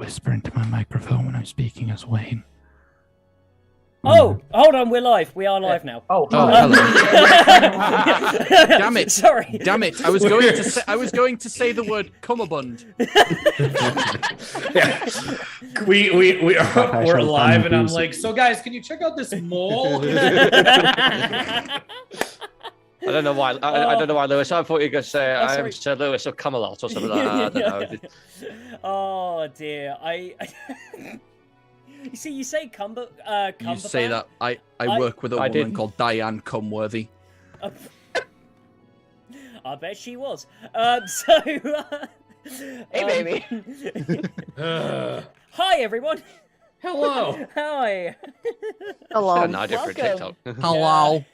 whisper into my microphone when I'm speaking as Wayne. Oh, hold on, we're live. We are live now. Oh, hello. Damn it! Sorry. Damn it! I was going to say the word cummerbund. We're live, and I'm like, so guys, can you check out this mole? I don't know why. I don't know why, Lewis. I thought you were going to say I'm Sir Lewis or Camelot or something like that. I don't know. Oh dear, You see, you say You say that I work with a woman called Diane Cumworthy. I bet she was. Hey, baby. Hi, everyone. Hello. Hi. Hello. No, different TikTok. Hello.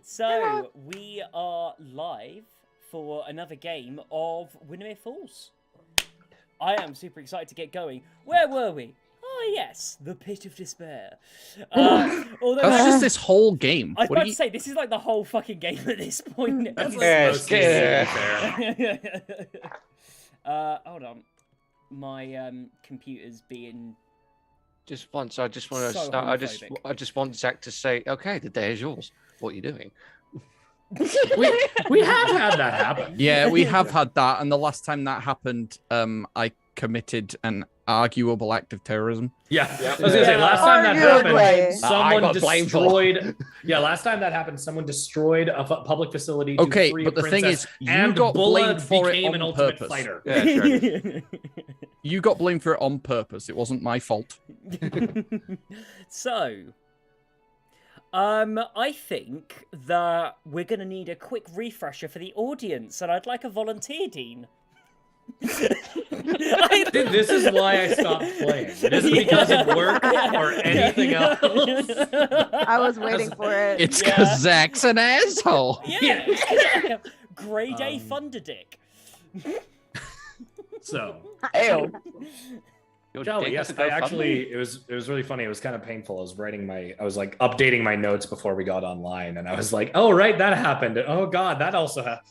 So, we are live for another game of Winimere Falls. I am super excited to get going. Where were we? Oh, yes, the Pit of Despair. Although That's just this whole game. I was about to say, this is like the whole fucking game at this point. Hold on. My computer's being... Just once, I just want to So start. homophobic. I just want Zach to say, "Okay, the day is yours. What are you doing?" we have had that happen. Yeah, we have had that, and the last time that happened, I committed an arguable act of terrorism. Yeah. I was gonna say last time that happened, someone got blamed for destroyed. Yeah, last time that happened, someone destroyed a public facility. To Okay, free but a the thing princess, is, you and got Bulla blamed for it became on an ultimate purpose. fighter. Yeah, sure. You got blamed for it on purpose. It wasn't my fault. So, I think that we're going to need a quick refresher for the audience, and I'd like a volunteer, Dean. This is why I stopped playing. It isn't because of work or anything else. I was waiting for it. It's because Zach's an asshole. Yeah. Grade A Thunderdick. So, Ew. Jolly, yes, I actually, it was really funny. It was kind of painful. I was like updating my notes before we got online, and I was like, oh, right, that happened. Oh, God, that also happened.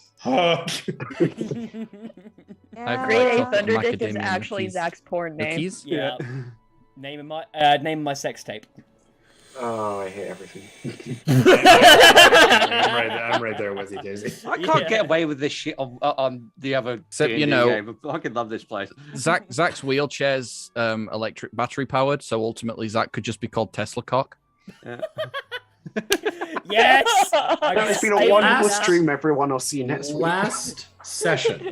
Yeah. Grade A Thunderdick is actually Zach's porn name. Cookies? Yeah. Name of my sex tape. Oh, I hate everything. I'm right there with you, Daisy. I can't get away with this shit on the other. Except, D&D you know, game. I fucking love this place. Zach's wheelchair's electric battery powered, so ultimately Zach could just be called Tesla Cock. Yeah. Yes. It's been a wonderful stream, everyone. I'll see you next week. Last session.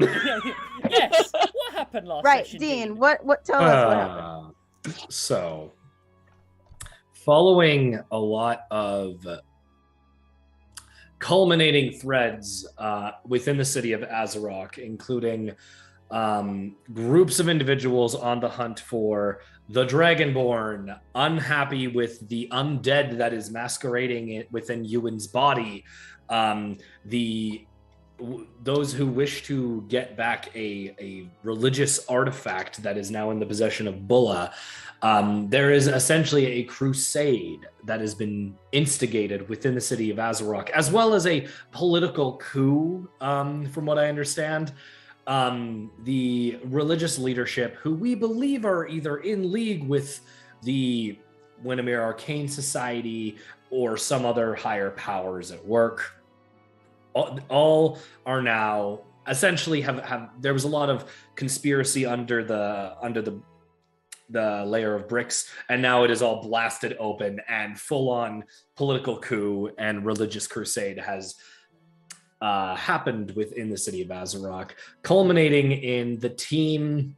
Yes. What happened last Right, session, Dean. What? Tell us what happened. So, following a lot of culminating threads within the city of Azarok, including groups of individuals on the hunt for the Dragonborn, unhappy with the undead that is masquerading within Ewan's body, those who wish to get back a religious artifact that is now in the possession of Bulla. There is essentially a crusade that has been instigated within the city of Azarok, as well as a political coup, from what I understand. The religious leadership, who we believe are either in league with the Winimere Arcane Society or some other higher powers at work, all are now essentially have there was a lot of conspiracy under the layer of bricks, and now it is all blasted open, and full-on political coup and religious crusade has happened within the city of Azarok, culminating in the team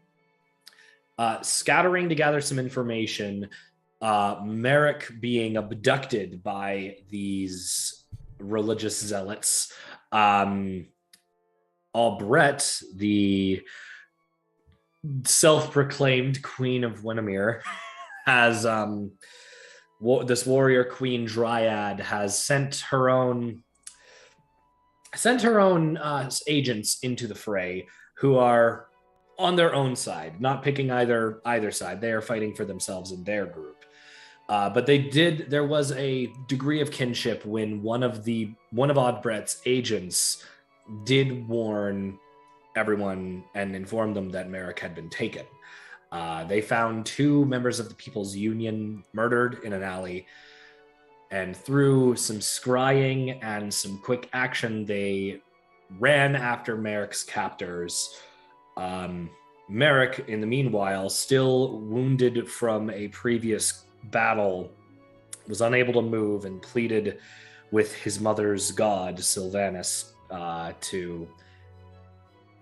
scattering to gather some information, Merrick being abducted by these religious zealots. Albret, the self-proclaimed Queen of Winimere, has this warrior queen Dryad has sent her own agents into the fray, who are on their own side, not picking either side. They are fighting for themselves and their group. But there was a degree of kinship when one of Oddbret's agents did warn everyone and inform them that Merrick had been taken. They found 2 members of the People's Union murdered in an alley. And through some scrying and some quick action, they ran after Merrick's captors. Merrick, in the meanwhile, still wounded from a previous battle, was unable to move and pleaded with his mother's god, Sylvanus, to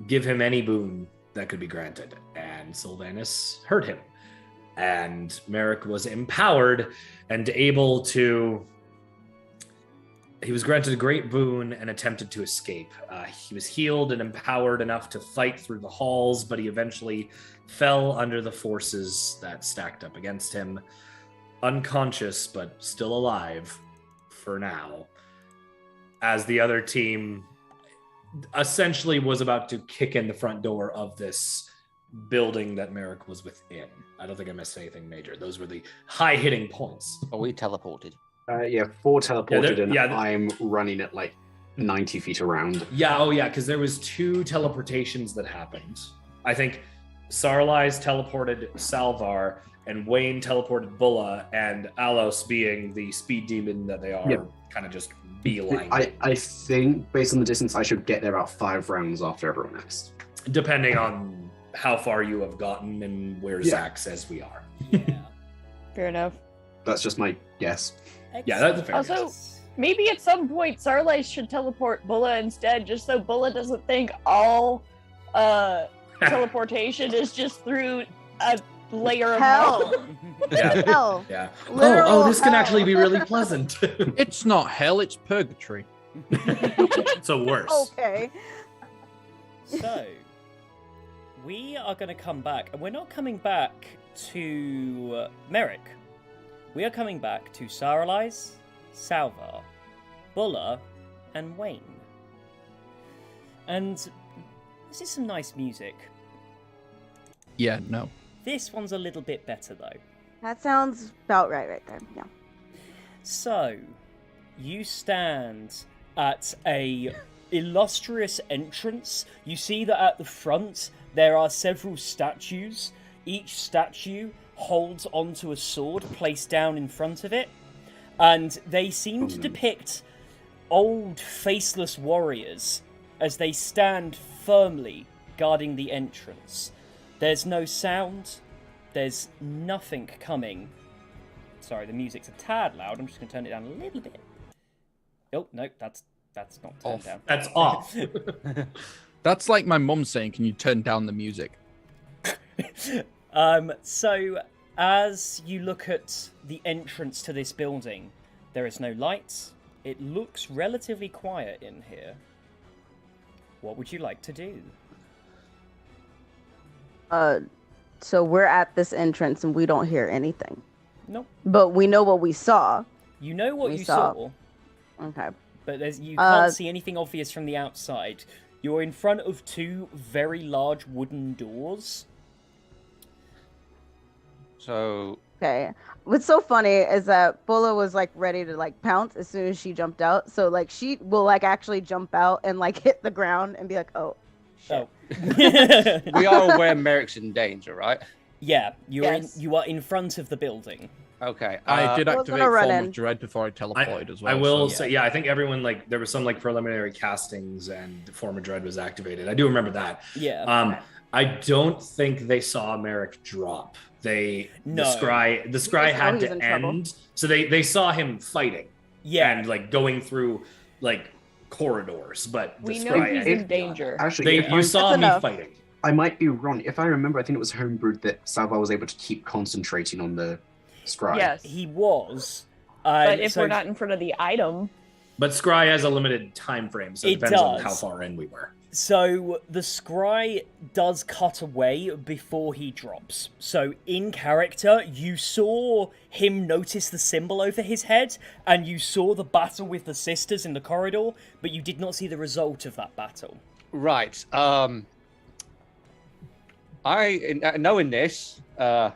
give him any boon that could be granted. And Sylvanus heard him. And Merrick was empowered and able to... He was granted a great boon and attempted to escape. He was healed and empowered enough to fight through the halls, but he eventually fell under the forces that stacked up against him. Unconscious, but still alive for now. As the other team essentially was about to kick in the front door of this building that Merrick was within. I don't think I missed anything major. Those were the high-hitting points. Are we teleported? 4 teleported, Yeah, and I'm running at like 90 feet around. Yeah, because there was 2 teleportations that happened. I think Sarlai's teleported Salvar, and Wayne teleported Bulla, and Alos, being the speed demon that they are, kind of just beeline. I think, based on the distance, I should get there about 5 rounds after everyone else. Depending on how far you have gotten and where Zach says we are. Yeah. Fair enough. That's just my guess. Yeah, that's a fair Also, guess. maybe at some point Sarlai should teleport Bulla instead, just so Bulla doesn't think all teleportation is just through a layer of Hell. metal. Yeah. Hell. Yeah. Literal This can hell. actually be really pleasant. It's not hell, it's purgatory. So worse. Okay. So, we are going to come back, and we're not coming back to Merrick. We are coming back to Saralais, Salvar, Bulla, and Wayne. And this is some nice music. Yeah, no. This one's a little bit better, though. That sounds about right there. Yeah. So, you stand at a illustrious entrance. You see that at the front there are several statues. Each statue holds onto a sword placed down in front of it, and they seem to depict old faceless warriors as they stand firmly guarding the entrance. There's no sound, there's nothing coming. Sorry, the music's a tad loud. I'm just going to turn it down a little bit. Oh, no, that's not turned Off. down. That's off. That's like my mum saying, can you turn down the music? So, as you look at the entrance to this building, there is no lights. It looks relatively quiet in here. What would you like to do? So we're at this entrance and we don't hear anything. Nope. But we know what we saw. You know what We you saw. saw, Okay. but you can't see anything obvious from the outside. You're in front of 2 very large wooden doors. So, Okay. What's so funny is that Bulla was like ready to like pounce as soon as she jumped out. So like she will like actually jump out and like hit the ground and be like, oh, shit. Oh. we are aware Merrick's in danger, right? Yeah, you are in front of the building. Okay. I did I was activate gonna run Form in. of Dread before I teleported as well. I will so- say, I think everyone, like, there was some like preliminary castings and Form of Dread was activated. I do remember that. Yeah. I don't think they saw Merrick drop. No. The scry Just had know he's to in trouble. end. So they saw him fighting Yeah. and like going through like corridors, but the We know scry he's ended in danger. Actually, if you saw me enough. fighting. I might be wrong. If I remember, I think it was homebrewed that Salvar was able to keep concentrating on the scry. Yes. He was. But if so we're not in front of the item, But scry has a limited time frame, so it It depends on does. how far in we were. So the scry does cut away before he drops. So in character, you saw him notice the symbol over his head, and you saw the battle with the sisters in the corridor, but you did not see the result of that battle. Right. Knowing this, I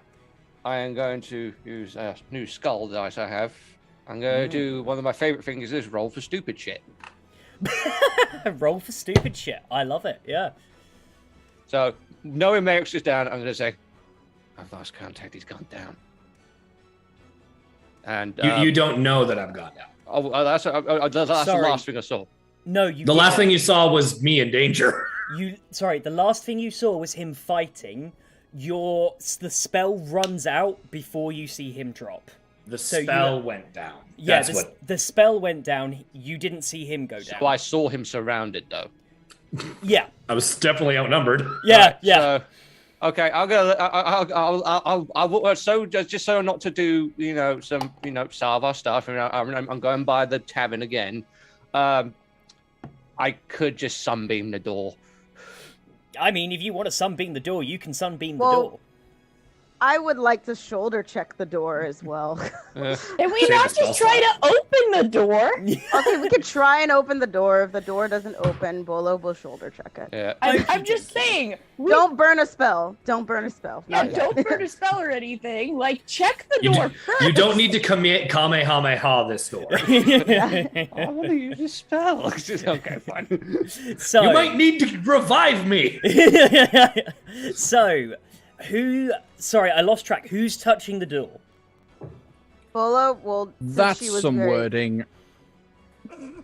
am going to use a new skull dice I have. I'm going to do one of my favorite things is roll for stupid shit. Roll for stupid shit. I love it. Yeah. So, knowing Merrick's is down, I'm going to say, I've lost contact. He's gone down. And You don't know that I've gone down. that's the Sorry. last thing I saw. No, you. The last didn't. thing you saw was me in danger. The last thing you saw was him fighting. The spell runs out before you see him drop. The So spell went down. Yeah, That's what. the spell went down. You didn't see him go down. So I saw him surrounded, though. Yeah, I was definitely outnumbered. yeah. So, okay, I'll go. I'll so just so not to do some Salvar stuff. I'm going by the tavern again. I could just sunbeam the door. I mean, if you want to sunbeam the door, you can sunbeam the Well, door. I would like to shoulder check the door as well. Can we Save not the spell just try to open the door? Okay, we could try and open the door. If the door doesn't open, Bolo will shoulder check it. Yeah. I'm just saying. Don't burn a spell. Don't burn a spell. Yeah, Not yet. don't burn a spell or anything. Like, check the You, door do, first. you don't need to Kamehameha this door. I want to use a spell. Okay, fine. So, You might need to revive me. so, Sorry, I lost track. Who's touching the door? Bolo will. since That's she was some very- wording. No,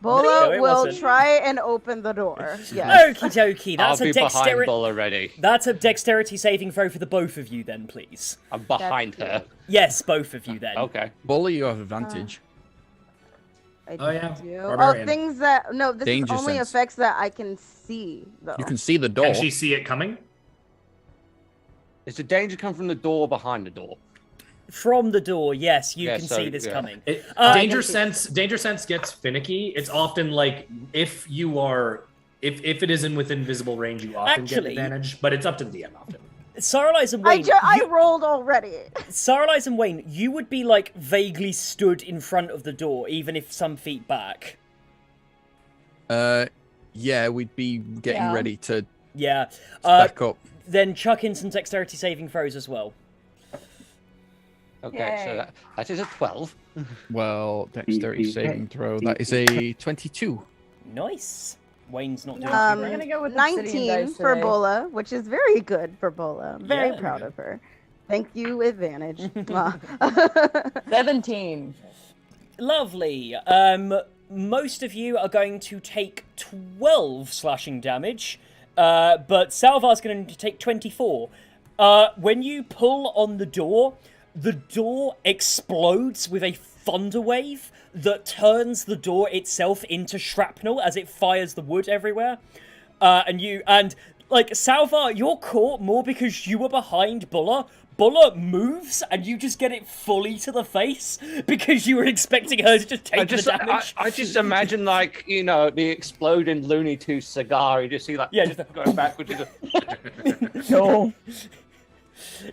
Bolo it will wasn't. try and open the door. Yes. Okie dokie. That's I'll a be behind dexterity. Bull already. That's a dexterity saving throw for the both of you, then, please. I'm behind her. Yes, both of you, then. Okay. Bully, you have advantage. I Oh, yeah. do. Barbarian. Things that no. This Danger is only sense. effects that I can see though. You can see the door. Can she see it coming? Does the danger come from the door behind the door? From the door, yes, you Yeah, can so, see this yeah. coming. Danger sense gets finicky. It's often like if it is in within visible range, you often Actually- get advantage. But it's up to the DM often. Saralize and Wayne, I rolled already. Saralize and Wayne, you would be like vaguely stood in front of the door, even if some feet back. Yeah, we'd be getting Yeah. ready to Yeah. back up. Then chuck in some dexterity saving throws as well. Okay, so Yay. that is a 12. Well, dexterity Okay. saving throw. That is a 22. Nice. Wayne's not doing Um, too We're great. gonna go with 19 obsidian dice for today. Bola, which is very good for Bola. I'm very Yeah. proud of her. Thank you, advantage. Mwah. 17. Lovely. Most of you are going to take 12 slashing damage, but Salvar's going to take 24. When you pull on the door explodes with a thunder wave that turns the door itself into shrapnel as it fires the wood everywhere. And Salvar, you're caught more because you were behind Bulla. Bulla moves and you just get it fully to the face because you were expecting her to just take the damage. I just imagine the exploding Looney Tunes cigar. You just see just going backwards. No.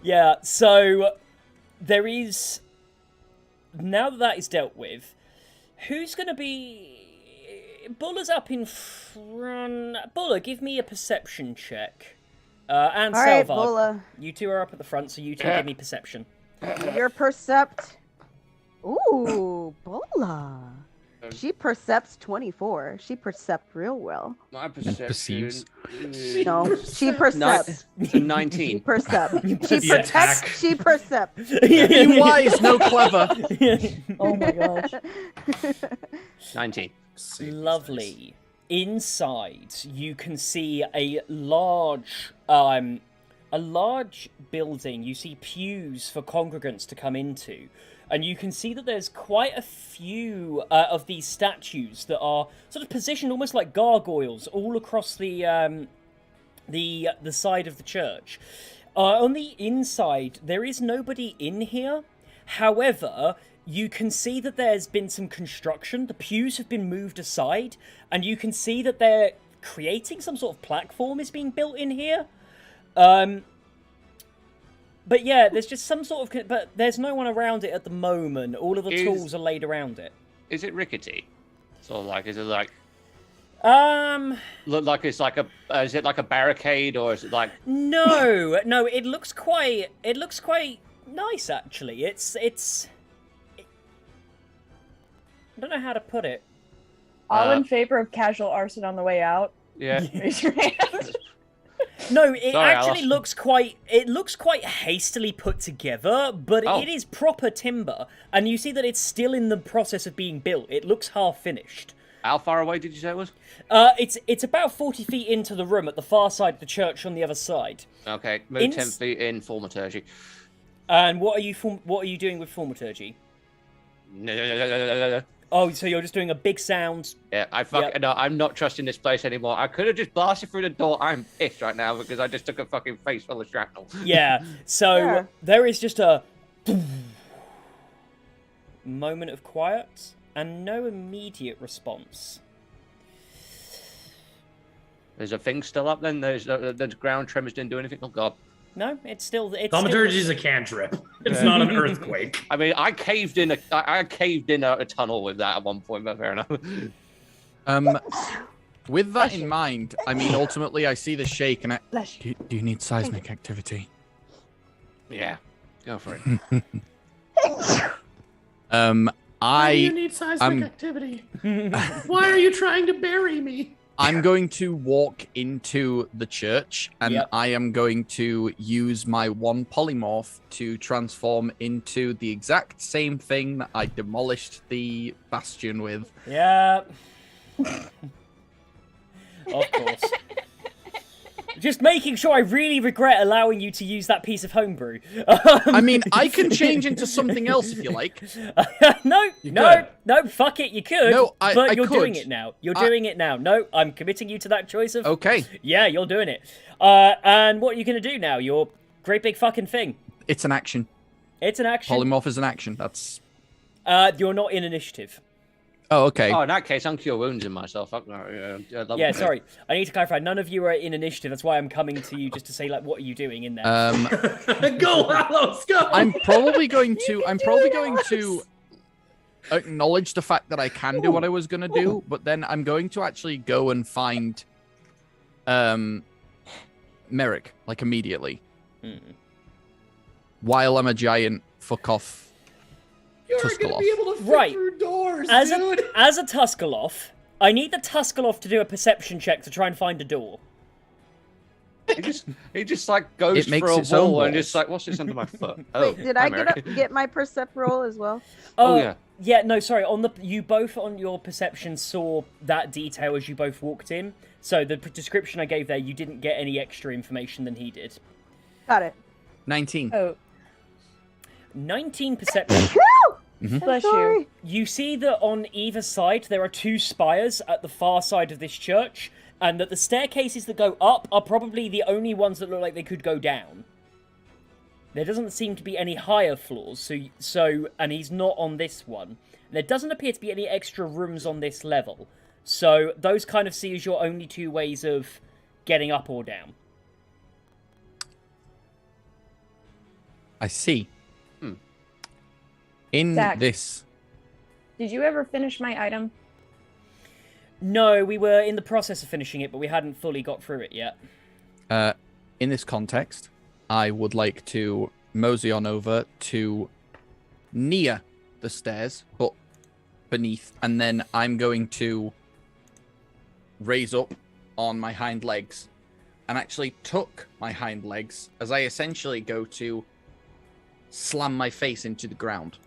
Yeah, so there is... Now that is dealt with, who's going to be... Bulla's up in front... Bulla, give me a perception check. And All right, Salvar, Bola, you two are up at the front, so you two Yeah. give me perception. your percept. Ooh, Bola. She percepts 24. She percept real well. My perception perceives. is- No, she percepts. So She 19. percept. She The attack. protects. She percept. Be wise, no clever. Oh my gosh. 19. Lovely. Inside, you can see a large building. You see pews for congregants to come into, and you can see that there's quite a few of these statues that are sort of positioned almost like gargoyles all across the side of the church. On the inside, there is nobody in here. However, you can see that there's been some construction. The pews have been moved aside, and you can see that they're creating some sort of platform is being built in here. But yeah, there's just some sort of... But there's no one around it at the moment. All of the tools are laid around it. Is it rickety? So is it like... Look like it's like a... is it like a barricade, or is it like... No, it looks quite nice, actually. It's... I don't know how to put it. All in favor of casual arson on the way out. Yeah. Raise your hand. No, it Sorry, actually Alice. looks quite. It looks quite hastily put together, but Oh. it is proper timber, and you see that it's still in the process of being built. It looks half finished. How far away did you say it was? It's about 40 feet into the room at the far side of the church on the other side. Okay, move 10 feet in thaumaturgy. And what are you doing with thaumaturgy? Oh, so you're just doing a big sound. Yeah, no, I'm not trusting this place anymore. I could have just blasted through the door. I'm pissed right now because I just took a fucking face full of shrapnel. Yeah. So Yeah. there is just a moment of quiet and no immediate response. There's a thing still up then? The ground tremors didn't do anything? Oh, God. No, it's still. Thaumaturgy is a cantrip. It's not an earthquake. I mean, I caved in a tunnel with that at one point, but fair enough. With that in mind, I mean, ultimately, I see the shake, and Bless you. do you need seismic activity? Yeah, go for it. Why do you need seismic activity? Why are you trying to bury me? I'm going to walk into the church, and Yep. I am going to use my one polymorph to transform into the exact same thing that I demolished the bastion with. Yeah. Of course. Just making sure I really regret allowing you to use that piece of homebrew. I mean, I can change into something else if you like. No, fuck it, you could. No, but I you're could. doing it now. You're doing it now. No, I'm committing you to that choice of. Okay, Yeah, you're doing it. And what are you gonna do now? Your great big fucking thing. it's an action. It's an action. Polymorph is an action. That's. You're not in initiative. Oh, okay. Oh, in that case, I'm cure wounds in myself. Yeah, sorry. I need to clarify. None of you are in initiative. That's why I'm coming to you just to say, like, what are you doing in there? Go, Hallows, go! I'm probably going to acknowledge the fact that I can do what I was going to do, but then I'm going to actually go and find Merrick, like, immediately. While I'm a giant fuck off. You're gonna Tuscaloof. be able to fit Right. through doors, As dude! a Tuscaloof, I need the Tuscaloof to do a perception check to try and find a door. He just like goes It makes for a its own wall and walls. just like, what's this under my foot? Oh, Wait, did hi, I Merrick. get my percept roll as well? Oh, yeah. Yeah, no, sorry. You both on your perception saw that detail as you both walked in. So the description I gave there, you didn't get any extra information than he did. Got it. 19. Oh, 19 perception. bless you. Sorry. You see that on either side there are two spires at the far side of this church, and that the staircases that go up are probably the only ones that look like they could go down. There doesn't seem to be any higher floors, and he's not on this one. There doesn't appear to be any extra rooms on this level, so those kind of see as your only two ways of getting up or down. I see. In Zach. this. Did you ever finish my item? No, we were in the process of finishing it, but we hadn't fully got through it yet. In this context, I would like to mosey on over to near the stairs, but beneath, and then I'm going to raise up on my hind legs and actually tuck my hind legs as I essentially go to slam my face into the ground.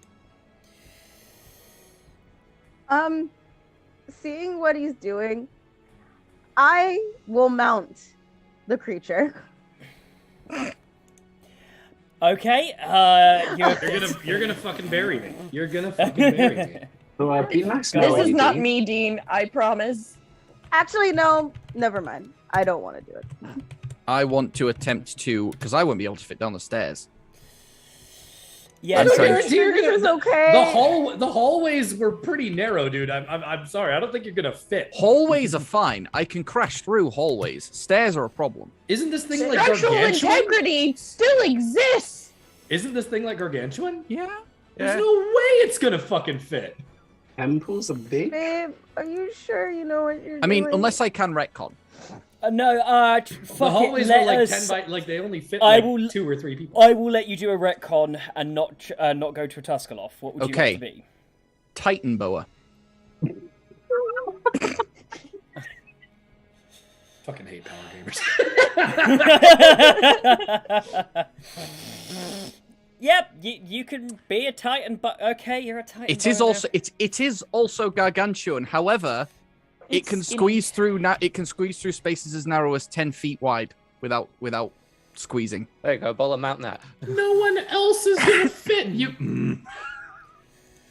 Seeing what he's doing, I will mount the creature. Okay, You're gonna fucking bury me. You're gonna fucking bury me. So, be nice. This This now, is not AD. me, Dean. I promise. Actually, no, never mind. I don't want to do it. I want to attempt to, because I won't be able to fit down the stairs. yeah, I'm so- sorry. This is okay. The hallways were pretty narrow, dude. I'm sorry. I don't think you're gonna fit. Hallways are fine. I can crash through hallways. Stairs are a problem. Isn't this thing like Structural gargantuan? integrity still exists. Isn't this thing like gargantuan? Yeah. There's no way it's gonna fucking fit. Temples are big. Babe, are you sure you know what you're I mean, doing? unless I can retcon. No, The fuck hallways it, are let like us... 10 by like they only fit I like will- 2 or 3 people. I will let you do a retcon and not go to a Tuscaloof. What would you Okay. like to be? Titan boa. Fucking hate power gamers. Yep, you can be a Titan, but okay, you're a Titan. It is also it is also gargantuan. However, it can squeeze through spaces as narrow as 10 feet wide without squeezing. There you go, Bola, mount that. No one else is gonna fit you.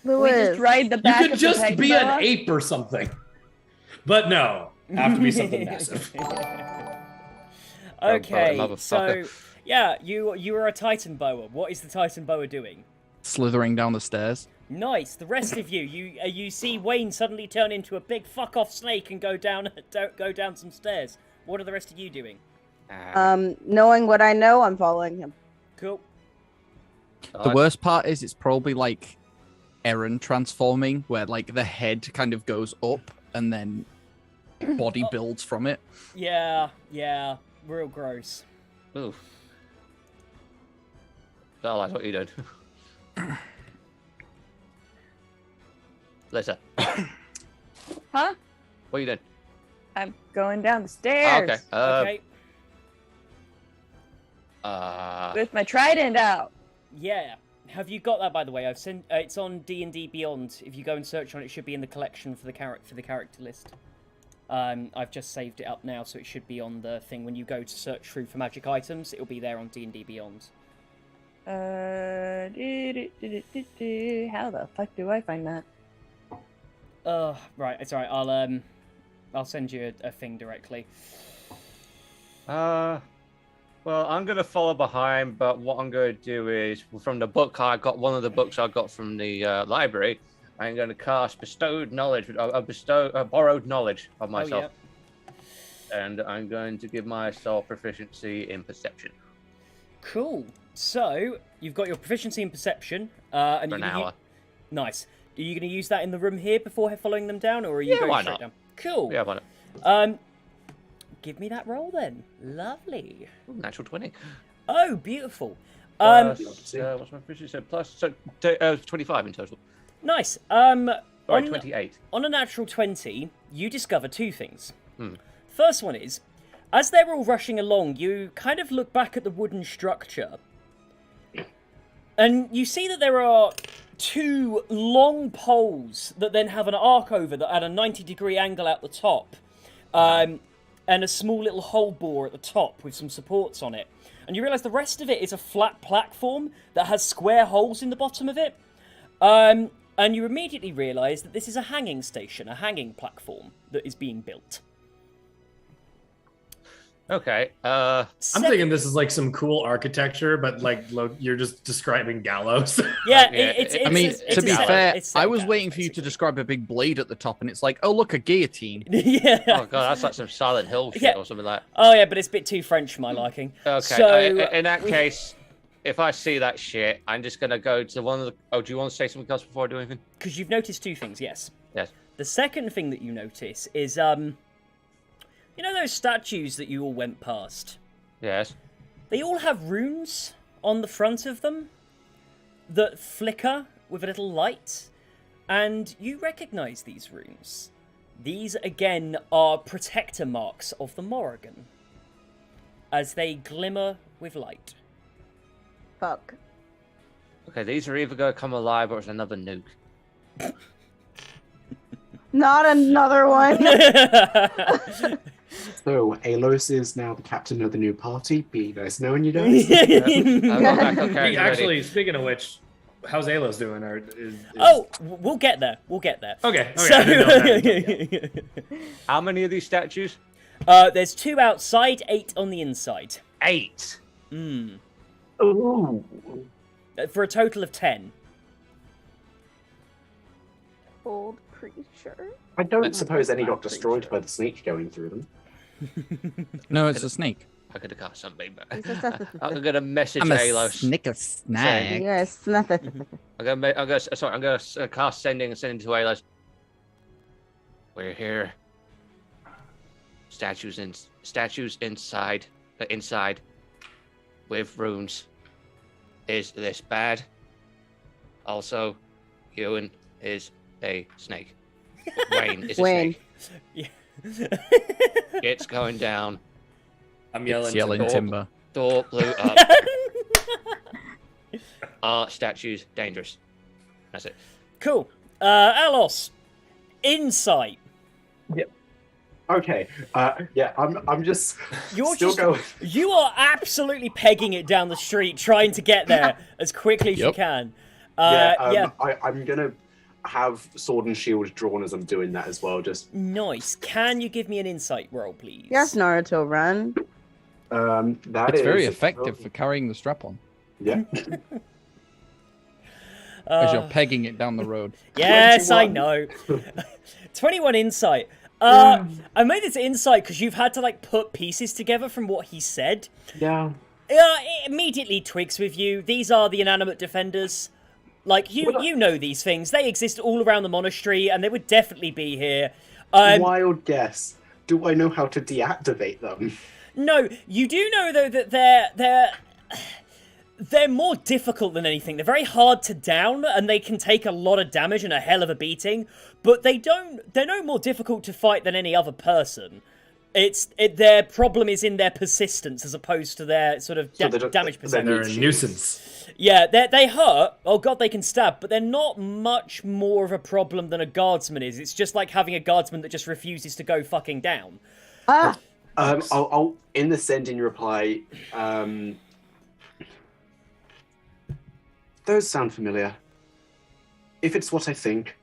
We Lewis, just ride the You back could of just the be Titan an ape or something. But no, have to be something massive. Okay, motherfucker. so yeah, you are a Titan boa. What is the Titan boa doing? Slithering down the stairs. Nice. The rest of you see Wayne suddenly turn into a big fuck off snake and go down some stairs. What are the rest of you doing? Knowing what I know, I'm following him. Cool. The worst part is it's probably like Eren transforming, where like the head kind of goes up and then body builds from it. Yeah, real gross. Ooh. Starlight, what are you doing? Lisa. Huh? What are you doing? I'm going down the stairs Okay. Okay. with my trident out. Yeah. Have you got that, by the way? I've sent. It's on D&D Beyond. If you go and search on it, it should be in the collection for the character list. I've just saved it up now, so it should be on the thing when you go to search through for magic items. It'll be there on D&D Beyond. How the fuck do I find that? Right. It's alright. I'll send you a thing directly. Well, I'm going to follow behind, but what I'm going to do is, from the book I got, one of the books I got from the library, I'm going to cast borrowed knowledge of myself. Oh, yeah. And I'm going to give myself proficiency in perception. Cool. So, you've got your proficiency in perception. And For an hour. Nice. Are you going to use that in the room here before following them down, or are you going why straight not? down? Cool. Yeah, why not? Give me that roll then. Lovely. Ooh, natural 20. Oh, beautiful. Plus, what's my proficiency? So 25 in total. Nice. Sorry, 28. On a natural 20, you discover two things. First one is, as they're all rushing along, you kind of look back at the wooden structure, and you see that there are two long poles that then have an arc over that at a 90-degree angle at the top, and a small little hole bore at the top with some supports on it. And you realise the rest of it is a flat platform that has square holes in the bottom of it. And you immediately realise that this is a hanging station, a hanging platform that is being built. Okay. I'm thinking this is like some cool architecture, but like you're just describing gallows. Yeah, Yeah, To be fair, I was waiting for you to describe a big blade at the top, and it's like, oh look, a guillotine. Yeah. Oh god, that's like some Silent Hill shit or something like that. Oh yeah, but it's a bit too French for my liking. Okay. So In that case, if I see that shit, I'm just gonna go to one of the. Oh, do you want to say something else before I do anything? because you've noticed two things, yes. Yes. The second thing that you notice is, you know those statues that you all went past? Yes. They all have runes on the front of them that flicker with a little light, and you recognise these runes. These, again, are protector marks of the Morrigan, as they glimmer with light. Fuck. Okay, these are either gonna come alive or it's another nuke. Not another one. So, Alos is now the captain of the new party. Be nice knowing you guys. I've got backup character Actually, ready. speaking of which, how's Alos doing? Oh, we'll get there. We'll get there. Okay. So, I didn't know that. How many of these statues? there's 2 outside, 8 on the inside. 8. Ooh. For a total of 10. Old creature. I don't suppose any got destroyed by the snake going through them. No, it's a snake. I could have cast something, but It's a I'm gonna message I'm a Alos. snake. Yes, nothing. I'm gonna cast sending to Alos. We're here. Statues inside with runes. Is this bad? Also, Ewan is a snake. Wayne is a Wayne. snake. It's going down. I'm It's yelling. yelling to timber. Door blew up. Art statues dangerous. That's it. Cool. Alos, insight. Okay. Yeah, I'm just You're still just going. you are absolutely pegging it down the street, trying to get there as quickly as you Yep. can. Yeah, I'm gonna have sword and shield drawn as I'm doing that as well. Just Nice. Can you give me an insight roll, please? Yes, Naruto, run. that It's very is- effective for carrying the strap on Yeah. as you're pegging it down the road. Yes, I 21. know. 21 insight. I made this insight because you've had to like put pieces together from what he said. Yeah. It immediately twigs with you. These are the Inanimate Defenders. Like, you know these things. They exist all around the monastery, and they would definitely be here. Wild guess. Do I know how to deactivate them? No, you do know, though, that they're more difficult than anything. They're very hard to down, and they can take a lot of damage and a hell of a beating, but they're no more difficult to fight than any other person. Their problem is in their persistence as opposed to their sort of damage percentage. They're a nuisance. Yeah, they hurt. Oh god, they can stab, but they're not much more of a problem than a guardsman is. It's just like having a guardsman that just refuses to go fucking down. Ah, I'll in the sending reply. Those sound familiar. If it's what I think,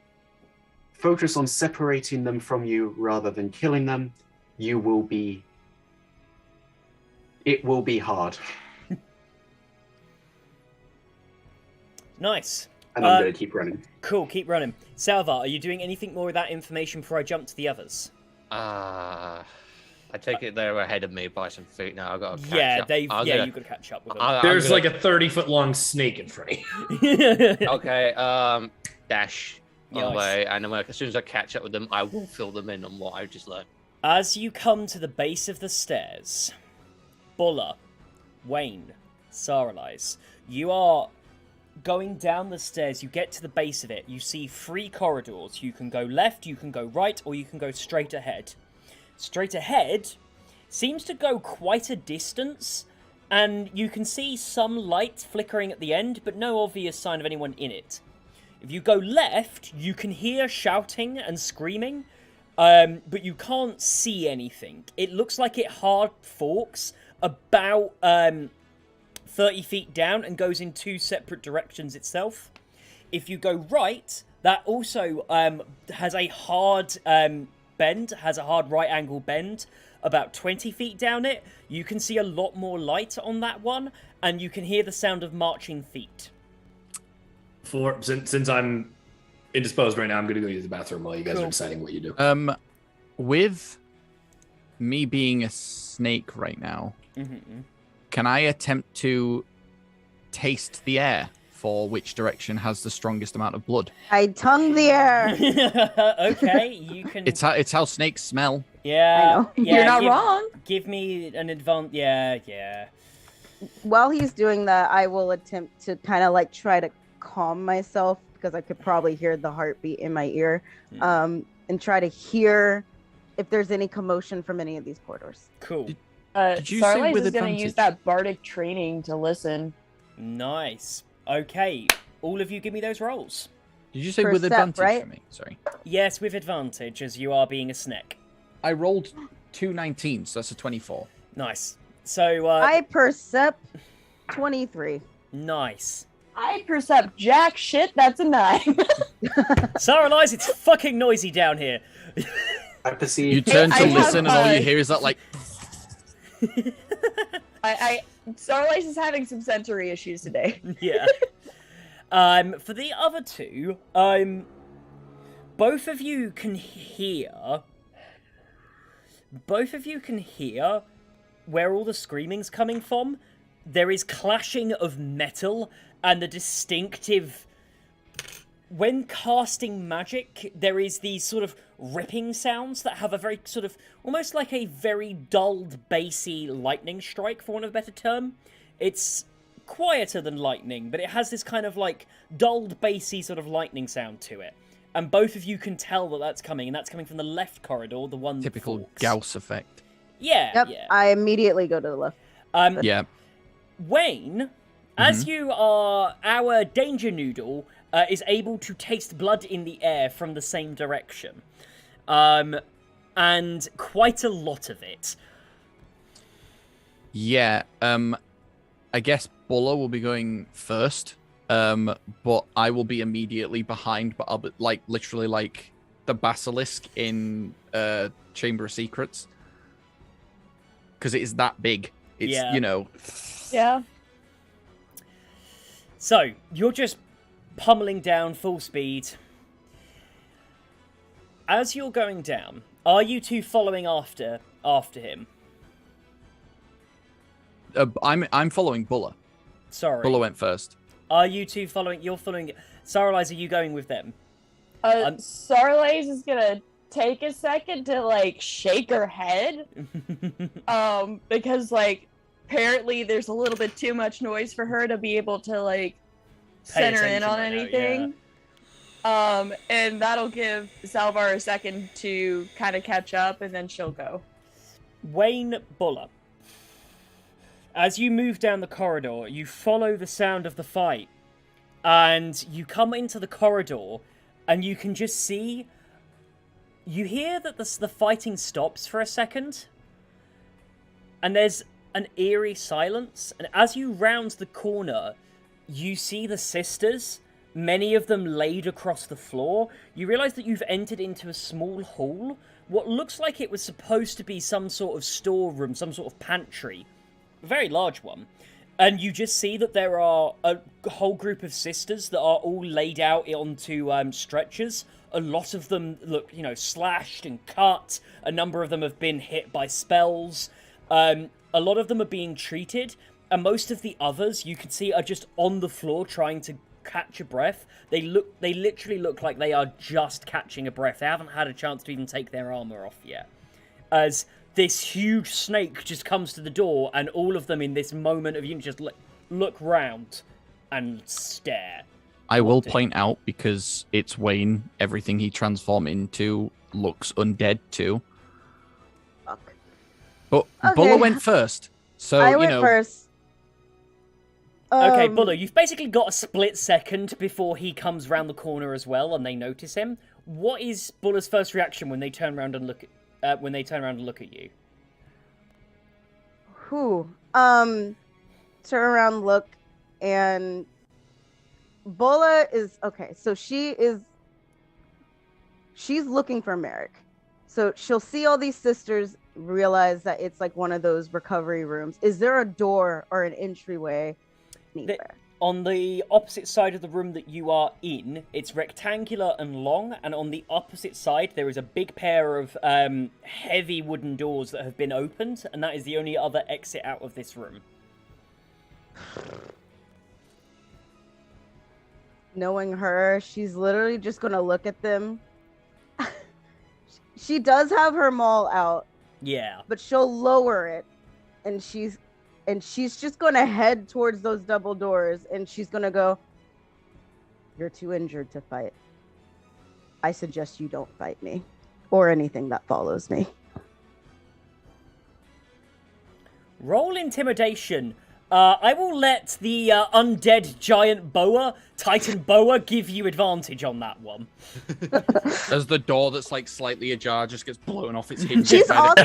focus on separating them from you rather than killing them. It will be hard. Nice. And I'm going to keep running. Cool, keep running. Salva, are you doing anything more with that information before I jump to the others? I take it they're ahead of me by some feet now. I've got to catch Yeah, up. you've got to catch up with them. There's like a 30-foot long snake in front of you. Okay, dash on the Nice. way, and then as soon as I catch up with them, I will fill them in on what I just learned. As you come to the base of the stairs, Bulla, Wayne, Saralise, you are going down the stairs. You get to the base of it. You see 3 corridors. You can go left, you can go right, or you can go straight ahead. Straight ahead seems to go quite a distance, and you can see some light flickering at the end, but no obvious sign of anyone in it. If you go left, you can hear shouting and screaming, but you can't see anything. It looks like it hard forks about 30 feet down and goes in 2 separate directions itself. If you go right, that also has a hard bend, has a hard right angle bend about 20 feet down it. You can see a lot more light on that one, and you can hear the sound of marching feet. Since I'm indisposed right now, I'm going to go use the bathroom while you guys Cool. are deciding what you do. With me being a snake right now, Mm-hmm. can I attempt to taste the air for which direction has the strongest amount of blood? I tongue the air. Okay, you can. It's how snakes smell. Yeah, I know. yeah, You're not wrong. Give me an advance. Yeah. While he's doing that, I will attempt to kind of like try to calm myself because I could probably hear the heartbeat in my ear, and try to hear if there's any commotion from any of these corridors. Cool. Did you say Starlight with is going to use advantage? that bardic training to listen. Nice. Okay, all of you give me those rolls. Did you say For with step, advantage right? for me? Sorry. Yes, with advantage, as you are being a snack. I rolled 2 19s, so that's a 24. Nice. So, I percept 23. nice. I percept jack shit. That's a 9. Saralise, it's fucking noisy down here. I perceive. You turn I to have listen, and all you a- hear is that like. Starlight is having some sensory issues today. Yeah. For the other two, both of you can hear. Both of you can hear where all the screaming's coming from. There is clashing of metal and the distinctive. When casting magic, there is these sort of ripping sounds that have a very sort of almost like a very dulled, bassy lightning strike, for want of a better term. It's quieter than lightning, but it has this kind of like dulled, bassy sort of lightning sound to it. and both of you can tell that that's coming, and that's coming from the left corridor, the one Typical that forks. Gauss effect. Yeah, Yep. yeah. I immediately go to the left. Yeah. Wayne, as you are, our danger noodle is able to taste blood in the air from the same direction. And quite a lot of it. Yeah. I guess Buller will be going first. But I will be immediately behind, but I'll be literally like the basilisk in Chamber of Secrets. Because it is that big. It's, Yeah. So, you're just pummeling down full speed. As you're going down, are you two following after him? I'm following Buller. Sorry. Buller went first. Are you two following? You're following. Saralize, are you going with them? Sarlaze is gonna take a second to shake her head, because apparently there's a little bit too much noise for her to be able to center in on anything. And that'll give Salvar a second to kind of catch up, and then she'll go. Wayne Buller. As you move down the corridor, you follow the sound of the fight, and you come into the corridor, and you can just see. You hear that the fighting stops for a second, and there's an eerie silence. And as you round the corner, you see the sisters, many of them laid across the floor. You realize that you've entered into a small hall, what looks like it was supposed to be some sort of storeroom, some sort of pantry. A very large one. And you just see that there are a whole group of sisters that are all laid out onto stretchers. A lot of them look, slashed and cut. A number of them have been hit by spells. A lot of them are being treated. And most of the others, you can see, are just on the floor trying to catch a breath. They literally look like they are just catching a breath. They haven't had a chance to even take their armor off yet. As this huge snake just comes to the door, and all of them in this moment of just look round and stare. I will point out, because it's Wayne, everything he transformed into looks undead too. Fuck. But Okay. Buller went first, so I went first. Okay, Buller, you've basically got a split second before he comes round the corner as well, and they notice him. What is Buller's first reaction when they turn around and look at you? Turn around, look, and Bola is okay. So she's looking for Merrick. So she'll see all these sisters, realize that it's like one of those recovery rooms. Is there a door or an entryway anywhere? On the opposite side of the room that you are in, it's rectangular and long, and on the opposite side there is a big pair of heavy wooden doors that have been opened, and that is the only other exit out of this room. Knowing her, she's literally just gonna look at them. She does have her maul out. Yeah. But she'll lower it, and she's just gonna head towards those double doors, and she's gonna go, "You're too injured to fight. I suggest you don't fight me, or anything that follows me." Roll intimidation. I will let the undead giant boa, Titan boa, give you advantage on that one. As the door that's slightly ajar just gets blown off its hinges. She's also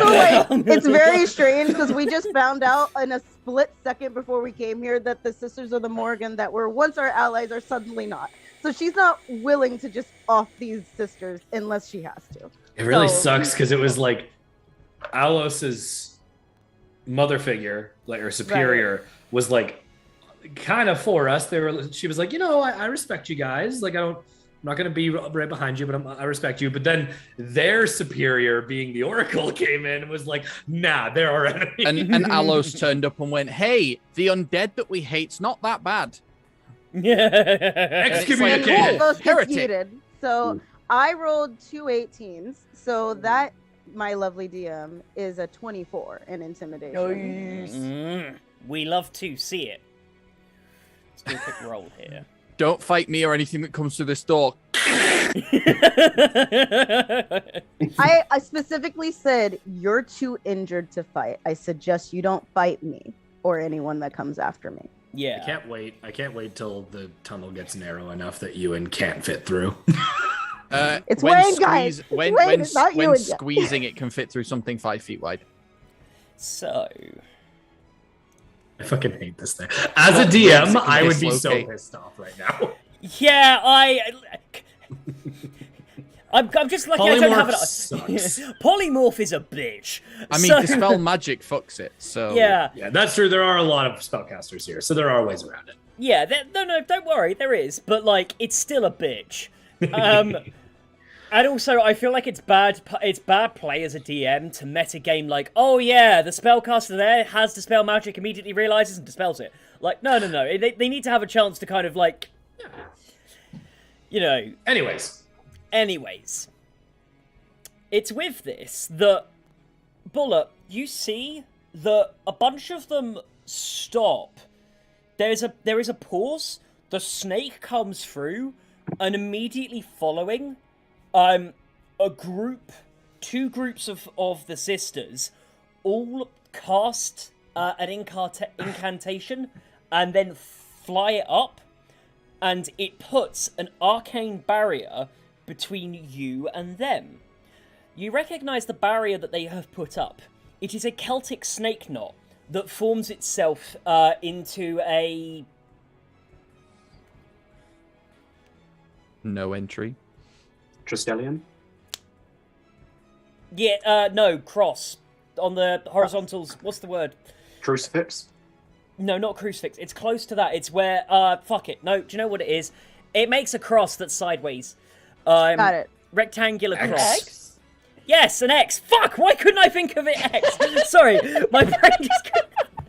it's very strange because we just found out in a split second before we came here that the Sisters of the Morgan that were once our allies are suddenly not. So she's not willing to just off these sisters unless she has to. It really sucks because it was Alos's mother figure, her superior, was kind of for us. She was like, I respect you guys. I'm not gonna be right behind you, but I respect you. But then their superior, being the Oracle, came in and was like, nah, they're our enemy. And Alos turned up and went, hey, the undead that we hate's not that bad. Yeah. Excommunicated. Heretic. So I rolled 2 18s. So that, my lovely DM, is a 24 in intimidation. We love to see it. Let's do a quick roll here. Don't fight me or anything that comes through this door. I specifically said you're too injured to fight. I suggest you don't fight me or anyone that comes after me. Yeah. I can't wait till the tunnel gets narrow enough that Ewan can't fit through. It's when Wayne, guys. It's When, Wayne, when, it's not when Ewan yet. squeezing, it can fit through something 5 feet wide. So, I fucking hate this thing. As a DM, Well, I would be so dislocate. pissed off right now. yeah, I'm just lucky I don't have it. Polymorph sucks. Polymorph is a bitch. I mean, So- dispel magic fucks it. So Yeah, Yeah, that's true. There are a lot of spellcasters here, so there are ways around it. yeah. No, don't worry, there is, but like, it's still a bitch. And also, I feel like it's bad play as a DM to metagame like, oh yeah, the spellcaster there has dispel magic, immediately realizes and dispels it. Like, no. They need to have a chance to kind of like, you know. Anyways, It's with this that, Bullet, you see that a bunch of them stop. There is a pause. The snake comes through, and immediately following, two groups of the sisters, all cast an incantation, and then fly it up, and it puts an arcane barrier between you and them. You recognize the barrier that they have put up. It is a Celtic snake knot that forms itself into a... no entry. Tristellium? Yeah, no, cross. On the horizontals, what's the word? Crucifix? No, not crucifix. It's close to that. It's where, fuck it. No, do you know what it is? It makes a cross that's sideways. Got it. Rectangular X. cross. X? Yes, an X. Fuck, why couldn't I think of it X? Sorry, my brain just...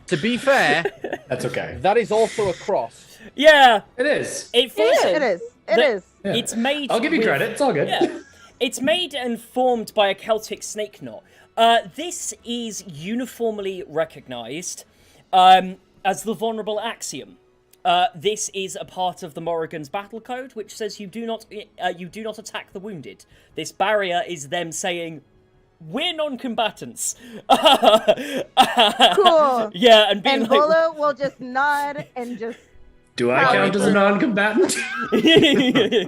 To be fair, that's okay. that is also a cross. Yeah, It is. it feels... It is. It The- is. Yeah. It's made I'll give you with- credit. It's all good. Yeah. It's made and formed by a Celtic snake knot. This is uniformly recognized as the vulnerable axiom. This is a part of the Morrigan's battle code, which says you do not attack the wounded. This barrier is them saying, "We're non-combatants." Cool. Yeah, and being And like, Bolo will just nod and just. Do I count as a non-combatant?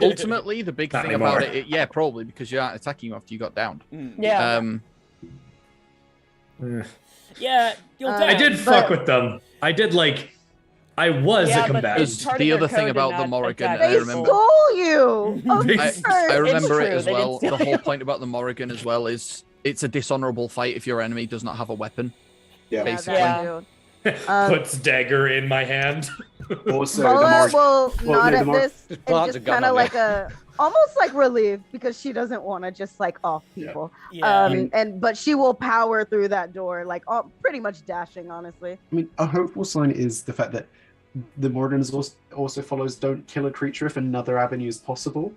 Ultimately, the big Not thing anymore. about it, yeah, probably because you aren't attacking you after you got downed. Yeah. yeah, you're down. I did But- fuck with them. I did I was Yeah, a but combatant. it's part of The their other thing code to about the not Morrigan, attack I They remember- stole you. Oh, I- I sir. remember true, it as they did well. steal The whole you. point about the Morrigan as well is it's a dishonorable fight if your enemy does not have a weapon. Yeah. Basically. Yeah, that too. Puts dagger in my hand. Also, the Bola Morg- will well, nod no, the at Morg- this Just and plant a just gun kind of on like you. almost like relieved because she doesn't want to just like off people. Yeah. But she will power through that door like pretty much dashing, honestly. I mean, a hopeful sign is the fact that the Morgan also follows don't kill a creature if another avenue is possible.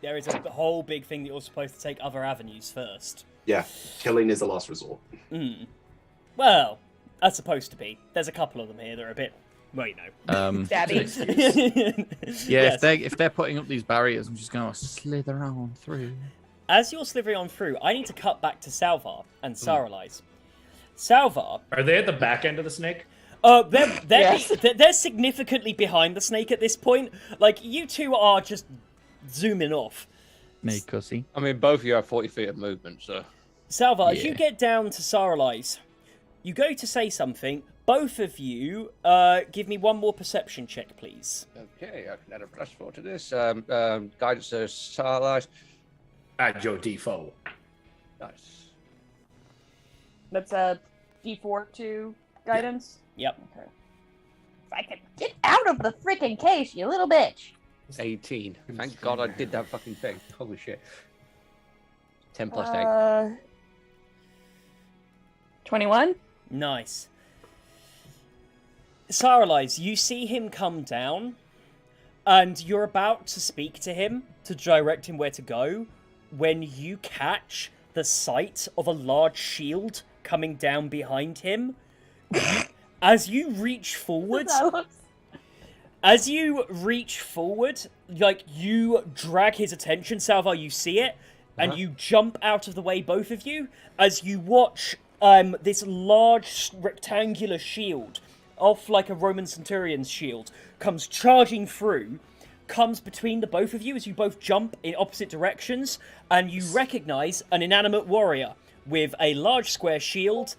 There is a whole big thing that you're supposed to take other avenues first. Yeah, killing is a last resort. Well, that's supposed to be. There's a couple of them here that are a bit, well, you know. Stabby. Yeah, if they're putting up these barriers, I'm just gonna slither on through. As you're slithering on through, I need to cut back to Salvar and Saralise. Salvar, Are they at the back end of the snake? they're significantly behind the snake at this point. Like, you two are just zooming off. Make cussy. I mean, both of you have 40 feet of movement, so... Salvar, as you Yeah. get down to Saralise, you go to say something. Both of you, give me one more perception check, please. Okay, I can add a +4 to this. Guidance to Starlight. At your default. Nice. That's a D4 to guidance. Yep. Okay. If I could get out of the freaking case, you little bitch. 18. Thank God I did that fucking thing. Holy shit. 10 plus 8. 21. Nice. Saralise, you see him come down, and you're about to speak to him to direct him where to go, when you catch the sight of a large shield coming down behind him. As you reach forwards, As you reach forward, like, you drag his attention, Salvar, you see it, and you jump out of the way, both of you, as you watch this large rectangular shield, off like a Roman centurion's shield, comes charging through, comes between the both of you as you both jump in opposite directions, and you recognize an inanimate warrior with a large square shield,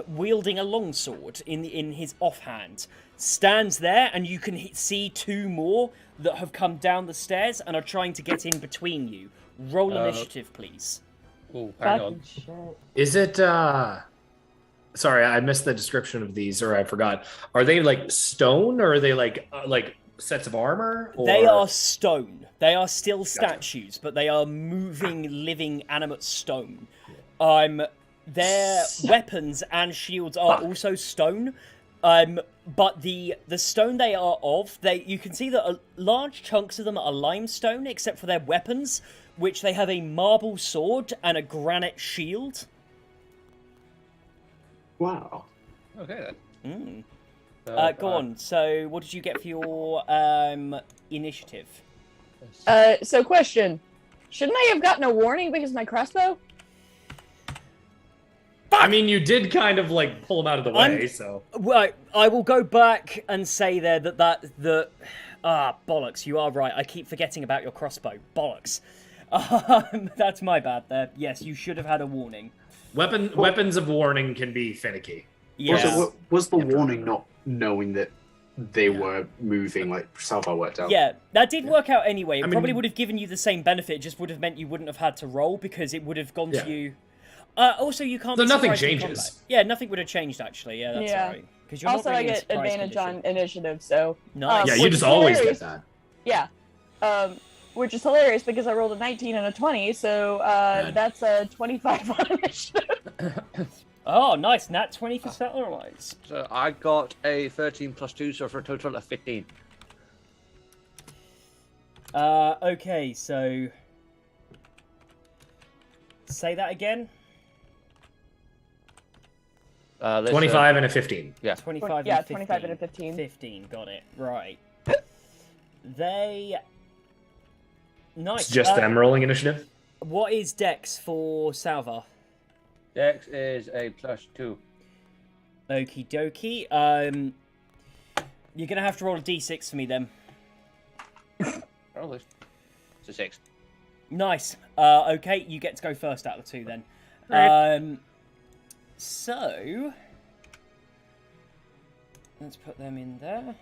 wielding a longsword in his offhand. Stands there, and you can see two more that have come down the stairs and are trying to get in between you. Roll initiative, please. Oh, hang on. Is it sorry, I missed the description of these, or I forgot. Are they like stone, or are they like sets of armor? Or... They are stone. They are still statues, but they are moving, living, animate stone. Their weapons and shields are also stone. But the stone they are of, you can see that large chunks of them are limestone, except for their weapons, which they have a marble sword and a granite shield. Wow. Okay then. Go on. So, what did you get for your initiative? So question. Shouldn't I have gotten a warning because of my crossbow? I mean, you did kind of like pull him out of the way, so. Well, I will go back and say there that bollocks. You are right. I keep forgetting about your crossbow. Bollocks. That's my bad. There. Yes, you should have had a warning. Weapons of warning can be finicky. Yeah. Was the warning not knowing that they were moving like Salvar worked out? Yeah, that did work out anyway. It probably would have given you the same benefit. It just would have meant you wouldn't have had to roll because it would have gone to you. Also, you can't. So be nothing surprised in combat. changes. Yeah, nothing would have changed actually. Yeah, that's alright. Because you're also, not really I get advantage on initiative, so. Nice. Yeah, you which just is always hilarious. get that. Yeah. Which is hilarious because I rolled a 19 and a 20, so that's a 25 on initiative. Oh, nice. Nat 20 for Satellite. So I got a 13 plus 2, so for a total of 15. Okay, so... Say that again? 25 and a 15. Yeah. 25 Yeah, and 15. 25 and a 15. 15, got it. Right. They... Nice. It's just them rolling initiative? What is Dex for Salvar? Dex is a plus 2. Okie dokie. You're gonna have to roll a d6 for me then. Oh, it's a 6. Nice. Okay, you get to go first out of the two then. Right. So let's put them in there.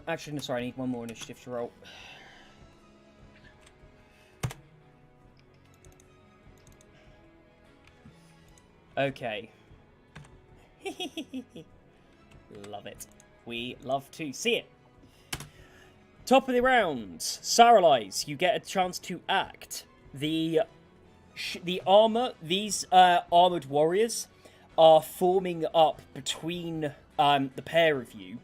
Actually, no, sorry, I need one more initiative to roll. Okay. Love it. We love to see it. Top of the round. Saralise, you get a chance to act. The armor, these armored warriors are forming up between the pair of you.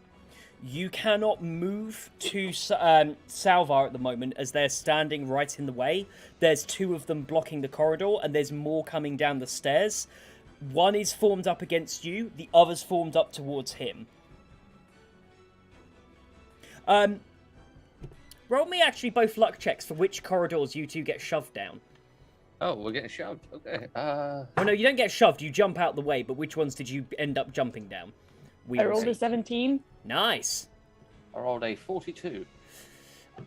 You cannot move to Salvar at the moment as they're standing right in the way. There's two of them blocking the corridor, and there's more coming down the stairs. One is formed up against you, the other's formed up towards him. Roll me actually both luck checks for which corridors you two get shoved down. Oh, we're getting shoved. Okay. Well, no, you don't get shoved, you jump out the way, but which ones did you end up jumping down? I rolled a 17. Nice. I rolled a 42.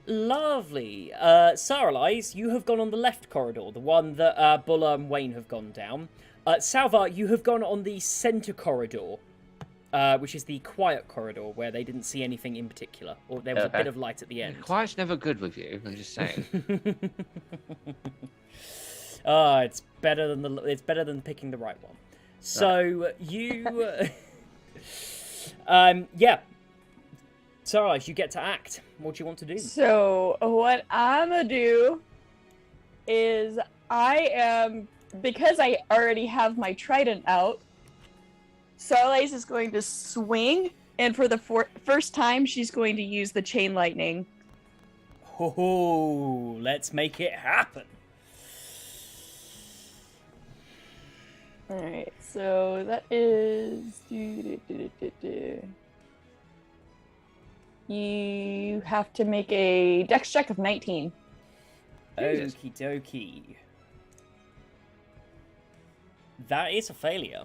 Lovely. Saralise, you have gone on the left corridor, the one that Bulla and Wayne have gone down. Salvar, you have gone on the centre corridor, which is the quiet corridor, where they didn't see anything in particular, or there was a bit of light at the end. Quiet's never good with you, I'm just saying. It's better than picking the right one. So you, yeah. Saralise, you get to act. What do you want to do? So what I'm gonna do is because I already have my trident out, Saralise is going to swing, and for the first time, she's going to use the chain lightning. Oh, let's make it happen. Alright, so that is... You have to make a dex check of 19. Okie dokie. That is a failure.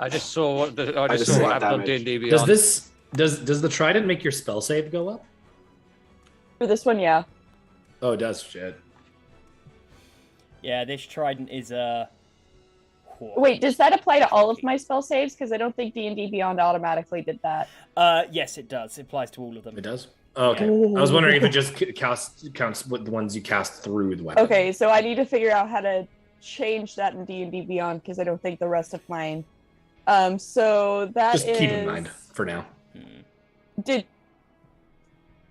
I just saw what just saw saw what happened on damage. D&D Does Beyond. this does the trident make your spell save go up? For this one, yeah. Oh, it does. Shit. Yeah, this trident is Wait, does that apply to all of my spell saves? Because I don't think D&D Beyond automatically did that. Yes, it does. It applies to all of them. It does. Oh, okay. I was wondering if it just counts with the ones you cast through the weapon. Okay, so I need to figure out how to change that in D&D Beyond because I don't think the rest of mine. So that Just is... keep in mind for now.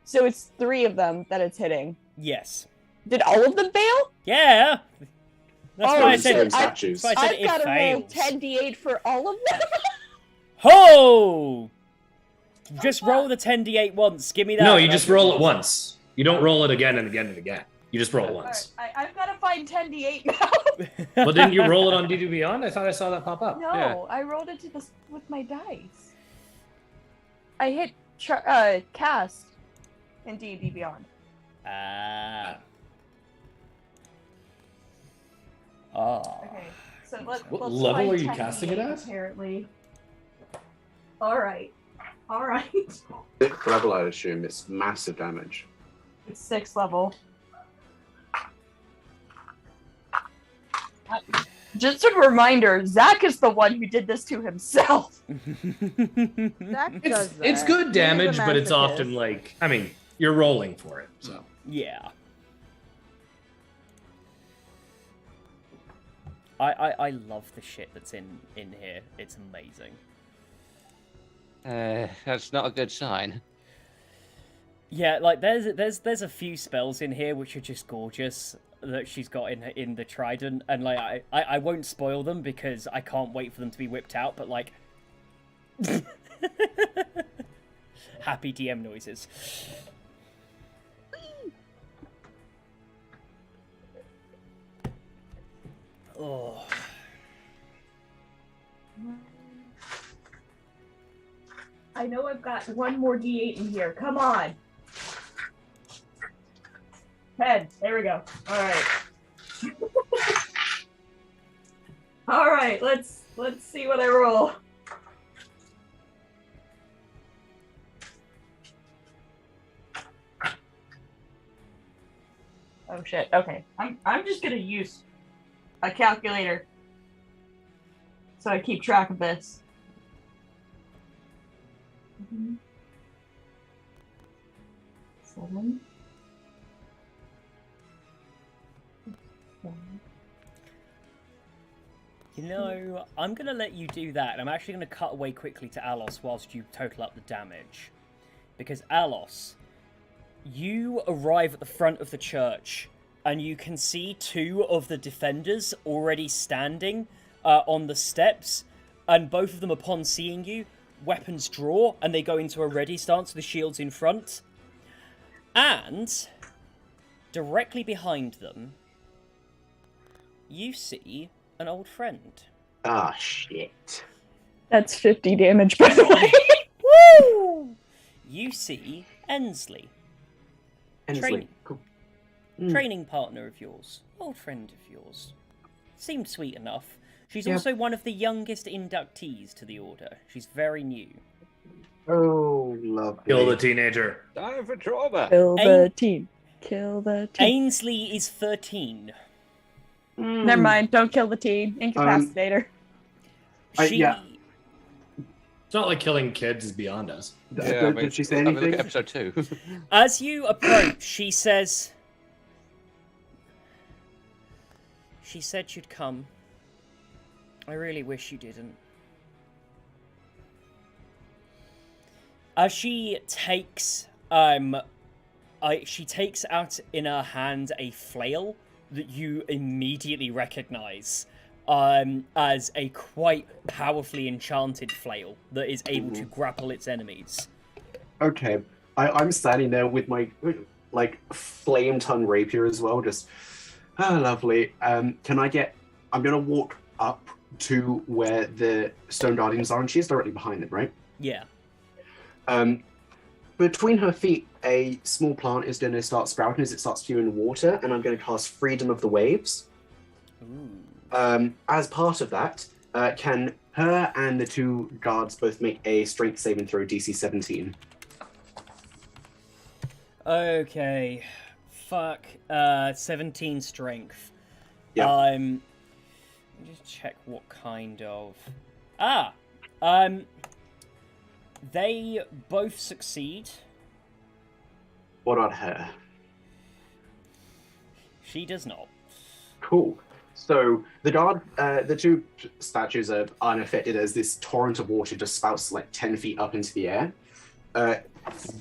So it's 3 of them that it's hitting. Yes. Did all of them fail? Yeah. That's Oh, why I Those said. same That's statues. why I said I've it got to roll fails. 10d8 for all of them. Ho! Just roll the 10d8 once. Give me that. No, you just roll it once. You don't roll it again and again and again. You just roll it once. Alright, I've got to find 10d8 now. Well, didn't you roll it on D2 Beyond? I thought I saw that pop up. No, Yeah. I rolled it with my dice. I hit cast in D&D Beyond. Ah. Okay, so let's What let's level find are you 10d8 casting it at? Apparently. All right. 6th level, I assume. It's massive damage. It's 6th level. Just a reminder, Zach is the one who did this to himself. Zach does that. It's good He's a damage, but it's masochist. often like, I mean, you're rolling for it, so. Yeah. I love the shit that's in here. It's amazing. That's not a good sign. Yeah, like there's a few spells in here which are just gorgeous that she's got in the trident, and like I won't spoil them because I can't wait for them to be whipped out. But like, happy DM noises. Oh. I know I've got one more D8 in here. Come on. 10. There we go. All right. All right. Let's see what I roll. Oh shit. Okay. I'm just gonna use a calculator so I keep track of this. 7. You know, I'm going to let you do that, and I'm actually going to cut away quickly to Alos whilst you total up the damage. Because Alos, you arrive at the front of the church, and you can see 2 of the defenders already standing on the steps, and both of them, upon seeing you, weapons draw, and they go into a ready stance with the shields in front. And directly behind them, you see an old friend. Ah, shit. That's 50 damage, by the way. Woo! You see Ensley, Hensley. Training. Cool. training partner of yours, old friend of yours. Seemed sweet enough. She's Yeah. also one of the youngest inductees to the order. She's very new. Oh, lovely. Kill the teenager. Time for trauma. Kill Aim- the team. Kill the team. Ainsley is 13. Never mind. Don't kill the teen. Incapacitator. She... yeah. It's not like killing kids is beyond us. Did she say I mean, look anything? at episode 2. As you approach, she says... She said you'd come. I really wish you didn't. As she takes, she takes out in her hand a flail that you immediately recognize as a quite powerfully enchanted flail that is able to grapple its enemies. Okay. I'm standing there with my, like, flame tongue rapier as well. Just, lovely. I'm going to walk up to where the stone guardians are, and she's directly behind them, right? Yeah. Between her feet, a small plant is going to start sprouting as it starts spewing water, and I'm going to cast Freedom of the Waves. Ooh. As part of that, can her and the two guards both make a strength saving throw DC 17? Okay. Fuck. 17 strength. Yeah. Let me just check what kind of. They both succeed. What about her? She does not. Cool. So the two statues are unaffected as this torrent of water just spouts like 10 feet up into the air.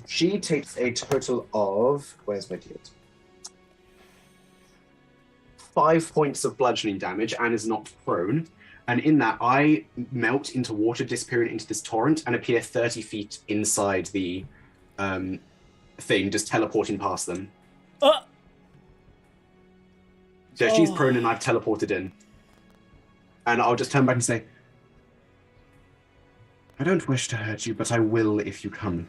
She takes a total of, where's my kid? 5 points of bludgeoning damage and is knocked prone. And in that, I melt into water, disappearing into this torrent, and appear 30 feet inside the thing, just teleporting past them. So she's prone and I've teleported in. And I'll just turn back and say, I don't wish to hurt you, but I will if you come.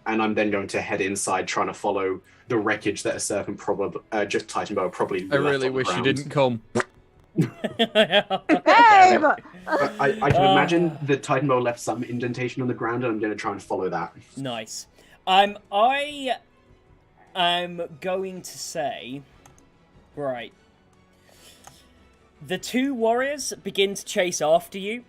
And I'm then going to head inside, trying to follow the wreckage that a serpent probably, just Titan Bow probably. I really wish you didn't come. Babe! I can imagine the Titan Bow left some indentation on the ground, and I'm going to try and follow that. Nice. I am going to say, right. The two warriors begin to chase after you.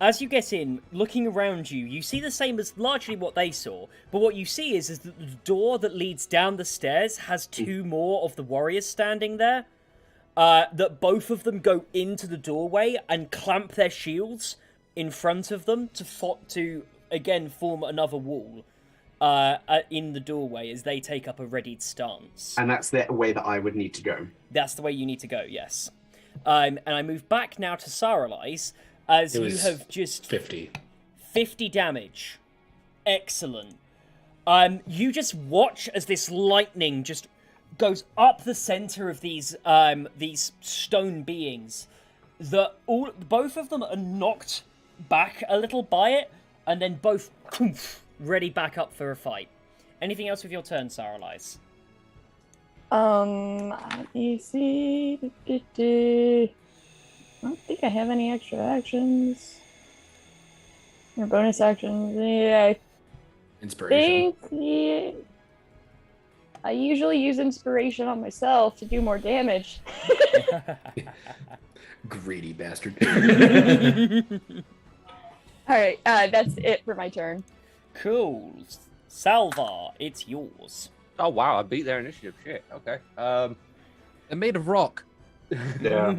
As you get in, looking around you, you see the same as largely what they saw. But what you see is that the door that leads down the stairs has two more of the warriors standing there. That both of them go into the doorway and clamp their shields in front of them to again form another wall in the doorway as they take up a readied stance. And that's the way that I would need to go. That's the way you need to go, yes. And I move back now to Saralise, as you have just 50 damage. Excellent. You just watch as this lightning just goes up the center of these stone beings. Both of them are knocked back a little by it, and then both ready back up for a fight. Anything else with your turn, Saralise? Let me see. I don't think I have any extra actions. Or bonus actions. Yeah, inspiration. I usually use inspiration on myself to do more damage. Greedy bastard. Alright, that's it for my turn. Cool. Salvar, it's yours. Oh wow, I beat their initiative. Shit. Okay. They're made of rock. Yeah.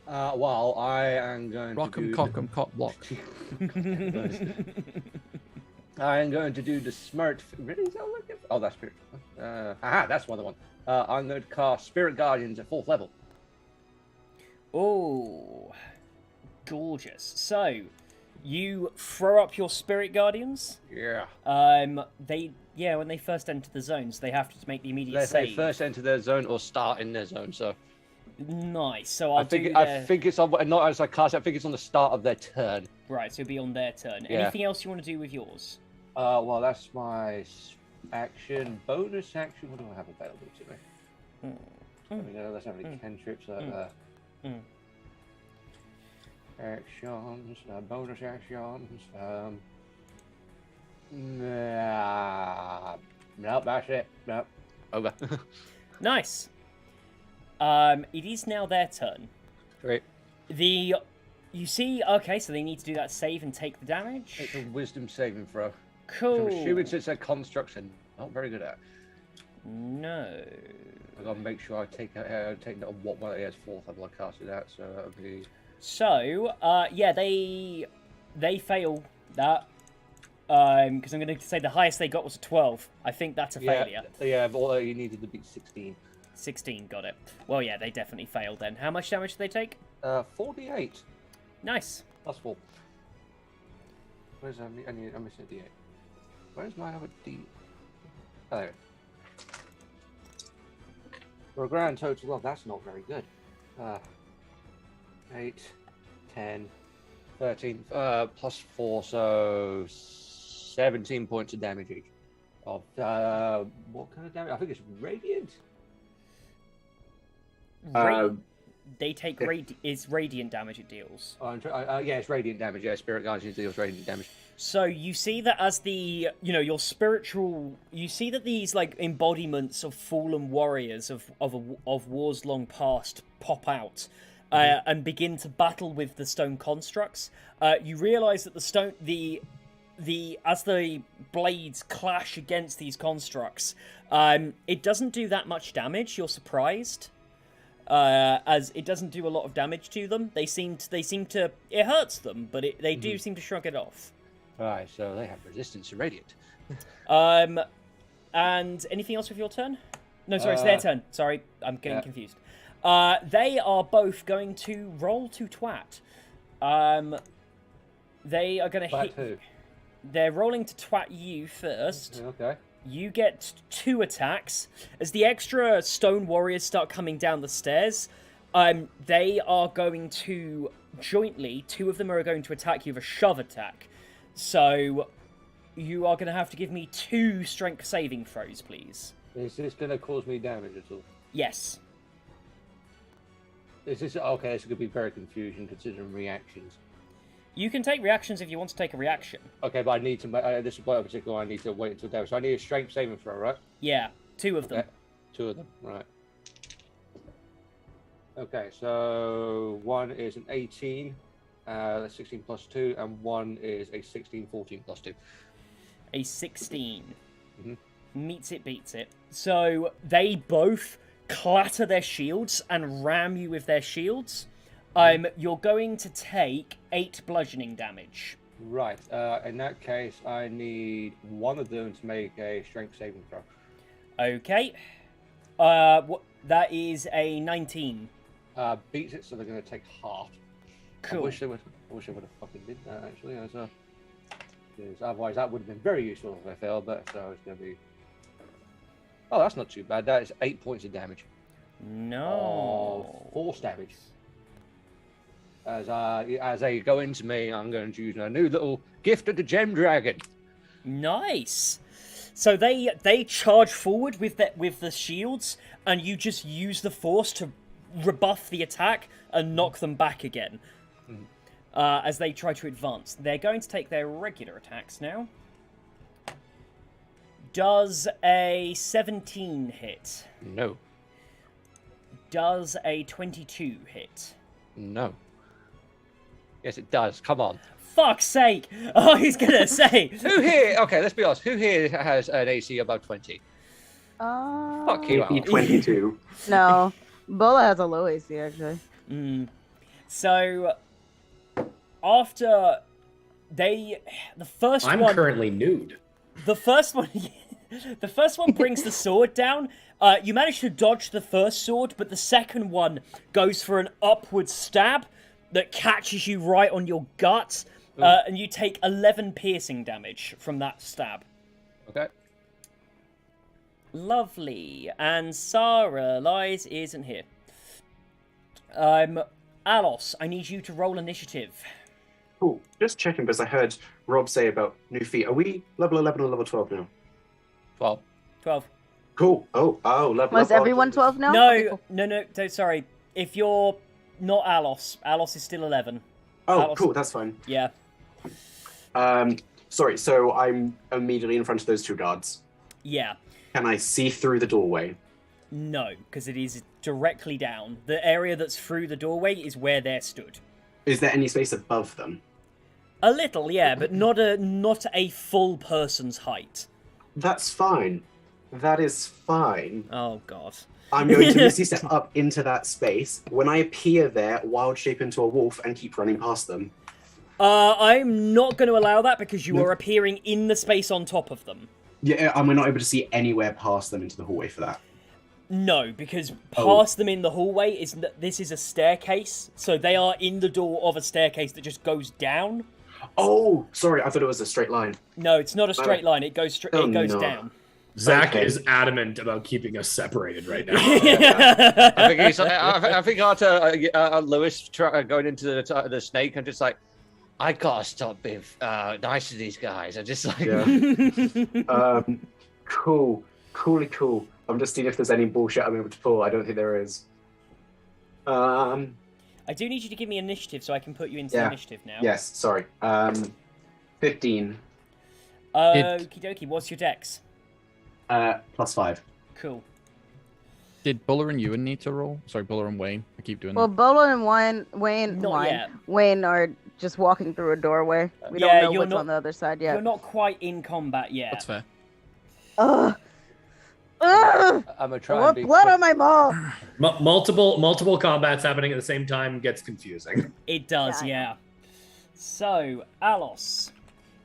Well, I am going Rock to 'em, do cock 'em, cock block. I am going to do the smart. Really? Is that what I'm looking for? Oh, that's spirit. That's one of the one. I'm going to cast Spirit Guardians at 4th level. Oh, gorgeous. So, you throw up your Spirit Guardians. Yeah. When they first enter the zones, they have to make the immediate They save. first enter their zone or start in their zone. So Nice. So I think it's on. Not as I cast it. I think it's on the start of their turn. Right. So it'll be on their turn. Yeah. Anything else you want to do with yours? Well, that's my action. Bonus action. What do I have available to me? Let's have any cantrips. Actions. Bonus actions. Nope, that's it. Nope. Over. Nice. It is now their turn. Great. You see, okay, so they need to do that save and take the damage. It's a wisdom saving throw. Cool. I'm assuming it's a construct and not very good at. No. I gotta make sure I take note of what one it is 4th level I cast it at, so that'll be. So, yeah, they fail that. Because I'm going to say the highest they got was a 12. I think that's a failure. Yeah, although you needed to beat 16. 16, got it. Well, yeah, they definitely failed then. How much damage did they take? 48. Nice. Plus 4. Where's I'm missing a D8. Where's my other D? Oh, there. For a grand total of, that's not very good. 8, 10, 13 plus 4, so 17 points of damage each. Of what kind of damage? I think it's radiant. They take it's radiant damage it deals. Yeah, it's radiant damage. Yeah, Spirit Guardian deals radiant damage. So you see that as the your spiritual, you see that these like embodiments of fallen warriors of wars long past pop out. And begin to battle with the stone constructs. You realise that as the blades clash against these constructs, it doesn't do that much damage. You're surprised, as it doesn't do a lot of damage to them. They seem to it hurts them, but they do seem to shrug it off. Right, so they have resistance to radiant. And anything else with your turn? No, sorry, it's their turn. Sorry, I'm getting confused. They are both going to roll to twat. They are going to hit. Who? They're rolling to twat you first. Okay. You get 2 attacks. As the extra stone warriors start coming down the stairs, they are going to jointly, 2 of them are going to attack you with a shove attack. So you are going to have to give me 2 strength saving throws, please. Is this going to cause me damage at all? Yes. Is this okay? This could be very confusing considering reactions. You can take reactions if you want to take a reaction. Okay, but I need to. This is in particular. I need to wait until damage. So I need a strength saving throw, right? Yeah, 2 of them. Okay. 2 of them, right? Okay, so 1 is an 18, that's 16 plus 2, and 1 is a 16, 14 plus 2. A 16. Mhm. Meets it, beats it. So they both clatter their shields and ram you with their shields. You're going to take 8 bludgeoning damage. Right. In that case, I need one of them to make a strength saving throw. Okay. That is a 19. Beats it, so they're going to take half. Cool. I wish they would have fucking did that actually. Because otherwise, that would have been very useful if I failed. But so it's going to be. Oh, that's not too bad. That is 8 points of damage. No. Force damage. As they go into me, I'm going to use a new little gift of the gem dragon. Nice. So they charge forward with the shields, and you just use the force to rebuff the attack and knock them back again. As they try to advance, they're going to take their regular attacks now. Does a 17 hit? No. Does a 22 hit? No. Yes, it does. Come on. Fuck's sake! Oh, he's gonna say. Who here? Okay, let's be honest. Who here has an AC above 20? Fuck you. AP 22. No, Bola has a low AC actually. So after the first I'm one, currently nude. the first one brings the sword down. You manage to dodge the first sword, but the second one goes for an upward stab that catches you right on your gut, and you take 11 piercing damage from that stab. Okay. Lovely. And Sarah Lies isn't here. Alos, I need you to roll initiative. Cool. Just checking because I heard Rob say about new feet. Are we level 11 or level 12 now? 12. 12. Cool. Oh, level. Was everyone 12 now? No, Okay, cool. no, sorry. If you're not Alos is still 11. Oh, Alos- cool. That's fine. Yeah. Sorry. So I'm immediately in front of those 2 guards. Yeah. Can I see through the doorway? No, because it is directly down. The area that's through the doorway is where they're stood. Is there any space above them? A little, yeah, but not a full person's height. That's fine. That is fine. Oh god. I'm going to misty step up into that space. When I appear there, wild shape into a wolf and keep running past them. I'm not going to allow that because you are appearing in the space on top of them. Yeah, am I not able to see anywhere past them into the hallway for that? No, because past them in the hallway this is a staircase, so they are in the door of a staircase that just goes down. Oh, sorry, I thought it was a straight line. No, it's not a straight line. It goes it goes down. Zach Okay. is adamant about keeping us separated right now. I think after Lewis going into the snake and just like, I gotta stop being nice to these guys. I just like. Yeah. Cool. I'm just seeing if there's any bullshit I'm able to pull. I don't think there is. I do need you to give me initiative so I can put you into the initiative now. Yes, sorry. 15. Okie dokie, what's your dex? +5. Cool. Did Buller and Ewan need to roll? Sorry, Buller and Wayne. I keep doing Well, that. Bolo and Wayne are just walking through a doorway. We don't know what's on the other side yet. You're not quite in combat yet. That's fair. Ugh. I'm gonna try. I want blood on my ball. Multiple combats happening at the same time gets confusing. It does, yeah. So, Alos,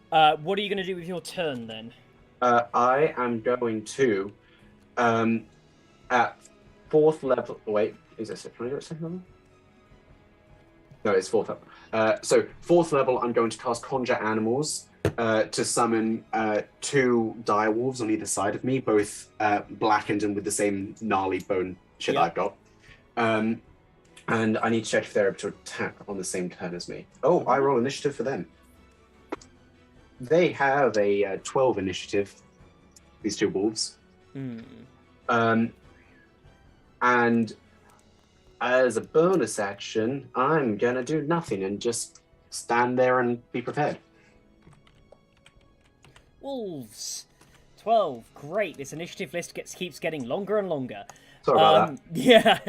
what are you going to do with your turn then? I am going to, at 4th level. Wait, is it second level? No, it's 4th level. So 4th level, I'm going to cast Conjure Animals to summon 2 direwolves on either side of me, both blackened and with the same gnarly bone shit I've got. And I need to check if they're able to attack on the same turn as me. Oh, I roll initiative for them. They have a 12 initiative, these 2 wolves. And as a bonus action, I'm gonna do nothing and just stand there and be prepared. Wolves. 12. Great. This initiative list keeps getting longer and longer. Sorry about that. Yeah.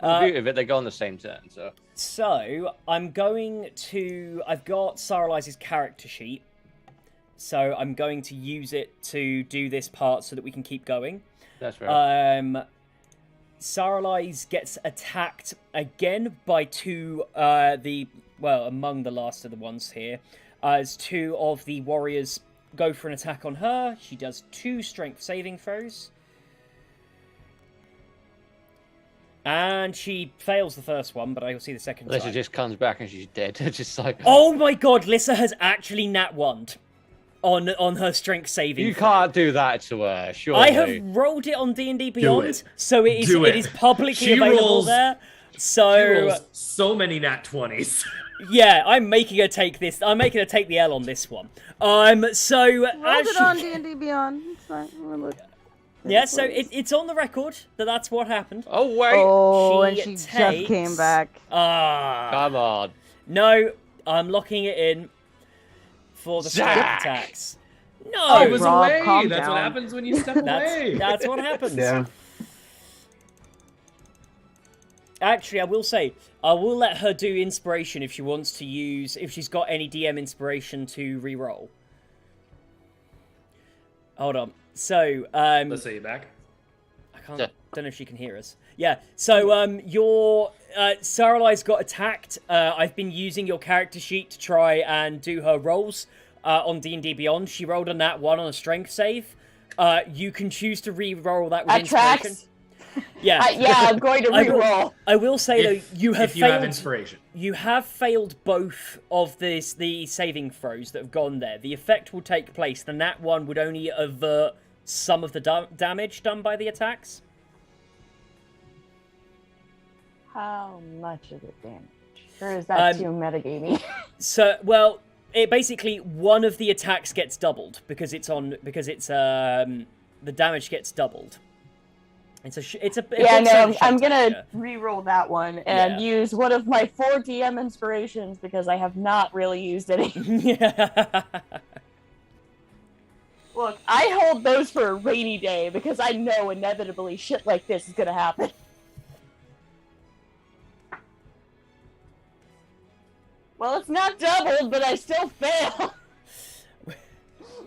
The beauty of it, they go on the same turn, so. So, I've got Saralize's character sheet. So, I'm going to use it to do this part so that we can keep going. That's right. Saralize gets attacked again by 2, among the last of the ones here. As 2 of the warriors go for an attack on her. She does 2 strength saving throws. And she fails the first one, but I will see the second Lissa time. just comes back and she's dead. Just like... Oh my god, Lissa has actually nat 1'd on her strength saving You throw. can't do that to her, surely. I have rolled it on D&D Beyond, so it is publicly available there. So She rolls so many nat 20s. yeah, I'm making her take this. I'm making her take the L on this one. Rolled it on D&D Beyond. It's fine. We'll look. Yeah, so it's on the record that's what happened. Oh, wait. Oh, and she takes... just came back. Come on. No, I'm locking it in for the strength attacks. No! I was Rob, away. calm That's what down. happens when you step away. That's what happens. Yeah. Actually, I will say, I will let her do inspiration if she wants to use, if she's got any DM inspiration to re-roll. Hold on. So, Let's say you back. don't know if she can hear us. Yeah, so, your, Saralize got attacked. I've been using your character sheet to try and do her rolls, on D&D Beyond. She rolled on that 1 on a strength save. You can choose to re-roll that with inspiration. Tracks. Yeah. I'm going to re-roll. I will say, though, you have If you have failed... inspiration. You have failed both of the saving throws that have gone there. The effect will take place. The nat 1 would only avert some of the damage done by the attacks. How much is it damage? Or is that too metagamey? So, well, it basically one of the attacks gets doubled because the damage gets doubled. I'm gonna re-roll that one and use one of my 4 DM inspirations because I have not really used any. Yeah. Look, I hold those for a rainy day because I know inevitably shit like this is gonna happen. Well, it's not doubled, but I still fail.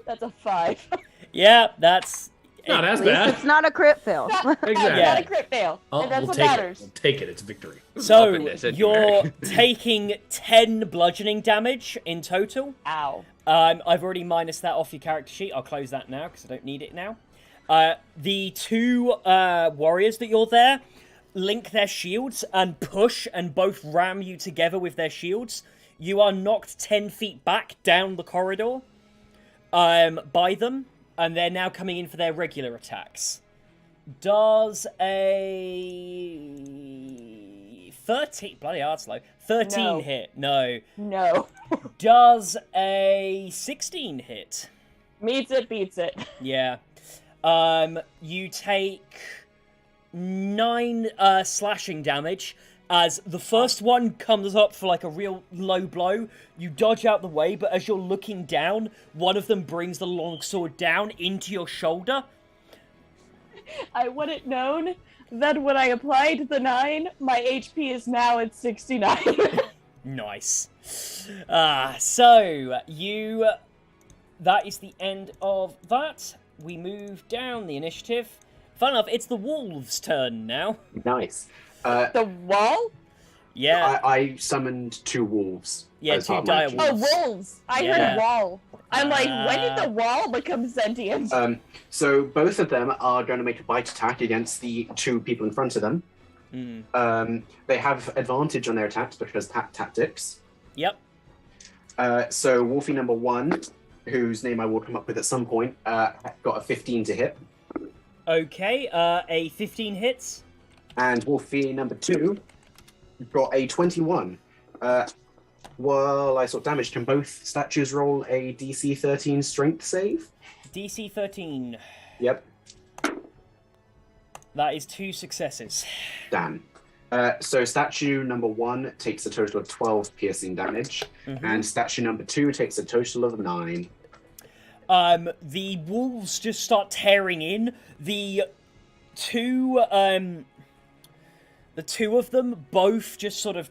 That's a 5. Yeah, that's... Not as At least bad. it's not a crit fail. Exactly. Not a crit fail. And that's we'll what take matters. it. We'll take it. It's victory. So, Up in this, you're anyway. taking 10 bludgeoning damage in total. Ow. I've already minused that off your character sheet. I'll close that now because I don't need it now. The 2 warriors that you're there link their shields and push and both ram you together with their shields. You are knocked 10 feet back down the corridor by them, and they're now coming in for their regular attacks. Does a 13. Bloody hard slow. 13 No. hit. No. No. Does a 16 hit? Meets it, beats it. Yeah. You take 9 slashing damage as the first one comes up for like a real low blow. You dodge out the way, but as you're looking down, one of them brings the longsword down into your shoulder. I wouldn't known that when I applied the 9, my HP is now at 69. Nice. So you... That is the end of that. We move down the initiative. Fun enough, it's the wolves' turn now. Nice. The wall? Yeah. I summoned 2 wolves. Yeah, as 2 part of my dire action. wolves. Oh, wolves. I Yeah. heard wall. I'm like, when did the wall become sentient? So both of them are going to make a bite attack against the 2 people in front of them. They have advantage on their attacks because pack tactics. Yep. So Wolfie number 1, whose name I will come up with at some point, got a 15 to hit. Okay, a 15 hits. And Wolfie number 2 got a 21. While I sort damage, can both statues roll a DC 13 strength save? DC 13. Yep. That is 2 successes. Damn. So statue number 1 takes a total of 12 piercing damage, and statue number 2 takes a total of 9. The wolves just start tearing in. The two of them both just sort of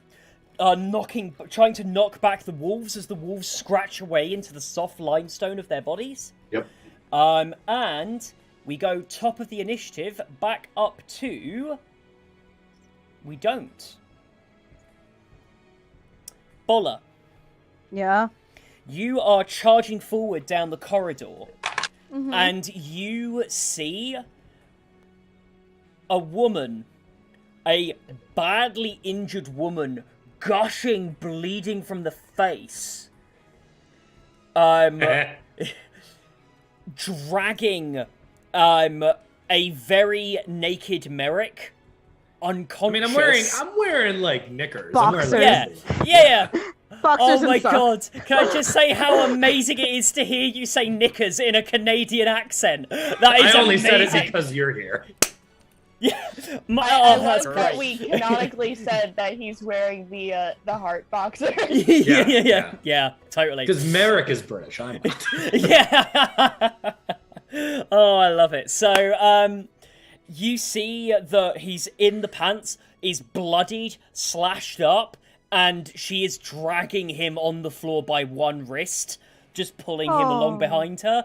trying to knock back the wolves as the wolves scratch away into the soft limestone of their bodies. Yep. And we go top of the initiative back up to... We don't. Bola. Yeah. You are charging forward down the corridor, and you see a woman, a badly injured woman, gushing, bleeding from the face, dragging a very naked Merrick, unconscious. I mean, I'm wearing like knickers. Boxers. I'm wearing, Yeah. Boxers Oh my and socks. god, can I just say how amazing it is to hear you say knickers in a Canadian accent? That is I only amazing. said it because you're here. Yeah, I that's love that great. we canonically said that he's weering the heart boxer. yeah, totally. Because Merrick is British. I'm not. Yeah. Oh, I love it. So, you see that he's in the pants, is bloodied, slashed up, and she is dragging him on the floor by one wrist, just pulling him along behind her.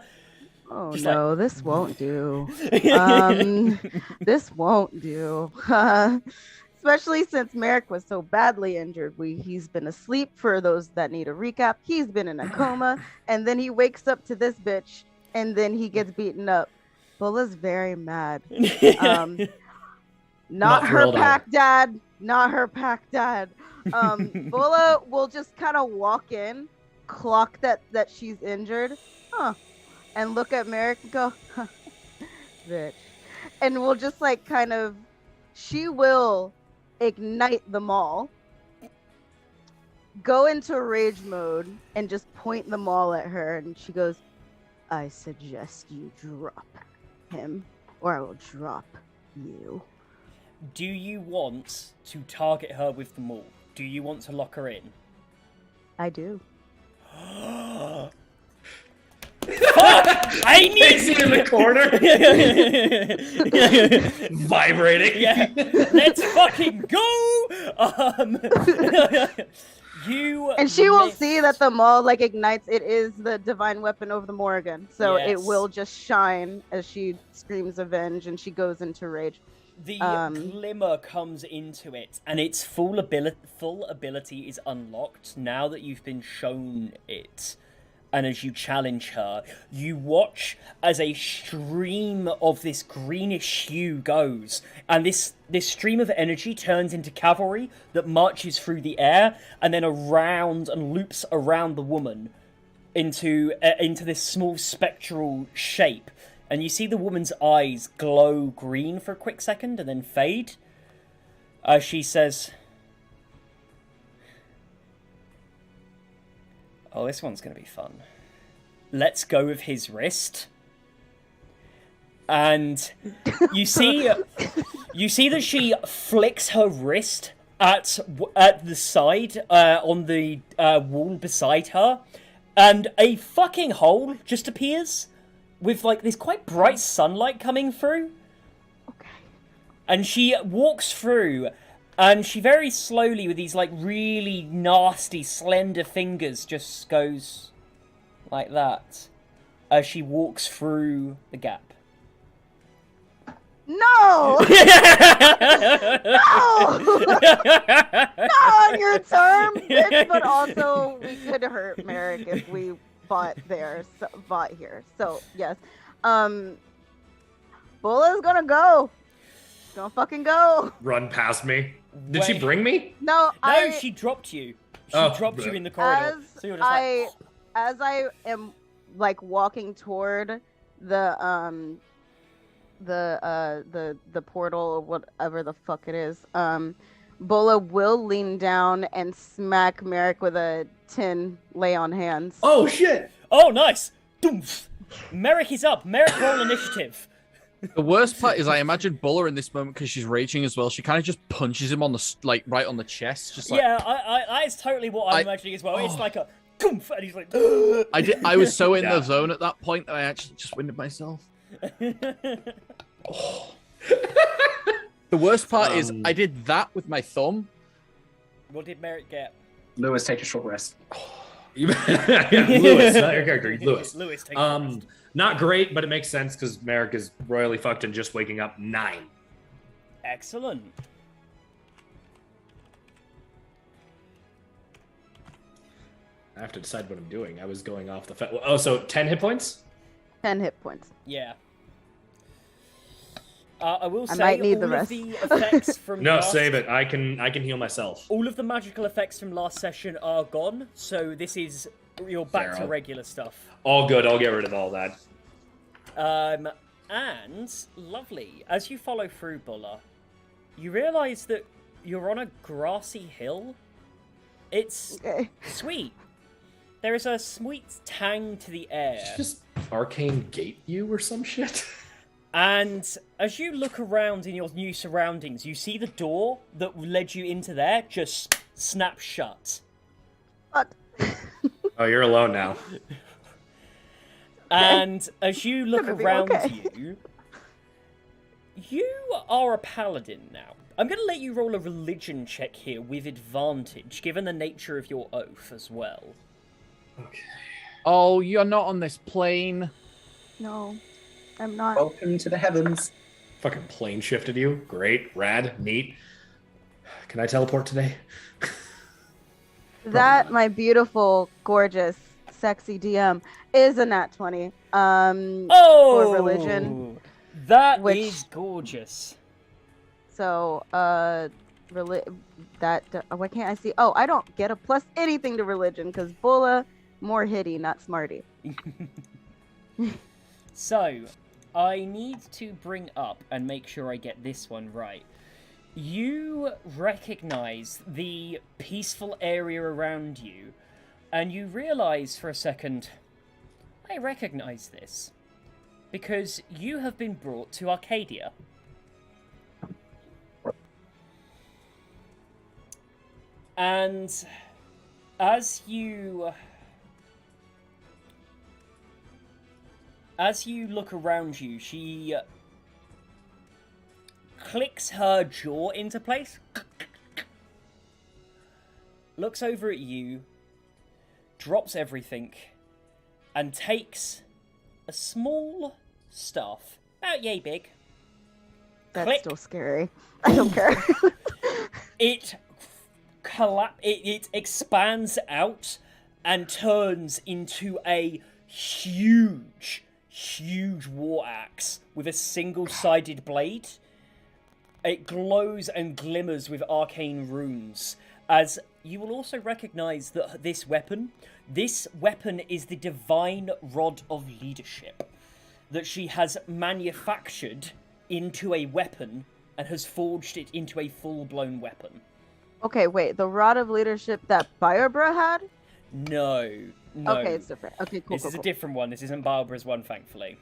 Oh Just no, this won't do. This won't do. Especially since Merrick was so badly injured. He's been asleep, for those that need a recap. He's been in a coma, and then he wakes up to this bitch, and then he gets beaten up. Bola's very mad. Not her thrilled pack dad. Not her pack dad. Bola will just kind of walk in, clock that she's injured, and look at Merrick and go, huh, bitch. And we'll just like kind of, she will ignite them all, go into rage mode, and just point them all at her. And she goes, I suggest you drop him, or I will drop you. Do you want to target her with the maul? Do you want to lock her in? I do. I need Pacing in the corner, vibrating. Yeah, let's fucking go. And she will see that the maul like ignites. It is the divine weapon of the Morrigan, so it Yes. will just shine as she screams avenge and she goes into rage. The glimmer comes into it, and its full ability is unlocked now that you've been shown it. And as you challenge her, you watch as a stream of this greenish hue goes, and this stream of energy turns into cavalry that marches through the air and then around and loops around the woman into this small spectral shape. And you see the woman's eyes glow green for a quick second and then fade. She says, Oh, this one's going to be fun. Let's go with his wrist. And you see that she flicks her wrist at the side on the wall beside her, and a fucking hole just appears with like this quite bright sunlight coming through. Okay. And she walks through, and she very slowly, with these like really nasty slender fingers, just goes like that as she walks through the gap. No! No! Not on your term, bitch, but also we could hurt Merrick if we fought here. So yes. Bula's gonna go. Gonna fucking go. Run past me. Did she bring me? No, she dropped you. She dropped you in the corridor. So you're just as I am like walking toward the portal or whatever the fuck it is, Bola will lean down and smack Merrick with a tin lay on hands. Oh shit! Oh nice! Doomph. Merrick is up. Merrick, roll initiative. The worst part is I imagine Bulla in this moment, because she's raging as well, she kind of just punches him on the right on the chest, just like... Yeah, I it's totally what I'm imagining as well. It's like a doomph, and he's like... I was so in the zone at that point that I actually just winded myself. Oh. The worst part is I did that with my thumb. What did Merrick get? Lewis, take a short rest. Yeah, Lewis, not your character, Lewis. Lewis, take a rest. Not great, but it makes sense because Merrick is royally fucked and just waking up 9. Excellent. I have to decide what I'm doing. I was going off the... so 10 hit points? 10 hit points. Yeah. I will say might need all the of rest. the effects from No, save it. I can heal myself. All of the magical effects from last session are gone, so this is you're back to Fair. regular stuff. All good. I'll get rid of all that. And lovely. As you follow through Bulla, you realise that you're on a grassy hill. It's sweet. There is a sweet tang to the air. Just arcane gate you or some shit. And as you look around in your new surroundings, you see the door that led you into there just snap shut. Fuck. Oh, you're alone now. And as you look around okay. you are a paladin now. I'm going to let you roll a religion check here with advantage, given the nature of your oath as well. Okay. Oh, you're not on this plane. No, I'm not. Welcome to the heavens. Fucking plane shifted you. Great. Rad. Neat. Can I teleport today? That, my beautiful, gorgeous, sexy DM, is a nat 20. For religion. That which- is gorgeous. So, why can't I see? Oh, I don't get a plus anything to religion because Bulla, more hitty, not smarty. So, I need to bring up and make sure I get this one right. You recognize the peaceful area around you, and you realize for a second, I recognize this, because you have been brought to Arcadia. And as you look around you, she clicks her jaw into place, looks over at you, drops everything, and takes a small staff, about yay big. That's Click. still scary. I don't care. It expands out and turns into a huge war axe with a single-sided blade. It glows and glimmers with arcane runes, as you will also recognize that this weapon is the Divine Rod of Leadership that she has manufactured into a weapon and has forged it into a full-blown weapon. Okay, wait. The Rod of Leadership that Firebra had? No. No. Okay, it's different. Okay, cool. This is cool. a different one. This isn't Barbara's one, thankfully.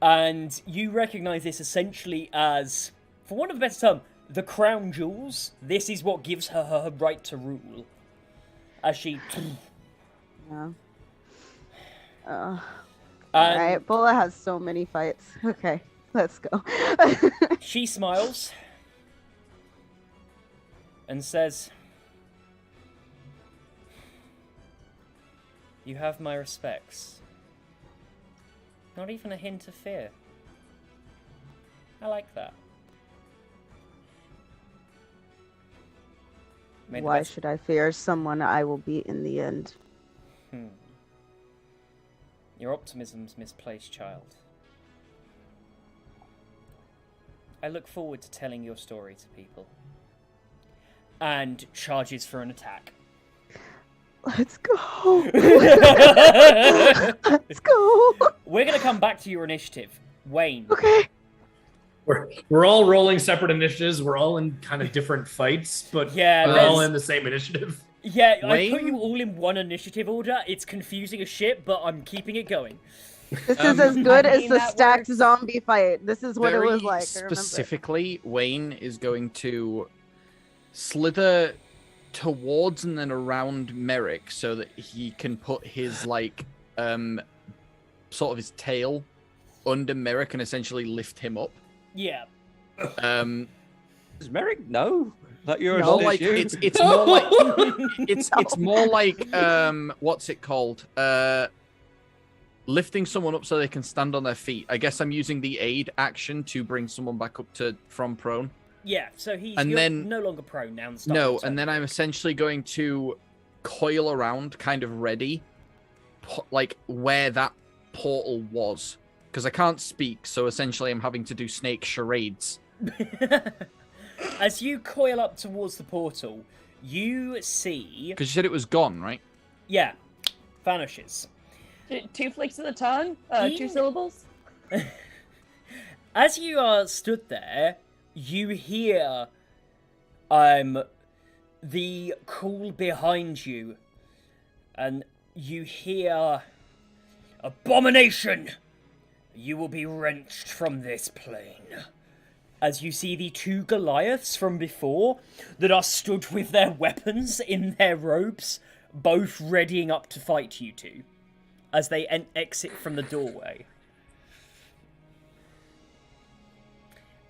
And you recognise this essentially as, for want of a better term, the crown jewels. This is what gives her her right to rule. As she... Yeah. Alright, Bola has so many fights. Okay, let's go. She smiles and says, "You have my respects. Not even a hint of fear. I like that." Why should I fear someone I will beat in the end? Your optimism's misplaced, child. I look forward to telling your story to people. And charges for an attack. Let's go. Let's go. We're going to come back to your initiative. Wayne. Okay. We're all rolling separate initiatives. We're all in kind of different fights, but Yeah, we're all in the same initiative. Yeah, I Wayne? put you all in one initiative order. It's confusing as shit, but I'm keeping it going. This is as good I as mean, the that stacked works. zombie fight. This is what it was Very like. I remember. specifically, Wayne is going to slither towards and then around Merrick so that he can put his like sort of his tail under Merrick and essentially lift him up. Yeah. Does Merrick know that you're No, a like statue? it's more like it's more like what's it called? Lifting someone up so they can stand on their feet. I guess I'm using the aid action to bring someone back up to from prone. Yeah, so you're then- no longer prone now. And No, and then I'm essentially going to coil around, kind of ready, like where that portal was, because I can't speak. So essentially, I'm having to do snake charades. As you coil up towards the portal, you see... Because you said it was gone, right? Yeah, vanishes. Two flicks of the tongue? In- 2 syllables? As you are stood there, you hear the call behind you, and you hear, "Abomination! You will be wrenched from this plane." As you see the 2 Goliaths from before that are stood with their weapons in their robes, both readying up to fight you two, as they exit from the doorway.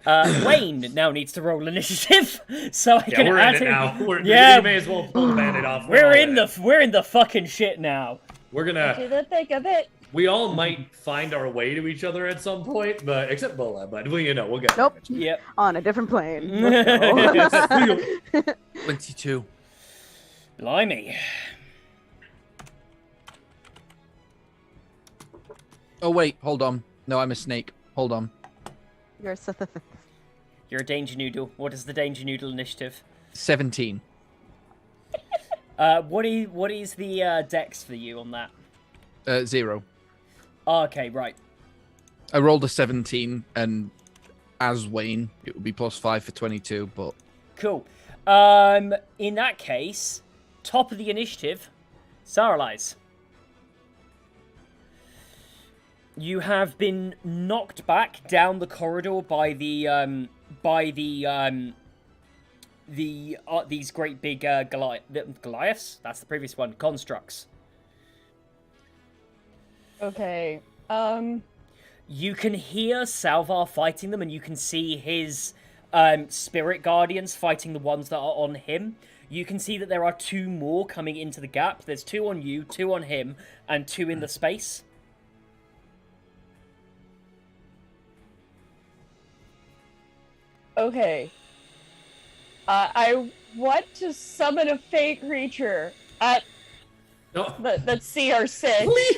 Wayne now needs to roll initiative, so I can we're add in it him. now. Yeah. We may as well pull the band-aid off. We're in the fucking shit now. We're To gonna. the thick of it. We all might find our way to each other at some point, but except Bola. But we'll get. Nope. Yep. On a different plane. Let's go. 22. Blimey. Oh wait, hold on. No, I'm a snake. Hold on. You're so... You're a danger noodle. What is the danger noodle initiative? 17. What is the dex for you on that? 0. Okay, right. I rolled a 17, and as Wayne, it would be +5 for 22, but... Cool. In that case, top of the initiative, Saralise. You have been knocked back down the corridor by these great big Goliaths. That's the previous one. Constructs. Okay. You can hear Salvar fighting them, and you can see his spirit guardians fighting the ones that are on him. You can see that there are 2 more coming into the gap. There's 2 on you, 2 on him, and 2 in the space. Okay. I want to summon a fake creature at No. that's CR6. Please,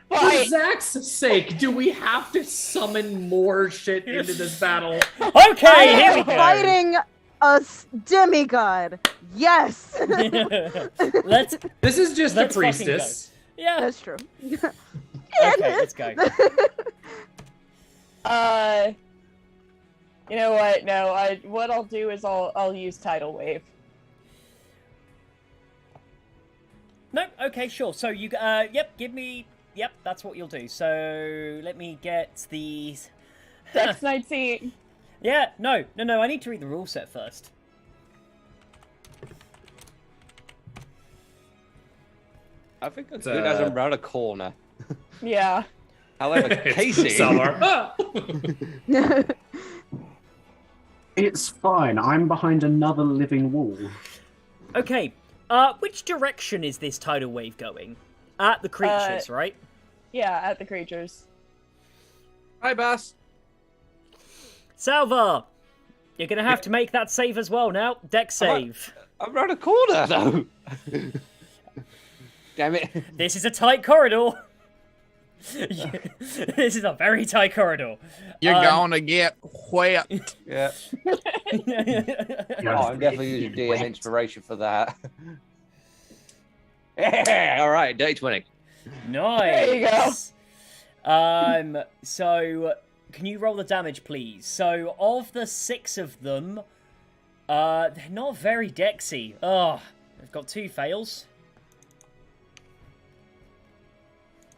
for But Zach's sake, do we have to summon more shit into this battle? I Okay, here we am go. fighting a demigod. Yes. Let's. This is just a Let's fucking priestess. Yeah. That's true. Okay, let's go. you know what? No, what I'll do is I'll use tidal wave. No, okay, sure. So you, yep, give me, yep, that's what you'll do. So let me get these. Dex 19. Yeah, no, I need to read the rule set first. I think it's good as I'm around a corner. Yeah. However, Casey. Summer. It's fine. I'm behind another living wall. Okay, which direction is this tidal wave going? At the creatures, right? Yeah, at the creatures. Hi, Bass. Salva, you're gonna have to make that save as well now. Dex save. I'm around a corner, though. Damn it. This is a tight corridor. This is a very tight corridor. You're gonna get wet. Yeah. Oh, I'm definitely using DM inspiration for that. Yeah, all right, day 20. Nice. There you go. So can you roll the damage, please? So of the 6 of them, they're not very dexy. Oh, they've got 2 fails.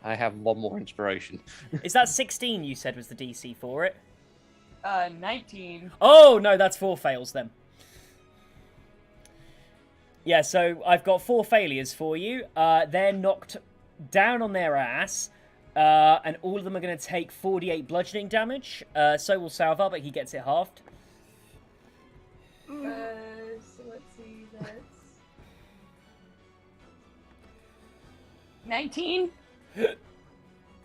I have 1 more inspiration. Is that 16 you said was the DC for it? 19. Oh, no, that's 4 fails then. Yeah, so I've got 4 failures for you. They're knocked down on their ass, and all of them are going to take 48 bludgeoning damage. So will Salva, but he gets it halved. So let's see, that's 19.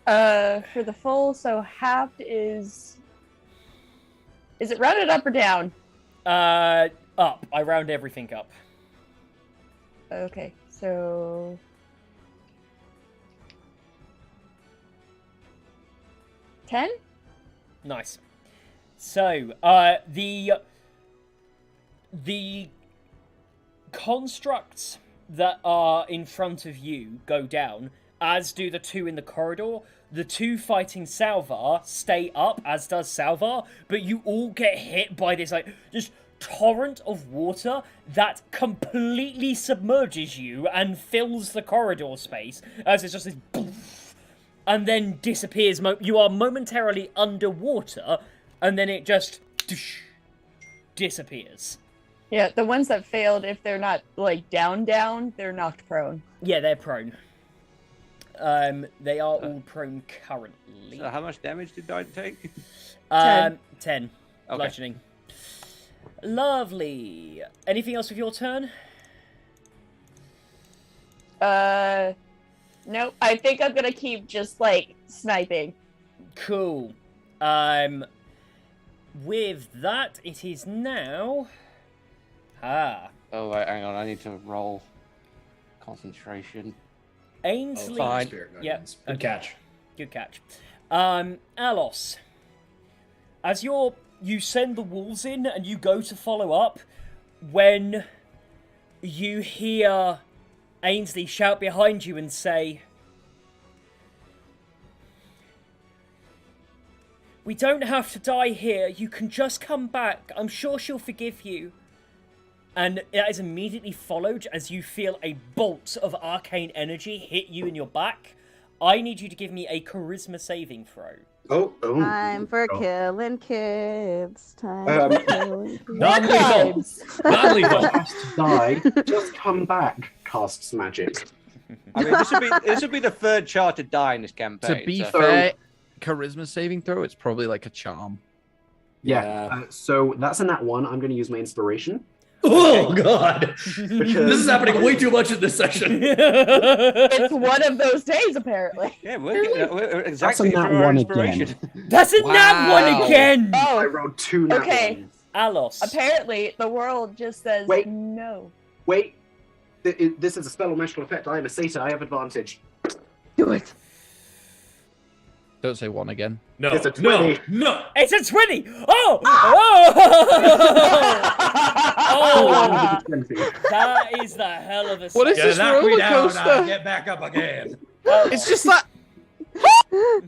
For the full, so halved is it rounded up or down? Up. I round everything up. Okay, so 10? Nice. So, the constructs that are in front of you go down, as do the 2 in the corridor. The 2 fighting Salvar stay up, as does Salvar, but you all get hit by this, like, just torrent of water that completely submerges you and fills the corridor space, as it's just this poof, and then disappears. You are momentarily underwater, and then it just disappears. Yeah, the ones that failed, if they're not, like, down, they're knocked prone. Yeah, they're prone. They are all prone currently. So how much damage did I take? 10. Okay. Bludgeoning. Lovely. Anything else with your turn? Nope. I think I'm gonna keep just, like, sniping. Cool. With that, it is now... Oh, wait, hang on. I need to roll concentration. Ainsley... Fine. Yep. Good catch. Good catch. Alos. As you send the wolves in and you go to follow up, when you hear Ainsley shout behind you and say, "We don't have to die here. You can just come back. I'm sure she'll forgive you." And that is immediately followed as you feel a bolt of arcane energy hit you in your back. I need you to give me a charisma saving throw. Oh. Time for killing kids. Time for killing kids. Non-lethal. Non-lethal. Die. Just come back. Casts magic. I mean, this would be the 3rd char to die in this campaign. To be so- fair, charisma saving throw, it's probably like a charm. Yeah. So that's a nat 1. I'm going to use my inspiration. Oh god! Because This is happening way too much in this session. It's one of those days, apparently. Yeah, we're exactly That's a for nat our 1 inspiration. again. That's a nat 1 again! I Oh, rolled 2 nat okay. 1s. Alos. Apparently, the world just says Wait. no. Wait. This is a spell or magical effect. I am a satyr. I have advantage. Do it. Don't say 1 again. No, It's a no, 20. no. It's a 20! Oh! Oh! 20. That is the hell of a What is save. this knock me roller down, coaster? get back up again. It's just that. To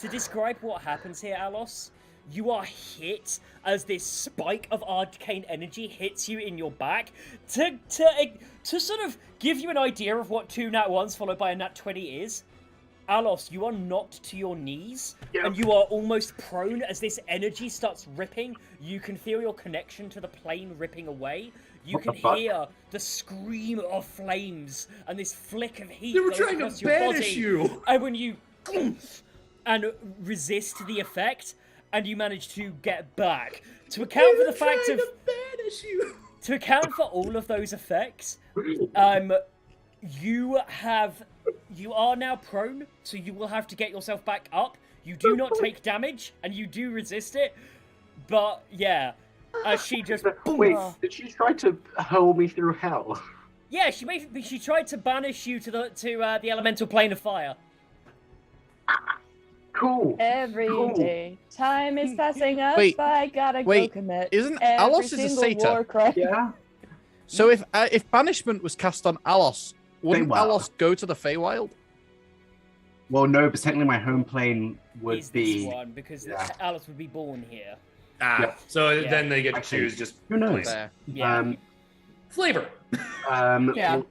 describe what happens here, Alos, you are hit as this spike of arcane energy hits you in your back. To sort of give you an idea of what 2 nat 1s followed by a nat 20 is, Alos, you are knocked to your knees, and you are almost prone as this energy starts ripping. You can feel your connection to the plane ripping away. You can hear the scream of flames and this flick of heat. They were goes trying to across your banish body. you. And when you and resist the effect, and you manage to get back to account for the fact of banish you. to account for all of those effects, you are now prone, so you will have to get yourself back up. You do not take damage, and you do resist it. But yeah, she just Wait, did she try to hurl me through hell? yeah, she tried to banish you to the elemental plane of fire. Cool. Every day, time is passing us Wait, by. Gotta go commit. Isn't every Alos is a single satyr? war crime. Yeah. So if banishment was cast on Alos, wouldn't Feywild. Alos go to the Feywild? Well, no, because technically my home plane would Is be. this one because yeah. Alice would be born here. So Yeah. then they get to Actually, choose just Who knows? There. Yeah. flavor. Yeah.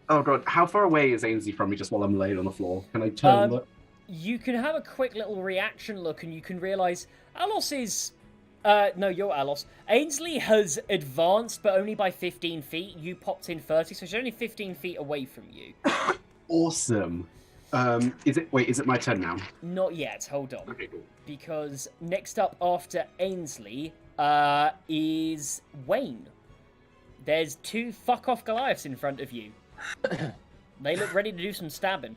Oh god, how far away is Ainsley from me? Just while I'm laid on the floor, can I turn and look? You can have a quick little reaction look, and you can realize Alos is. No, you're Alos. Ainsley has advanced, but only by 15 feet. You popped in 30, so she's only 15 feet away from you. Awesome. Is it my turn now? Not yet. Hold on. Okay, cool. Because next up after Ainsley is Wayne. There's 2 fuck-off Goliaths in front of you. They look ready to do some stabbing.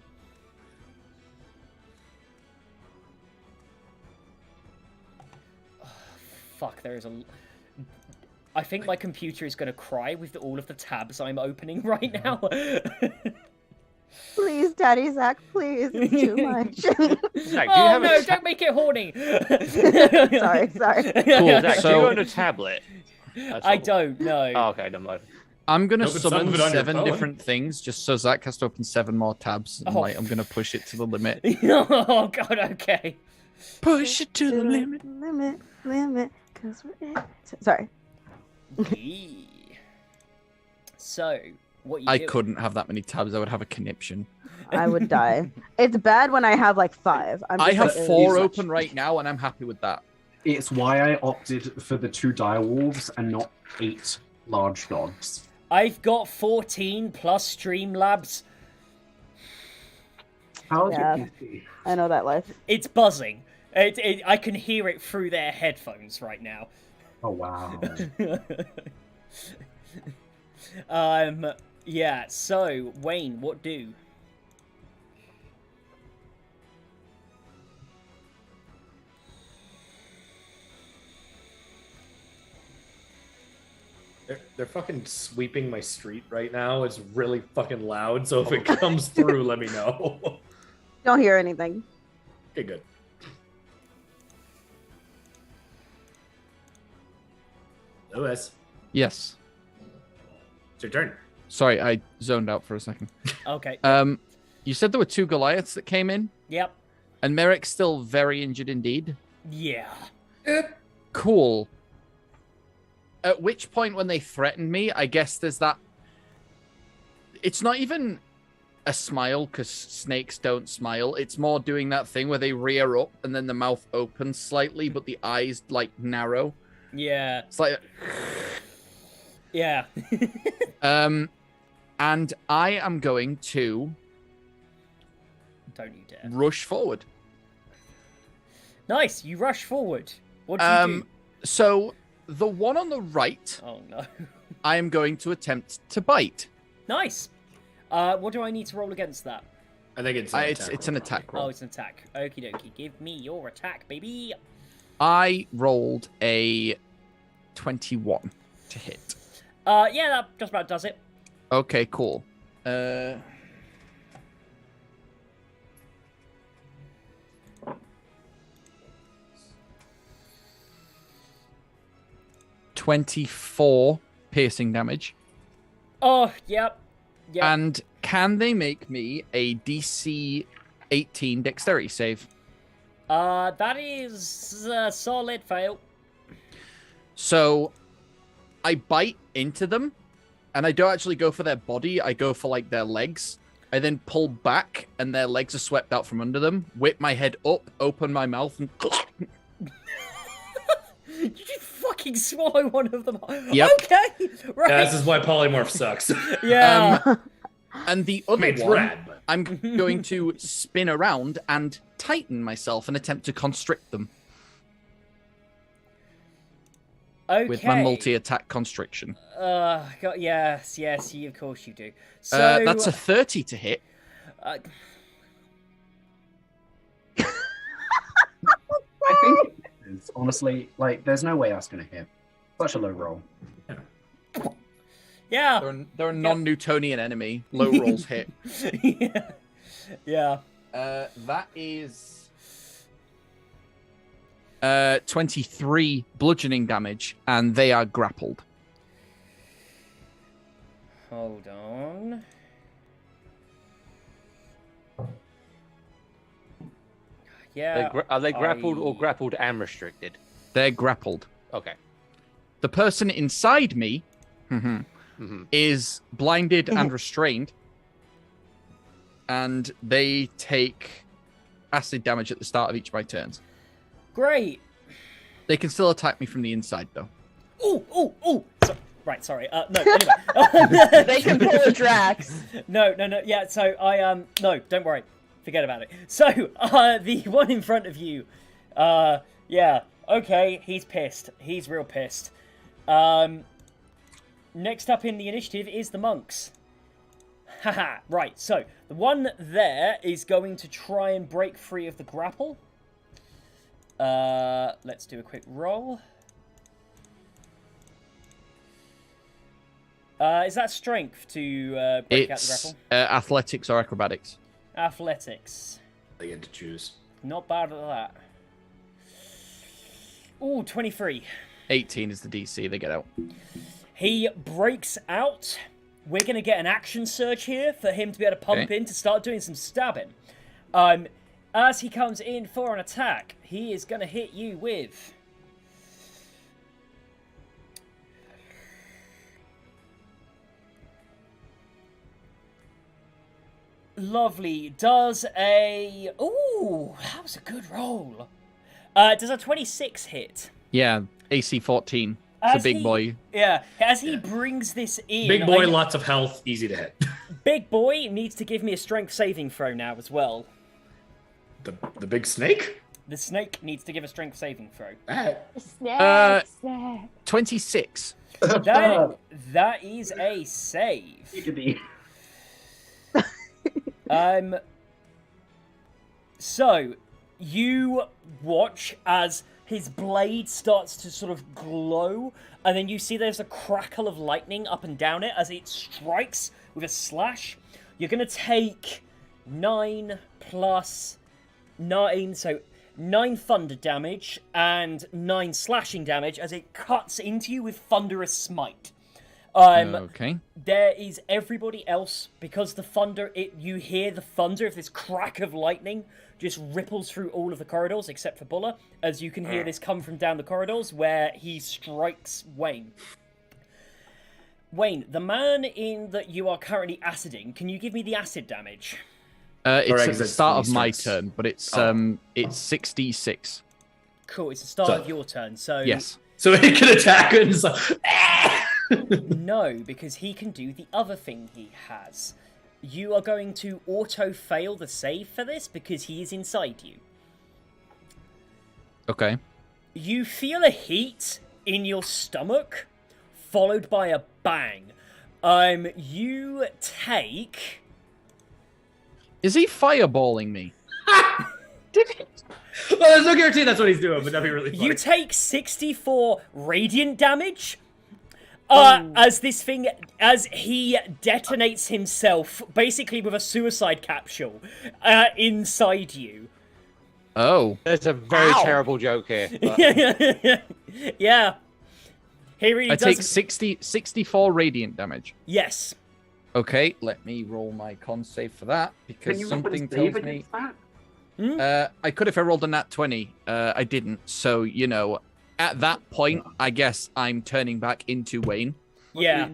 Oh, fuck, there is a... I think my computer is going to cry with all of the tabs I'm opening right now. Please, Daddy Zach, please. It's too much. Zach, do you Oh have no, a don't make it horny! sorry. Cool. Zach, do So- you own a tablet? That's I all. don't know. Oh, okay, never mind. I'm gonna No, but some of summon it on your 7 phone. different things just so Zach has to open 7 more tabs. And, Oh. like, I'm gonna push it to the limit. Oh god, okay. Push it to the limit. Limit. Cause we're... Sorry. Yee. So, what you I do? couldn't have that many tabs. I would have a conniption. I would die. It's bad when I have like 5. I have like, 4 much. open right now, and I'm happy with that. It's why I opted for the 2 dire wolves and not 8 large dogs. I've got 14 plus Streamlabs. How's Yeah. your PC? I know that life. It's buzzing. I can hear it through their headphones right now. Oh wow. Yeah, so, Wayne, what do? They're fucking sweeping my street right now. It's really fucking loud. So if it comes through, let me know. Don't hear anything. Okay, good. Lewis, Yes. it's your turn. Sorry, I zoned out for a second. Okay. You said there were 2 Goliaths that came in, Yep. and Merrick's still very injured indeed. Yeah. Cool. At which point, when they threatened me, I guess there's that. It's not even a smile because snakes don't smile. It's more doing that thing where they rear up and then the mouth opens slightly, but the eyes like narrow. Yeah. It's like, Yeah. and I am going to Don't you dare. rush forward. Nice, you rush forward. What do you do? So the one on the right, Oh no. I am going to attempt to bite. Nice. What do I need to roll against that? I think it's It's an attack roll. Oh, it's an attack. Okie dokie. Give me your attack, baby. I rolled a 21 to hit. Yeah, that just about does it. Okay, cool. 24 piercing damage. Oh, yep. Yep. And can they make me a DC 18 dexterity save? That is a solid fail. So I bite into them, and I don't actually go for their body. I go for like their legs. I then pull back, and their legs are swept out from under them. Whip my head up, open my mouth, and You just fucking swallow one of them. Yep. Okay, right. Yeah, this is why polymorph sucks. Yeah. And the other It's one, rad, but I'm going to spin around and tighten myself and attempt to constrict them Okay. with my multi-attack constriction. Yes, of course you do. So That's a 30 to hit. I think it's honestly like there's no way that's gonna hit. Such a low roll. yeah. They're a non-Newtonian enemy. Low rolls hit. Yeah. That is 23 bludgeoning damage, and they are grappled. Hold on. Yeah. Are they grappled or grappled and restricted? They're grappled. Okay. The person inside me is blinded and restrained, and they take acid damage at the start of each of my turns. Great. They can still attack me from the inside, though. Ooh. Right, sorry. No, anyway. They can pull a Drax. No. Yeah, so no, don't worry. Forget about it. So, the one in front of you, yeah, okay, he's pissed. He's real pissed. Next up in the initiative is the monks. Haha, right, so, the one there is going to try and break free of the grapple. Let's do a quick roll. Is that strength to break out the grapple? It's athletics or acrobatics. Athletics. they get to choose. Not bad at that. Ooh, 23. 18 is the DC. They get out. He breaks out. We're going to get an action surge here for him to be able to pump in to start doing some stabbing. As he comes in for an attack, he is going to hit you with... Lovely. Does a... Ooh, that was a good roll. Does a 26 hit? Yeah, AC 14. It's a big boy. Yeah, as he brings this in... Big boy, lots of health, easy to hit. Big boy needs to give me a strength saving throw now as well. The big snake? The snake needs to give a strength saving throw. Snack. 26. That is a save. You could be. So, you watch as his blade starts to sort of glow, and then you see there's a crackle of lightning up and down it as it strikes with a slash. You're going to take 9 plus 9, so 9 thunder damage and 9 slashing damage as it cuts into you with thunderous smite. Okay. There is everybody else, because the thunder, you hear the thunder of this crack of lightning just ripples through all of the corridors except for Buller, as you can hear this come from down the corridors where he strikes Wayne. Wayne, the man in that you are currently aciding, can you give me the acid damage? It's at the because start of he my starts. turn, but it's 66. Cool, it's the start of your turn, so... Yes. So he can attack and it's like, No, because he can do the other thing he has. You are going to auto-fail the save for this because he is inside you. Okay. You feel a heat in your stomach, followed by a bang. You take... Is he fireballing me? well, there's no guarantee that's what he's doing, but that'd be really funny. You take 64 radiant damage. As he detonates himself, basically with a suicide capsule, inside you. Oh. There's a very terrible joke here. But... Yeah. He really I does. take 64 radiant damage. Yes. Okay, let me roll my con save for that, because Can you roll something a save tells me... against that? I could if I rolled a nat 20. I didn't. So, you know, at that point, I guess I'm turning back into Wayne. Yeah.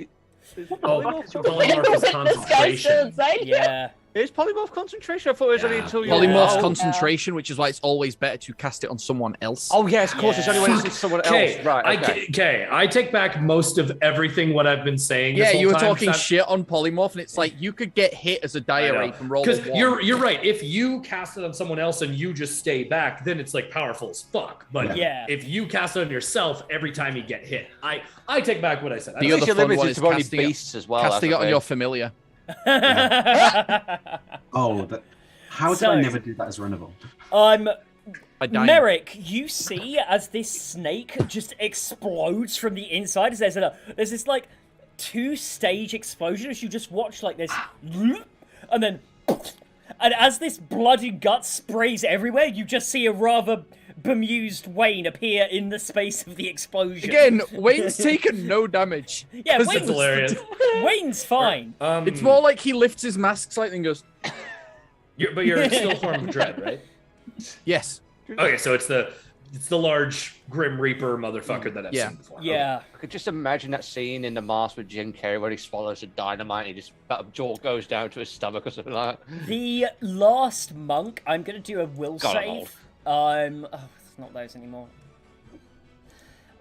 Polymorph is This guy's still concentration. inside. Yeah. Is polymorph concentration? I thought it was only Yeah. until you. Polymorph's Yeah. concentration, which is why it's always better to cast it on someone else. Oh yes, of course. It's only when it's someone Okay, else. Right. Okay. okay. I take back most of everything what I've been saying. Yeah, this whole you were time, talking 'cause shit on polymorph, and it's like you could get hit as a dire rape and roll a Because one. you're right. If you cast it on someone else and you just stay back, then it's like powerful as fuck. But Yeah. if you cast it on yourself every time you get hit, I take back what I said. The At other least you're fun limited one is to only casting it- beasts as well. casting it that's on the your thing. familiar. Oh, how did So- I never do that as runnable? By dying. Merrick, you see as this snake just explodes from the inside. There's this like 2-stage explosion as you just watch like this, and then, and as this blood and guts sprays everywhere, you just see a rather bemused Wayne appear in the space of the explosion. Again, Wayne's taken no damage. Yeah, 'Cause Wayne's That's hilarious. Wayne's fine. It's more like he lifts his mask slightly and goes, But you're still form of dread, right? yes. Okay, so it's the large Grim Reaper motherfucker that I've Yeah. seen before. Yeah. I could just imagine that scene in The Mask with Jim Carrey where he swallows a dynamite and he just that jaw goes down to his stomach or something like that. The last monk, I'm gonna do a will Got it save. Oh, it's not those anymore.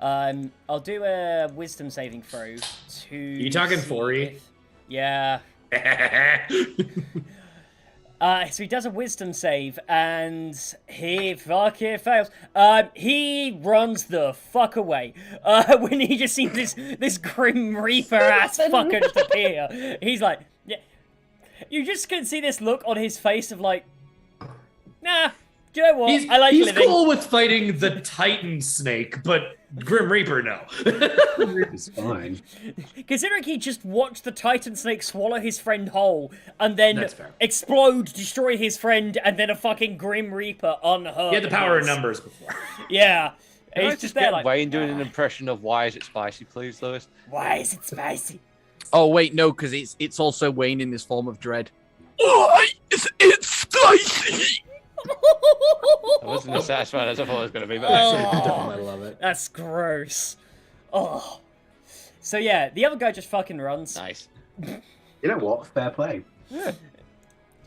I'll do a wisdom saving throw to. You talking see 4E? if- Yeah. So he does a wisdom save, and he fucking fails. He runs the fuck away. When he just sees this Grim Reaper ass fucker just appear, he's like, yeah. You just can see this look on his face of like, nah. Do you know what? I like he's living. cool with fighting the Titan Snake, but Grim Reaper, no. It's fine. Considering he just watched the Titan Snake swallow his friend whole, and then That's fair. explode, destroy his friend, and then a fucking Grim Reaper unhurt. He had the power of numbers before. Yeah. Can I He's just there get like, Wayne doing an impression of why is it spicy, please, Lewis? why is it spicy? Oh wait, no, because it's also Wayne in this form of dread. Why is it spicy? I wasn't as satisfied as I thought it was going to be, but Oh. I love it. That's gross. Oh. So yeah, the other guy just fucking runs. nice. You know what? Fair play.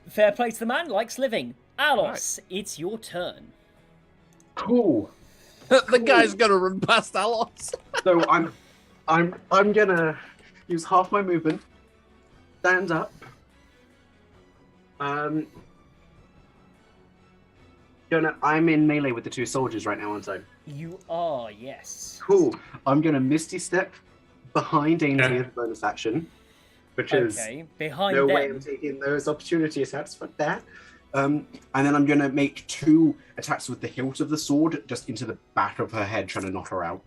Fair play to the man, likes living. Alos, it's your turn. Cool. The guy's gonna run past Alos. So I'm gonna use half my movement. Stand up. I'm in melee with the two soldiers right now, aren't I? You are, yes. Cool. I'm gonna Misty Step behind Ainsley as a bonus action, which is Okay, behind no them. way I'm taking those opportunity attacks. Fuck that. And then I'm gonna make 2 attacks with the hilt of the sword just into the back of her head, trying to knock her out.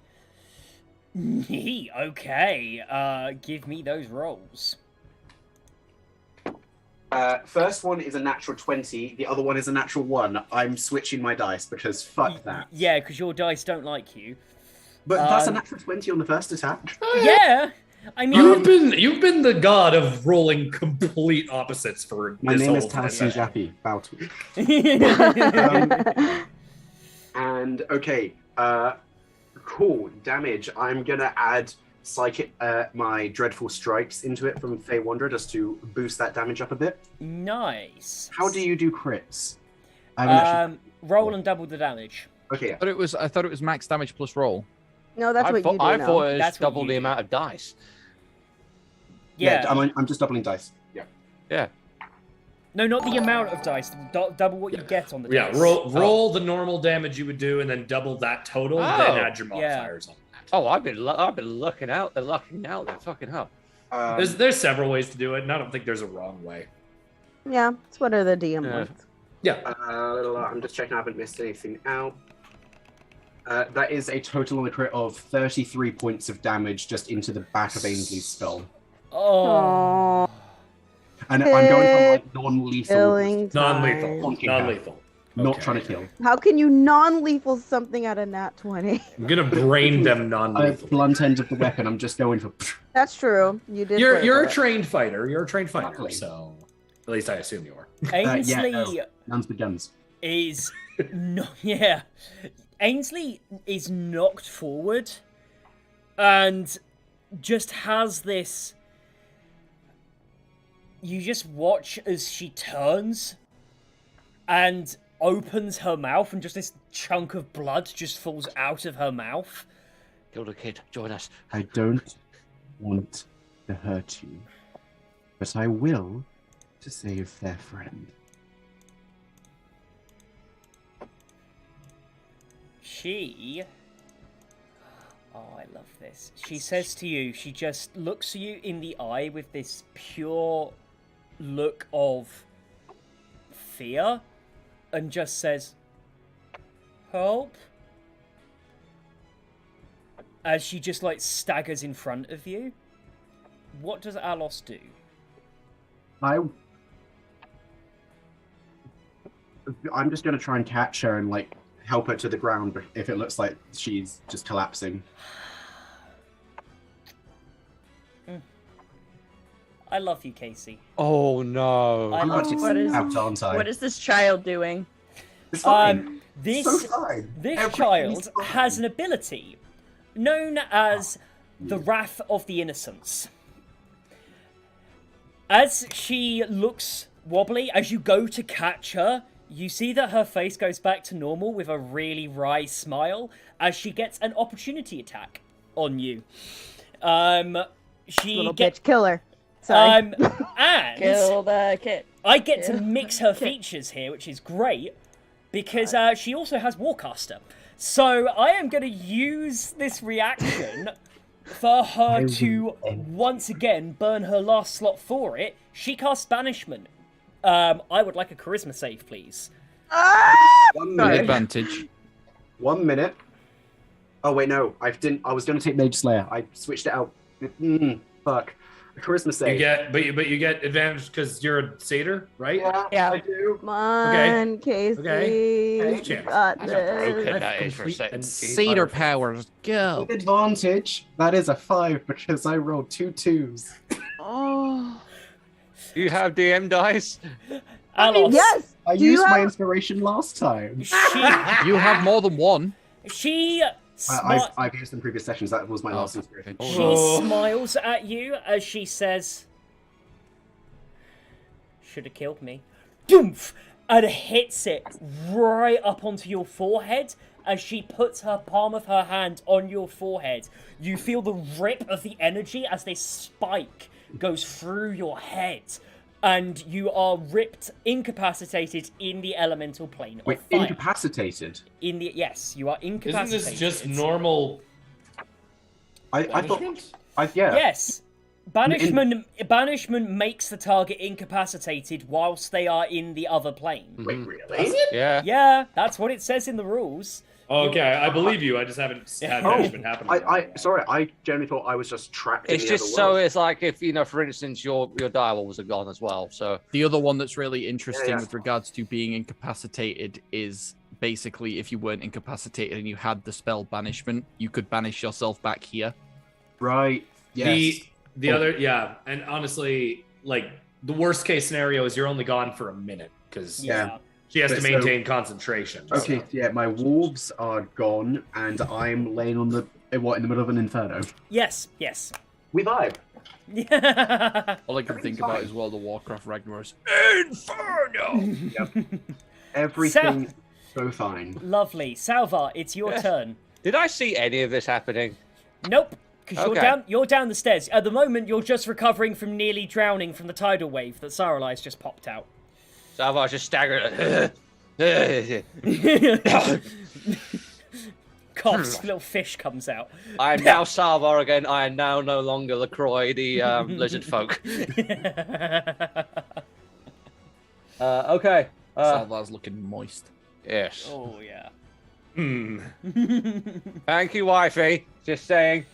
Okay, give me those rolls. First one is a natural 20. The other one is a natural 1. I'm switching my dice because fuck that. Yeah, because your dice don't like you. But that's a natural 20 on the first attack. Yeah, I mean, You've been the god of rolling complete opposites for My this name is whole Tassin time. Jaffe. Bow to me. And okay, cool damage. I'm gonna add psychic my dreadful strikes into it from Fey Wanderer just to boost that damage up a bit. nice. How do you do crits? I haven't actually- Roll and double the damage. Okay, I thought it was max damage plus roll. No, that's what you do I now. thought it was That's what double you the do. amount of dice. Yeah. I'm just doubling dice. Yeah. Yeah. No, not the amount of dice. Double what you get on the Yeah, dice. roll the normal damage you would do, and then double that total, then add your yeah. modifiers on that. Oh, I've been looking out there, fucking hell. There's several ways to do it, and I don't think there's a wrong way. Yeah, it's what are the DM Yeah. wants. Yeah. I'm just checking I haven't missed anything out. That is a total on the crit of 33 points of damage just into the back of Ainsley's skull. Oh. Aww. And I'm going from like non-lethal, Killing Non-lethal. time. Non-lethal. not Okay. trying to kill. How can you non-lethal something at a nat 20? I'm gonna brain them I non-lethal. blunt end of the weapon. I'm just going for. That's true. You did. You're play a for it. trained fighter. You're a trained fighter, Exactly. so at least I assume you are. Ainsley Guns with guns. is yeah. Ainsley is knocked forward and just has this. You just watch as she turns and opens her mouth, and just this chunk of blood just falls out of her mouth. Gilda Kid, join us. I don't want to hurt you, but I will to save their friend. She... Oh, I love this. She says to you, she just looks you in the eye with this pure look of fear and just says, "Help?" As she just, like, staggers in front of you. What does Alos do? I'm just going to try and catch her and, like, help her to the ground if it looks like she's just collapsing. I love you, Casey. Oh no! I love you. What is this child doing? It's fine. This so fine. this child has an ability known as the Wrath of the Innocents. As she looks wobbly, as you go to catch her, you see that her face goes back to normal with a really wry smile as she gets an opportunity attack on you. She Little bitch killer. Sorry. And Kill the kid. I get to mix her features here, which is great, because she also has Warcaster. So I am going to use this reaction for her to once again burn her last slot for it. She casts Banishment. I would like a Charisma save, please. 1 minute. Advantage. 1 minute. Oh wait, no. I was going to take Mage Slayer. I switched it out. Fuck. A Charisma save. You get advantage because you're a satyr, right? Yeah. I do. Come on, Casey. Okay. You got That's a broken this. that is for a Complete second. and Cedar powers, go. With advantage. That is a 5 because I rolled 2 2s. Oh. You have DM dice? Alos. Yes. I Do you used my have- inspiration last time. You have more than one. She I've used in previous sessions. That was my last inspiration. She smiles at you as she says, "Should have killed me." Doomph! And hits it right up onto your forehead as she puts her palm of her hand on your forehead. You feel the rip of the energy as this spike goes through your head. And you are ripped, incapacitated in the elemental plane of Wait, fire. incapacitated? Yes, you are Isn't incapacitated. this just normal? I thought. punishment? Yeah. Yes. Banishment makes the target incapacitated whilst they are in the other plane. Wait, really? Yeah. Yeah, that's what it says in the rules. Okay, I believe you. I just haven't had banishment happen. Sorry, I generally thought I was just trapped. It's in the just other so world. it's like if for instance, your direwolves are gone as well. So The other one that's really interesting Yeah. with regards to being incapacitated is basically if you weren't incapacitated and you had the spell banishment, you could banish yourself back here. Right. Yes. The other, yeah, and honestly, like the worst case scenario is you're only gone for a minute because Yeah. she has to But so- maintain concentration. Okay. Yeah, my wolves are gone, and I'm laying on the in the middle of an inferno. Yes. We vibe. All I can think about is World of Warcraft Ragnarok's Inferno! Everything so fine. Lovely. Salvar, it's your turn. did I see any of this happening? Nope. Because Okay. you're down the stairs. At the moment, you're just recovering from nearly drowning from the tidal wave that Saralai's just popped out. So I was just staggered. Coughs, little fish comes out. I am now Salvar again. I am now no longer LaCroix, the lizard folk. Okay. Salvar's looking moist. Yes. Oh, yeah. Thank you, wifey. Just saying.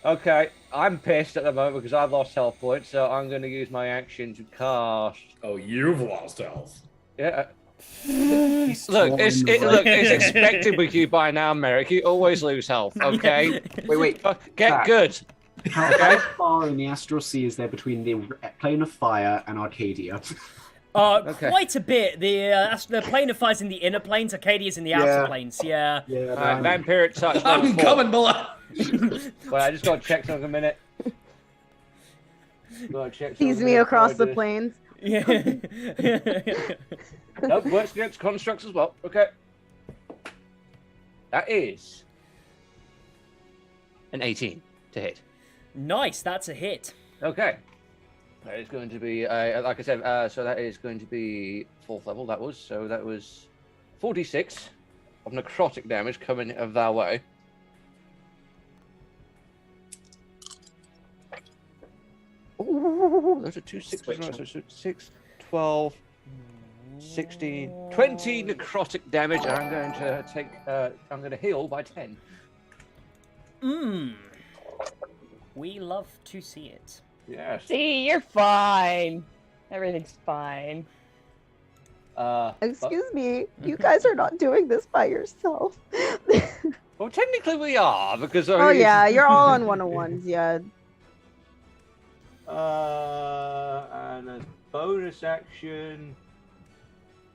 Okay, I'm pissed at the moment because I've lost health points, so I'm going to use my action to cast. Oh, you've lost health. Yeah. Look, it's expected with you by now, Merrick. You always lose health, okay? Wait. Get Pat. good. How far in the astral sea is there between the plane of fire and Arcadia? Okay. Quite a bit. The plane of fire's in the inner planes, Arcadia's in the outer planes. Yeah. Yeah. Alright, vampiric touch. I'm level 4. coming, Bulla. Well, I just got to check something a minute. Sees me across the plains. Yeah. Nope, works against constructs as well. Okay. That is an 18 to hit. Nice, that's a hit. Okay. That is going to be, like I said, so that is going to be 4th level, that was. So that was 46 of necrotic damage coming of that way. Ooh, those are 2 6s, right? So 6, 12, 16, 20 necrotic damage. And I'm going to take, I'm going to heal by 10. We love to see it. Yes. See, you're fine. Everything's fine. Excuse me, you guys are not doing this by yourself. Well, technically we are, because... Oh yeah, you're all on 101s, yeah. And a bonus action...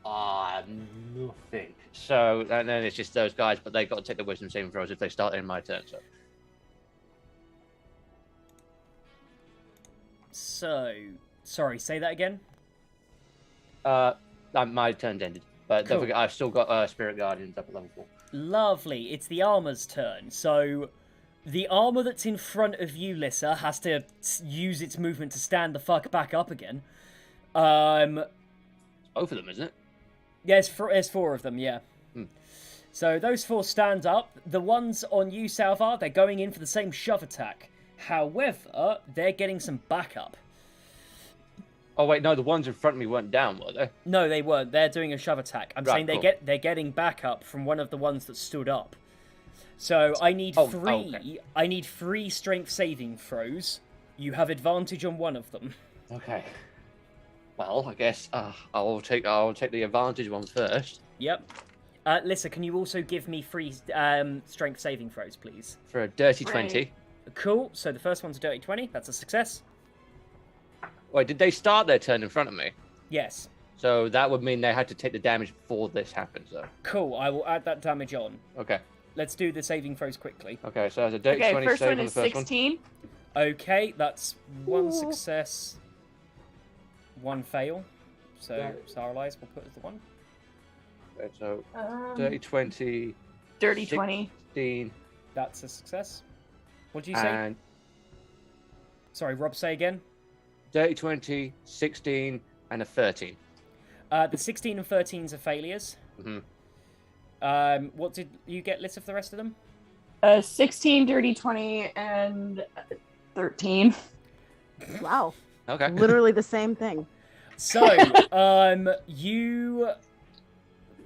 nothing. So, and then it's just those guys, but they've got to take the wisdom saving throws if they start in my turn, so... So, sorry, say that again? My turn's ended. But Cool. don't forget, I've still got Spirit Guardians up at level 4. Lovely. It's the armor's turn. So, the armor that's in front of you, Lissa, has to use its movement to stand the fuck back up again. Both of them, isn't it? Yeah, there's 4 of them, yeah. So those 4 stand up. The ones on you, Salvar, they're going in for the same shove attack. However, they're getting some backup. Oh wait, no, the ones in front of me weren't down, were they? No, they weren't. They're doing a shove attack. I'm saying Right, cool. they're getting backup from one of the ones that stood up. So I need three. okay. I need 3 strength saving throws. You have advantage on one of them. Okay. Well, I guess I'll take the advantage one first. Yep. Lissa, can you also give me 3 strength saving throws, please? For a dirty Right. 20. Cool. So the first one's a dirty 20. That's a success. Wait, did they start their turn in front of me? Yes. So that would mean they had to take the damage before this happens, though. Cool. I will add that damage on. Okay. Let's do the saving throws quickly. Okay, so that's a dirty Okay, 20 first save one on the is first 16. Okay, that's 1 success, 1 fail. So Yeah. Starlies will put as the 1. one. Okay, so dirty 20, Dirty 20. 16, That's a success. What did you say? and Sorry, Rob, say again. dirty 20, 16, and a 13. The 16 and 13s are failures. What did you get, Lissa, for the rest of them? 16, dirty 20, and 13. Wow, Okay. literally the same thing. So, you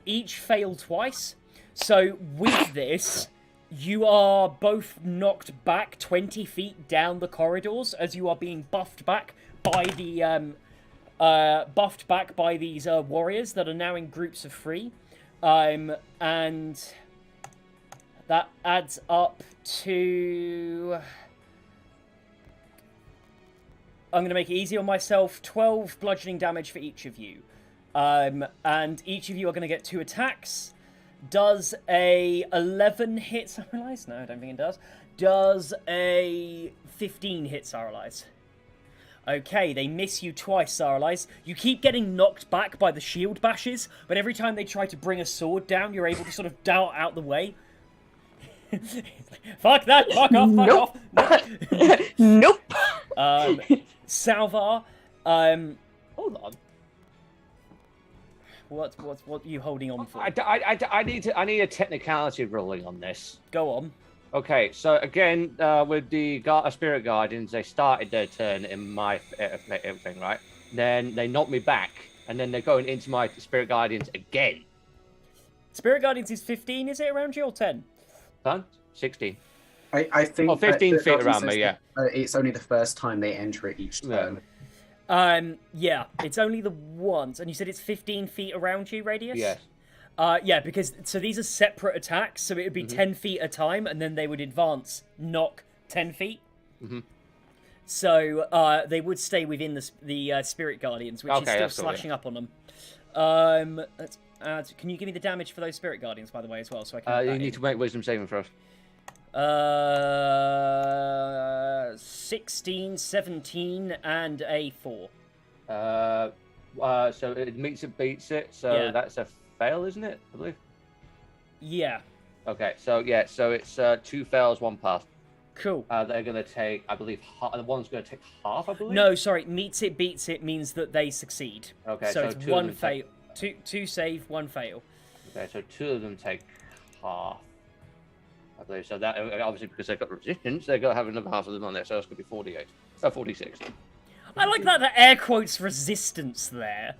each fail twice. So, with this, you are both knocked back 20 feet down the corridors as you are being buffed back by the these warriors that are now in groups of 3, and that adds up to. I'm going to make it easy on myself. 12 bludgeoning damage for each of you, and each of you are going to get 2 attacks. Does a 11 hit Saralize? No, I don't think it does. Does a 15 hit Saralize? Okay, they miss you twice, Saralize. You keep getting knocked back by the shield bashes, but every time they try to bring a sword down, you're able to sort of dart out the way. Fuck that! Fuck off! Fuck off! Nope. Salvar, hold on. What are you holding on for? I need a technicality ruling on this. Go on. Okay, so again, with the Spirit Guardians, they started their turn in my thing, right? Then they knocked me back, and then they're going into my Spirit Guardians again. Spirit Guardians is 15, is it around you, or 10? Huh? 16. I think. 15 the feet around says me, yeah. that, it's only the first time they enter it each turn. Yeah, it's only the once, and you said it's 15 feet around you radius? Yes. Yeah, because, so these are separate attacks, so it would be 10 feet a time, and then they would advance, knock 10 feet. So they would stay within the Spirit Guardians, which is Okay, still that's cool, slashing up on them. Let's add, can you give me the damage for those Spirit Guardians, by the way, as well, so I can add You that need in? to make wisdom saving throws. 16, 17, and a 4. So it meets it, beats it. So Yeah. that's a fail, isn't it? I believe. Yeah, Okay, so yeah, so it's 2 fails, 1 pass. cool. They're gonna take, I believe, the one's gonna take half. I believe. No, sorry, meets it, beats it means that they succeed. Okay, So so it's 2 of one them fail, two save, 1 fail. Okay, so 2 of them take half. I believe so. That obviously because they've got resistance, they've got to have another half of them on there, so it's gonna be 48, 46. I like that the air quotes resistance there.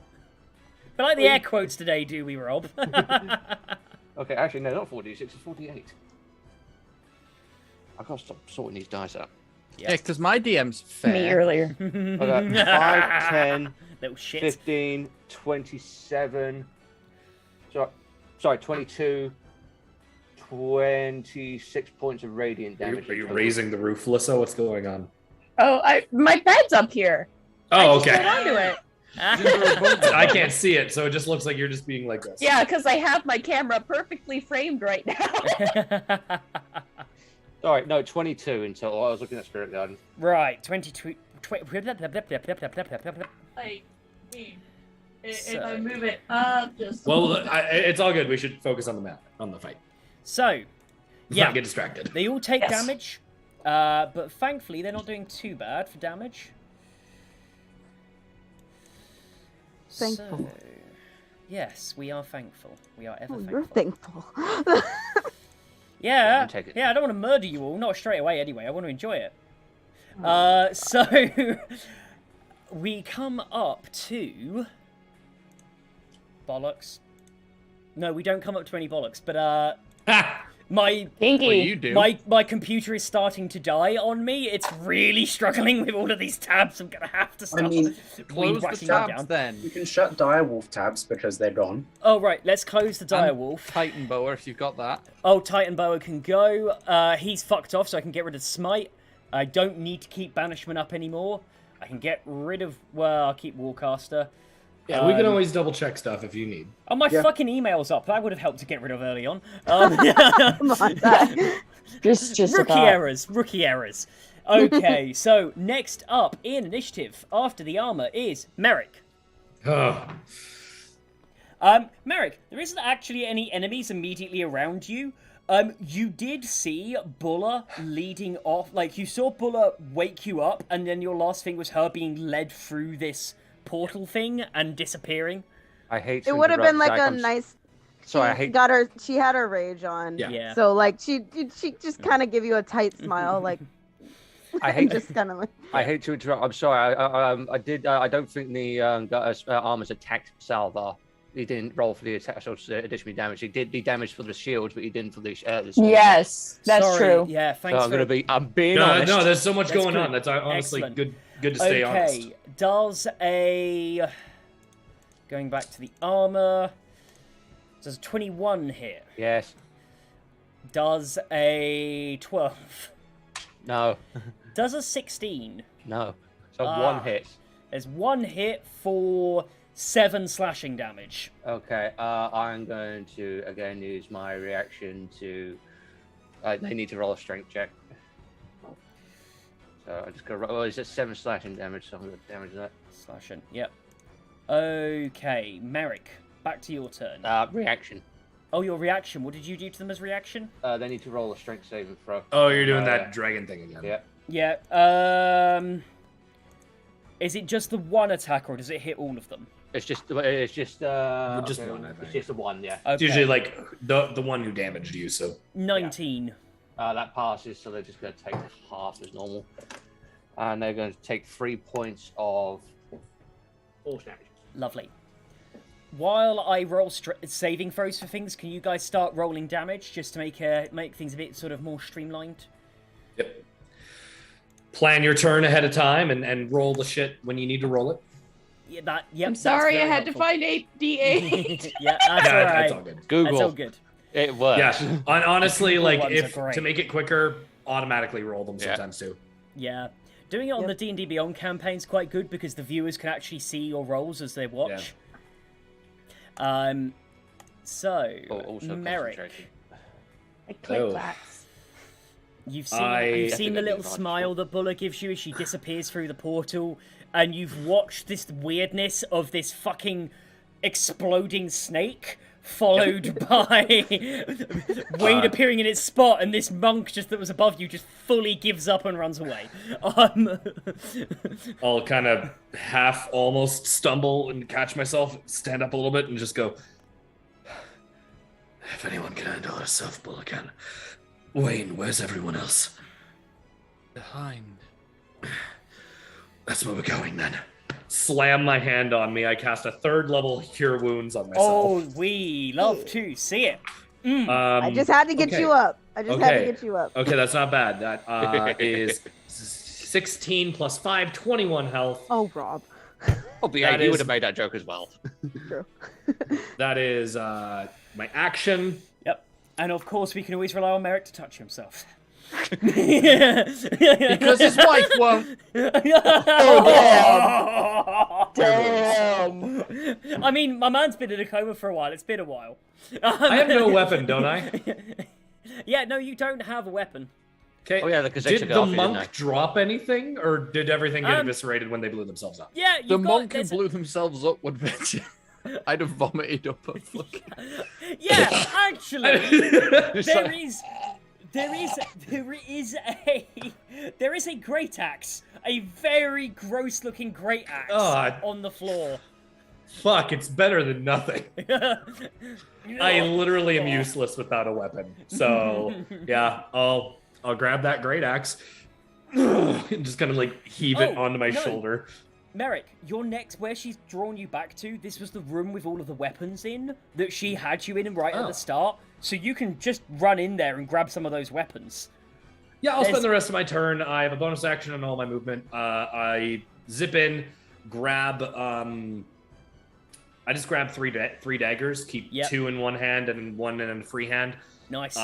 I like the air quotes today, do we, Rob? Okay, actually no, not 46, it's 48. I've got to stop sorting these dice out. Yeah, because my DM's fair. Me earlier. Okay, 5, 10, Little shit. 15, 27. Sorry, 22. 26 points of radiant damage. Are you raising the roof, Lissa? What's going on? Oh, my bed's up here. I Oh, just okay. hold onto it. I can't see it, so it just looks like you're just being like this. Yeah, because I have my camera perfectly framed right now. Sorry, no, 22 until I was looking at Spirit Garden. Right, 22. Like, if So- I move it up, just. Well, it's all good. We should focus on the map, on the fight. So, Let's yeah, not get distracted. they all take Yes. damage, but thankfully they're not doing too bad for damage. Thankful. So, yes, we are thankful. We are ever Oh, thankful. you're thankful. Yeah, I'll take it. yeah, I don't want to murder you all, not straight away anyway, I want to enjoy it. So, we come up to... Bollocks. No, we don't come up to any bollocks, but, my... Kinky. Well, you do. My computer is starting to die on me. It's really struggling with all of these tabs. I'm gonna have to start mean, Close the whacking them tabs down. then. You can shut direwolf tabs because they're gone. Oh right, let's close the direwolf. Titan boa, if you've got that. Oh, Titan Boa can go. He's fucked off, so I can get rid of Smite. I don't need to keep Banishment up anymore. I can get rid of... Well, I'll keep Warcaster. Yeah, we can always double check stuff if you need. Oh, my Yeah. fucking email's up. That would have helped to get rid of early on. Come on, Zach. Just Rookie about. errors. Rookie errors. Okay, so next up in initiative after the armor is Merrick. Oh, Merrick, there isn't actually any enemies immediately around you. You did see Bulla leading off, like you saw Bulla wake you up, and then your last thing was her being led through this portal thing and disappearing. I hate to It would have been interrupt, like Zach, a I'm nice. Sorry, I she hate. got her. She had her rage on. Yeah. Yeah. So like she just kind of give you a tight smile, like I hate. just kind of like. I hate to interrupt. I'm sorry. I did. I don't think the armor's attacked Salvar. He didn't roll for the attack, so additional damage. He did the damage for the shield, but he didn't for the. Shield. Yes, that's Sorry. true. Yeah, So thanks I'm gonna be. I'm being no, honest. no, there's so much That's going good. on. That's honestly Excellent. good to stay honest. Okay, does a... Going back to the armor... Does a 21 hit? Yes. Does a 12? No. Does a 16? No. So Ah. one hit. There's one hit for 7 slashing damage. Okay. I'm going to again use my reaction to. They need to roll a strength check. So I just go. Well, it's just 7 slashing damage, so I'm going to damage that. Slashing, yep. Okay, Merrick, back to your turn. Reaction. Oh, your reaction. What did you do to them as reaction? They need to roll a strength saving throw. Oh, you're doing Yeah. that dragon thing again. Yeah. Yeah, Is it just the one attack, or does it hit all of them? It's just. Just okay, one, I think. It's just the one. Yeah. Okay. It's usually like the one who damaged you. So 19. That passes, so they're just going to take half as normal, and they're going to take 3 points of force damage. Lovely. While I roll saving throws for things, can you guys start rolling damage just to make things a bit sort of more streamlined? yep. Plan your turn ahead of time and roll the shit when you need to roll it. Yeah, yep. I'm that's sorry, I very had helpful. to find 8d8. Yeah, that's Yeah, alright. it's all good. Google. That's all good. It works. Yeah, honestly, Google like ones if are great. to make it quicker, automatically roll them Yeah. sometimes too. Yeah. Doing it on Yep. the D&D Beyond campaign is quite good because the viewers can actually see your rolls as they watch. So, Also Merrick, concentrating. I click Oh. clacks. you've I- seen the little smile that Bulla gives you as she disappears through the portal, and you've watched this weirdness of this fucking exploding snake, followed by Wade appearing in its spot, and this monk just that was above you just fully gives up and runs away. I'll kind of half almost stumble and catch myself, stand up a little bit, and just go. If anyone can handle herself, Bull can. Wayne, where's everyone else? Behind. That's where we're going then. Slam my hand on me. I cast a 3rd level Cure Wounds on myself. Oh, we love to see it. I just had to get okay. you up. I just had to Okay. get you up. Okay, that's not bad. That is 16 plus 5, 21 health. Oh, Rob. Oh, but yeah, That you is- would have made that joke as well. True. That is my action. Yep. And of course, we can always rely on Merrick to touch himself. Because his wife won't. Damn. I mean, my man's been in a coma for a while. It's been a while. I have no weapon, don't I? Yeah, no, you don't have a weapon. Okay. Oh, yeah, because they Did took it the off you, didn't monk they? drop anything, or did everything get Um, eviscerated when they blew themselves up? Yeah, The you've got... monk who there's- blew themselves up would bet you. I'd have vomited up a fucking. Yeah, actually, there is a great axe, a very gross looking great axe on the floor. Fuck, it's better than nothing. I literally am useless without a weapon. So yeah, I'll grab that great axe and just kind of like heave it Oh, onto my no. shoulder. Merrick, your next, where she's drawn you back to, this was the room with all of the weapons in that she had you in right at Oh. the start. So you can just run in there and grab some of those weapons. Yeah, I'll There's- spend the rest of my turn. I have a bonus action on all my movement. I zip in, grab. I just grab three daggers. Keep Yep. 2 in one hand and 1 in a free hand. Nice.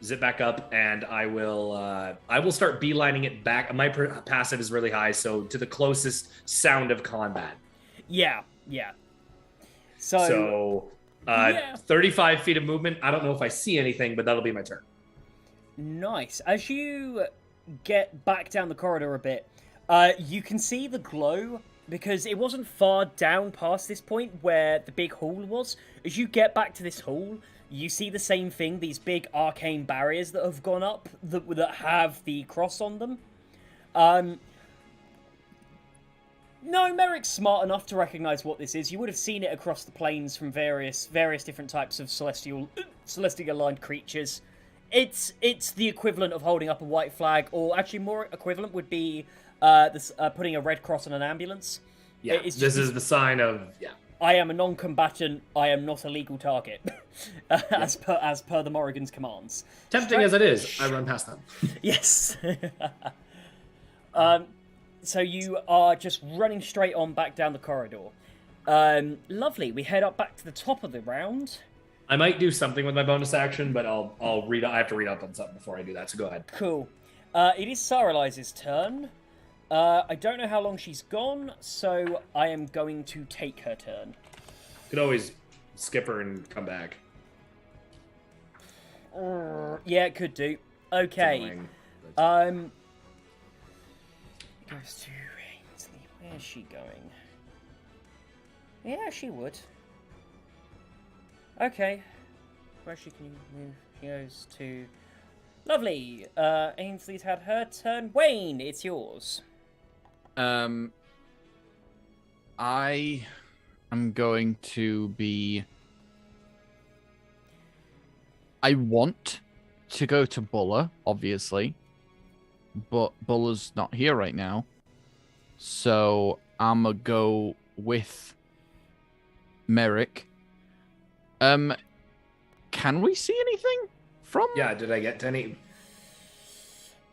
Zip back up, and I will start beelining it back. My passive is really high, so to the closest sound of combat. Yeah. So yeah. 35 feet of movement. I don't know if I see anything, but that'll be my turn. Nice. As you get back down the corridor a bit, you can see the glow because it wasn't far down past this point where the big hall was. As you get back to this hall, you see the same thing, these big arcane barriers that have gone up that have the cross on them. No, Merrick's smart enough to recognize what this is. You would have seen it across the plains from various different types of celestial aligned creatures. It's the equivalent of holding up a white flag, or actually more equivalent would be putting a red cross on an ambulance. Yeah, It's this just- is the sign of I am a non-combatant. I am not a legal target, as per the Morrigan's commands. tempting as it is. I run past them. Yes. So you are just running straight on back down the corridor. Lovely. We head up back to the top of the round. I might do something with my bonus action, but I'll read. I have to read up on something before I do that. So go ahead. Cool. It is Saralize's turn. I don't know how long she's gone, so I am going to take her turn. Could always skip her and come back. Yeah, it could do. Okay. Annoying, but- Goes to Ainsley. Where's she going? Yeah, she would. Okay. Where can you move? She goes to... Lovely. Ainsley's had her turn. Wayne, it's yours. I am going to be. I want to go to Bulla, obviously, but Bulla's not here right now. So I'm gonna go with Merrick. Can we see anything from? Yeah, did I get to any?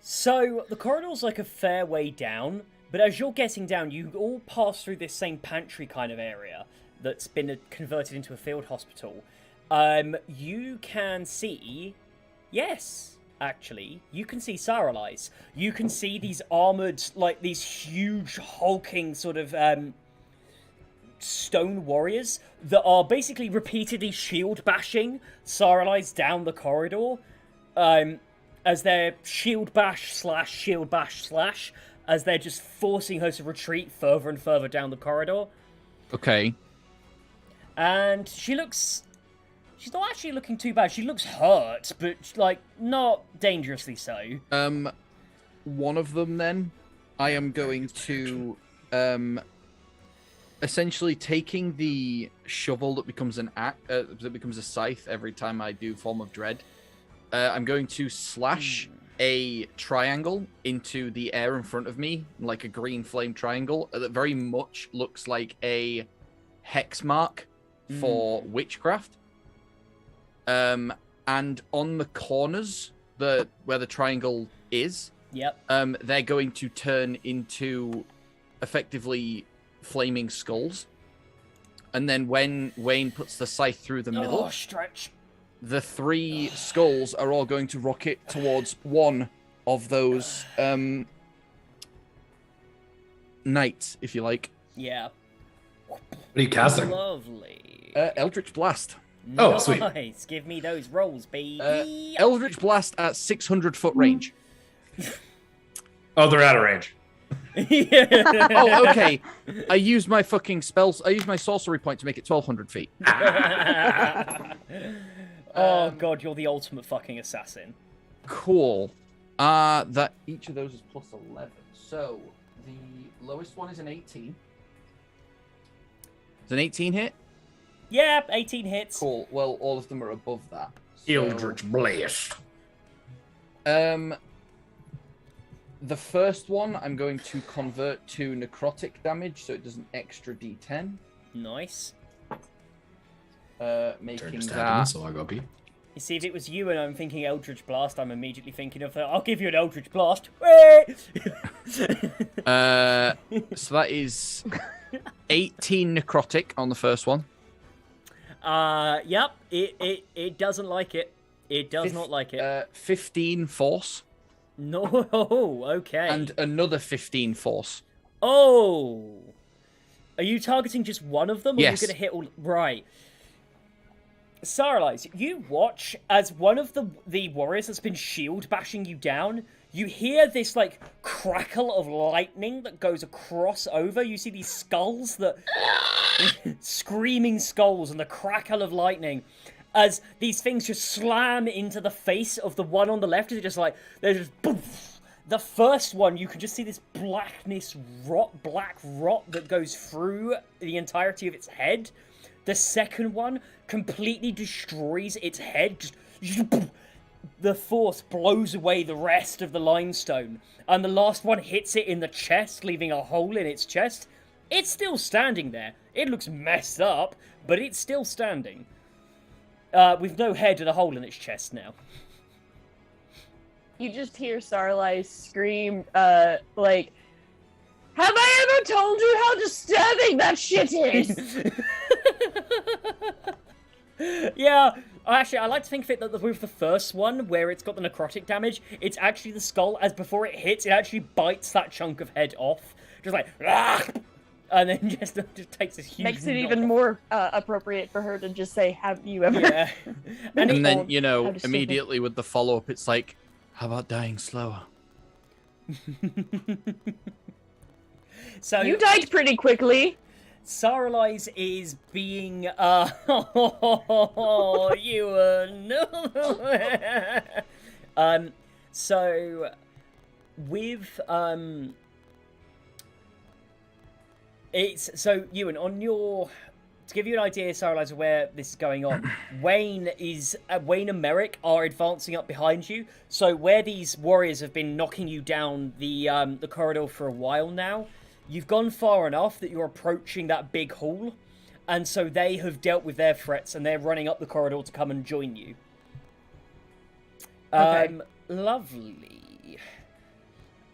So, the corridor's like a fair way down, but as you're getting down, you all pass through this same pantry kind of area that's been converted into a field hospital. You can see... Yes! actually, you can see Saralise. You can see these armored, like these huge hulking sort of stone warriors that are basically repeatedly shield bashing Saralise down the corridor, as they're shield bash slash, as they're just forcing her to retreat further and further down the corridor. Okay. And she's not actually looking too bad. She looks hurt, but like not dangerously so. One of them then, I am going to essentially taking the shovel that becomes that becomes a scythe every time I do Form of Dread. I'm going to slash a triangle into the air in front of me, like a green flame triangle that very much looks like a hex mark for witchcraft. And on the corners, where the triangle is, they're going to turn into effectively flaming skulls. And then when Wayne puts the scythe through the middle, stretch. The 3 skulls are all going to rocket towards one of those knights, if you like. Yeah. What are you casting? Lovely. Eldritch Blast. Oh, sweet. Nice. Give me those rolls, baby. Eldritch Blast at 600-foot range. Oh, they're out of range. Oh, okay. I used my fucking spells. I used my sorcery point to make it 1,200 feet. Oh god, you're the ultimate fucking assassin. Cool. That each of those is plus 11. So the lowest one is an 18. Is an 18 hit? Yeah, 18 hits. Cool. Well, all of them are above that. Eldritch Blast. The first one I'm going to convert to necrotic damage, so it does an extra d10. Nice. Making that. So I got beat. You see, if it was you and I'm thinking Eldritch Blast, I'm immediately thinking of I'll give you an Eldritch Blast. So that is 18 necrotic on the first one. Yep. It doesn't like it. It does not like it. 15 force. No, okay. And another 15 force. Oh. Are you targeting just one of them? Or Yes. Are you going to hit all... Right. Saralise, you watch as one of the warriors that's been shield bashing you down, you hear this, like, crackle of lightning that goes across over. You see these skulls that... screaming skulls and the crackle of lightning as these things just slam into the face of the one on the left. It's just like, they're just... Poof. The first one, you can just see this black rot that goes through the entirety of its head. The second one completely destroys its head. Just, the force blows away the rest of the limestone. And the last one hits it in the chest, leaving a hole in its chest. It's still standing there. It looks messed up, but it's still standing. With no head and a hole in its chest now. You just hear Saralise scream, like, have I ever told you how disturbing that shit is? Yeah, actually, I like to think of it that with the first one, where it's got the necrotic damage, it's actually the skull, as before it hits, it actually bites that chunk of head off. Just like, and then just takes this huge Makes it knock even off. more appropriate for her to just say, have you ever... Yeah. And then, you How know, disturbing. immediately with the follow-up, it's like, how about dying slower? So You died pretty quickly. Saralise is being, you no. So with it's so Ewan, on your, to give you an idea, Saralise, of where this is going on. Wayne and Merrick are advancing up behind you. So where these warriors have been knocking you down the corridor for a while now, you've gone far enough that you're approaching that big hall, and so they have dealt with their threats and they're running up the corridor to come and join you. Okay. Lovely.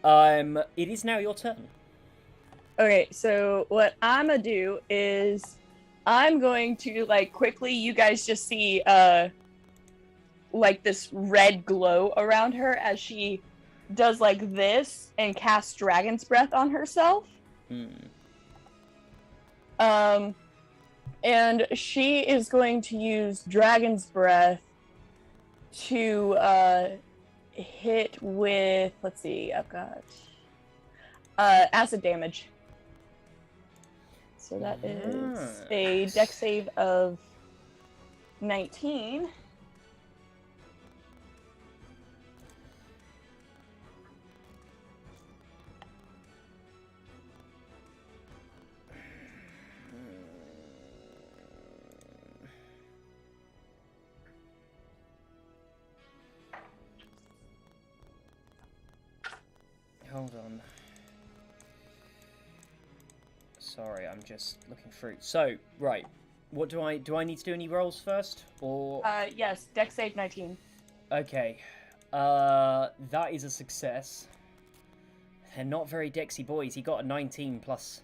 It is now your turn. Okay, so what I'm gonna do is I'm going to, like, quickly, you guys just see like this red glow around her as she does like this and casts Dragon's Breath on herself. And she is going to use Dragon's Breath to hit with, let's see, I've got acid damage. So that is a dex save of 19. Hold on. Sorry, I'm just looking through. So, right. What do I need to do any rolls first? Or Yes, dex save 19. okay. That is a success. They're not very Dexy boys. He got a 19 plus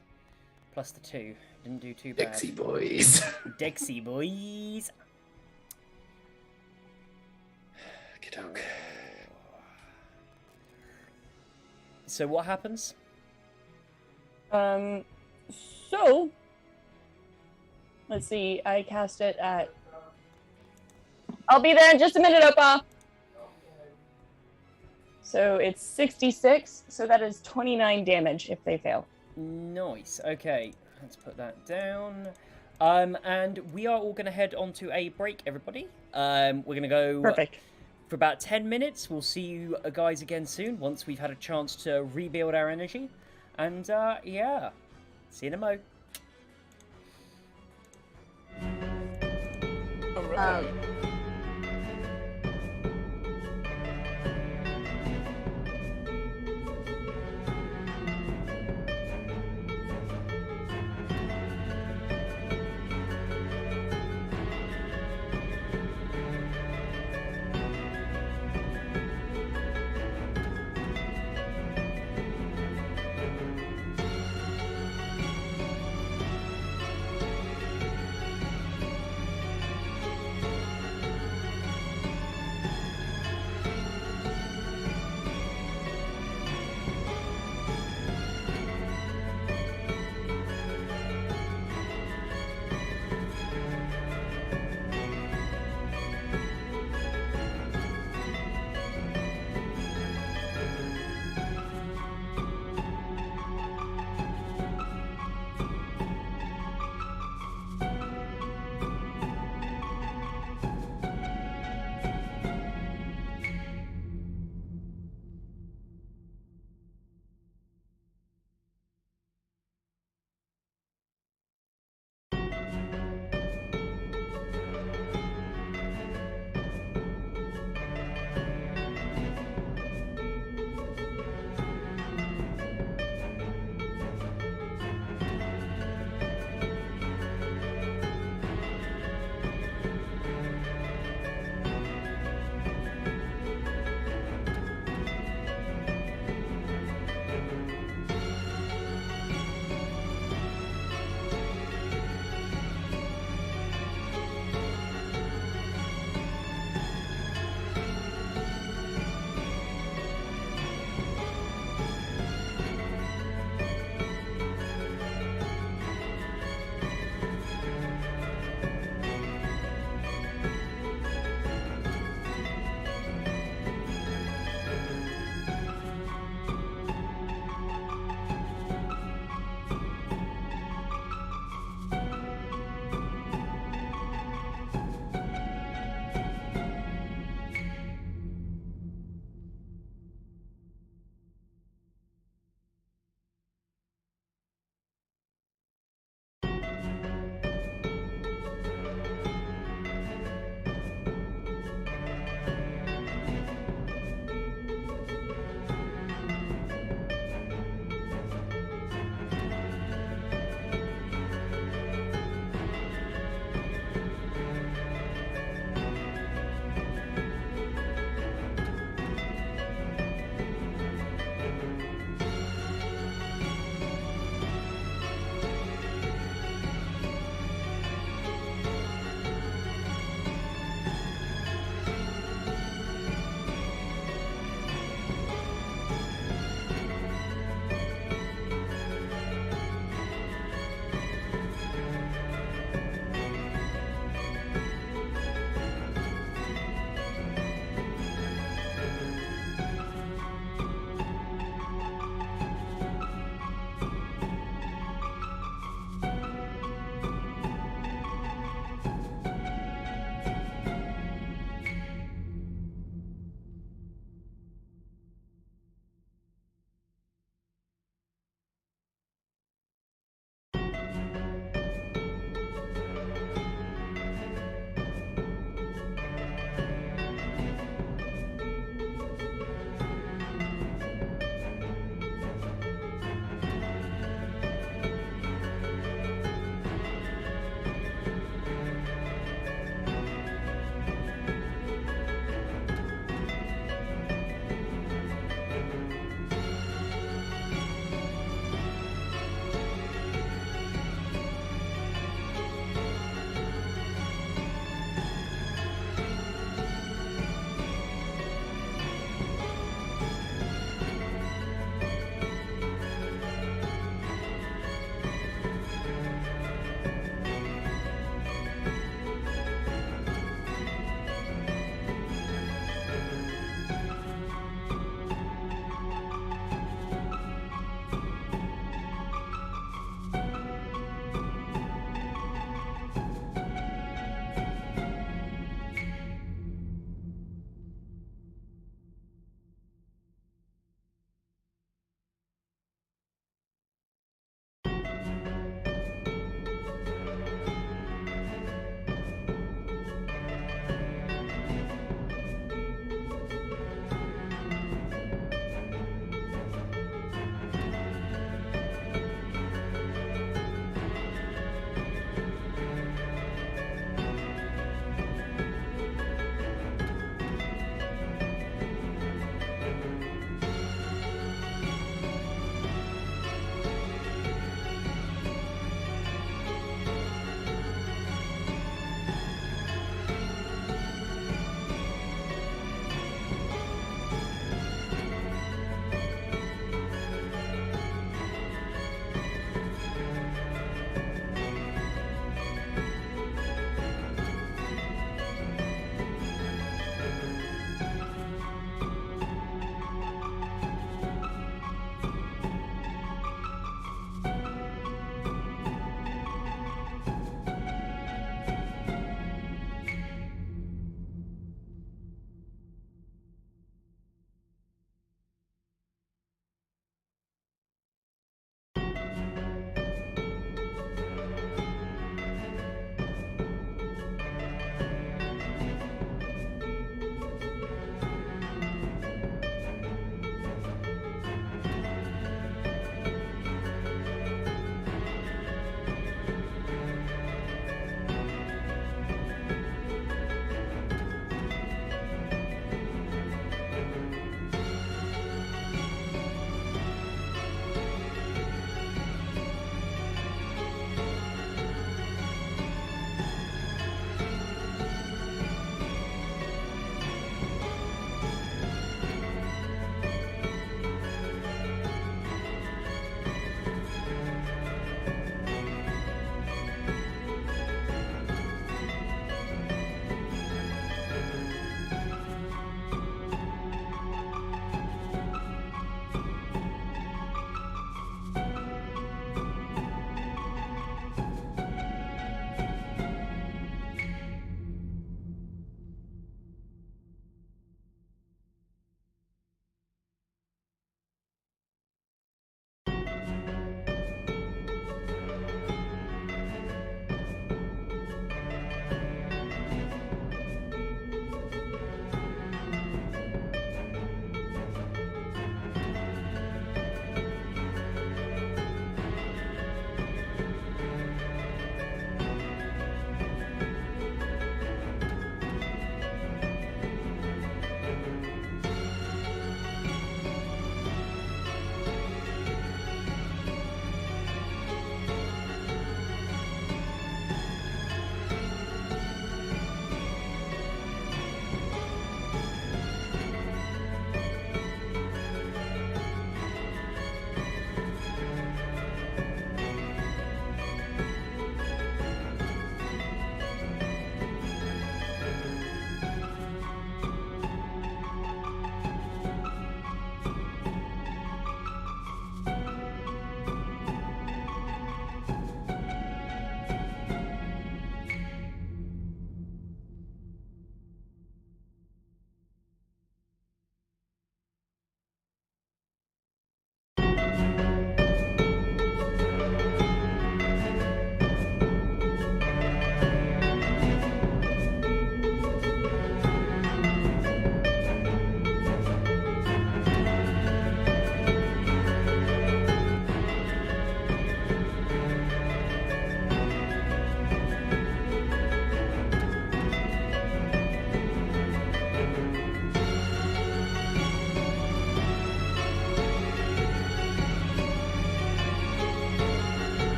the 2. Didn't do too bad. Dixie boys. Dexy boys. Okey-doke. So what happens? So let's see, I cast it at, I'll be there in just a minute, Opa. So it's 66, so that is 29 damage if they fail. Nice. Okay, let's put that down. And we are all going to head on to a break, everybody. We're going to go Perfect. for about 10 minutes. We'll see you guys again soon once we've had a chance to rebuild our energy. And yeah, see you in a mo.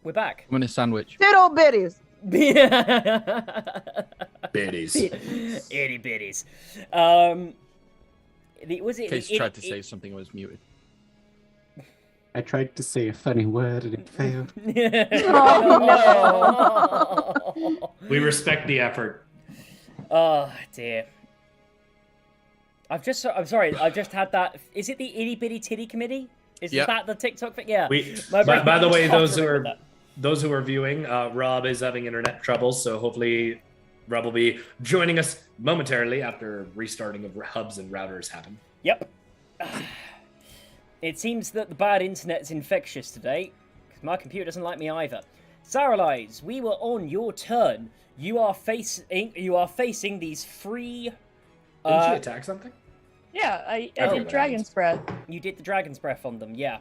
We're back. I'm in a sandwich. Little bitties. Biddies. Itty bitties. Was it? Case tried to say something, I was muted. I tried to say a funny word and it failed. No. We respect the effort. Oh dear. I'm sorry. I've just had that. Is it the itty bitty titty committee? Is Yep. that the TikTok thing? Yeah. By the way, can't those who remember are that. those who are viewing, Rob is having internet troubles, so hopefully Rob will be joining us momentarily after restarting of hubs and routers happen. Yep. It seems that the bad internet's infectious today, because my computer doesn't like me either. Saralize, we were on your turn. You are facing these three. Didn't she attack something? Yeah, I Oh, did Dragon's Breath, You did the Dragon's Breath on them, yeah.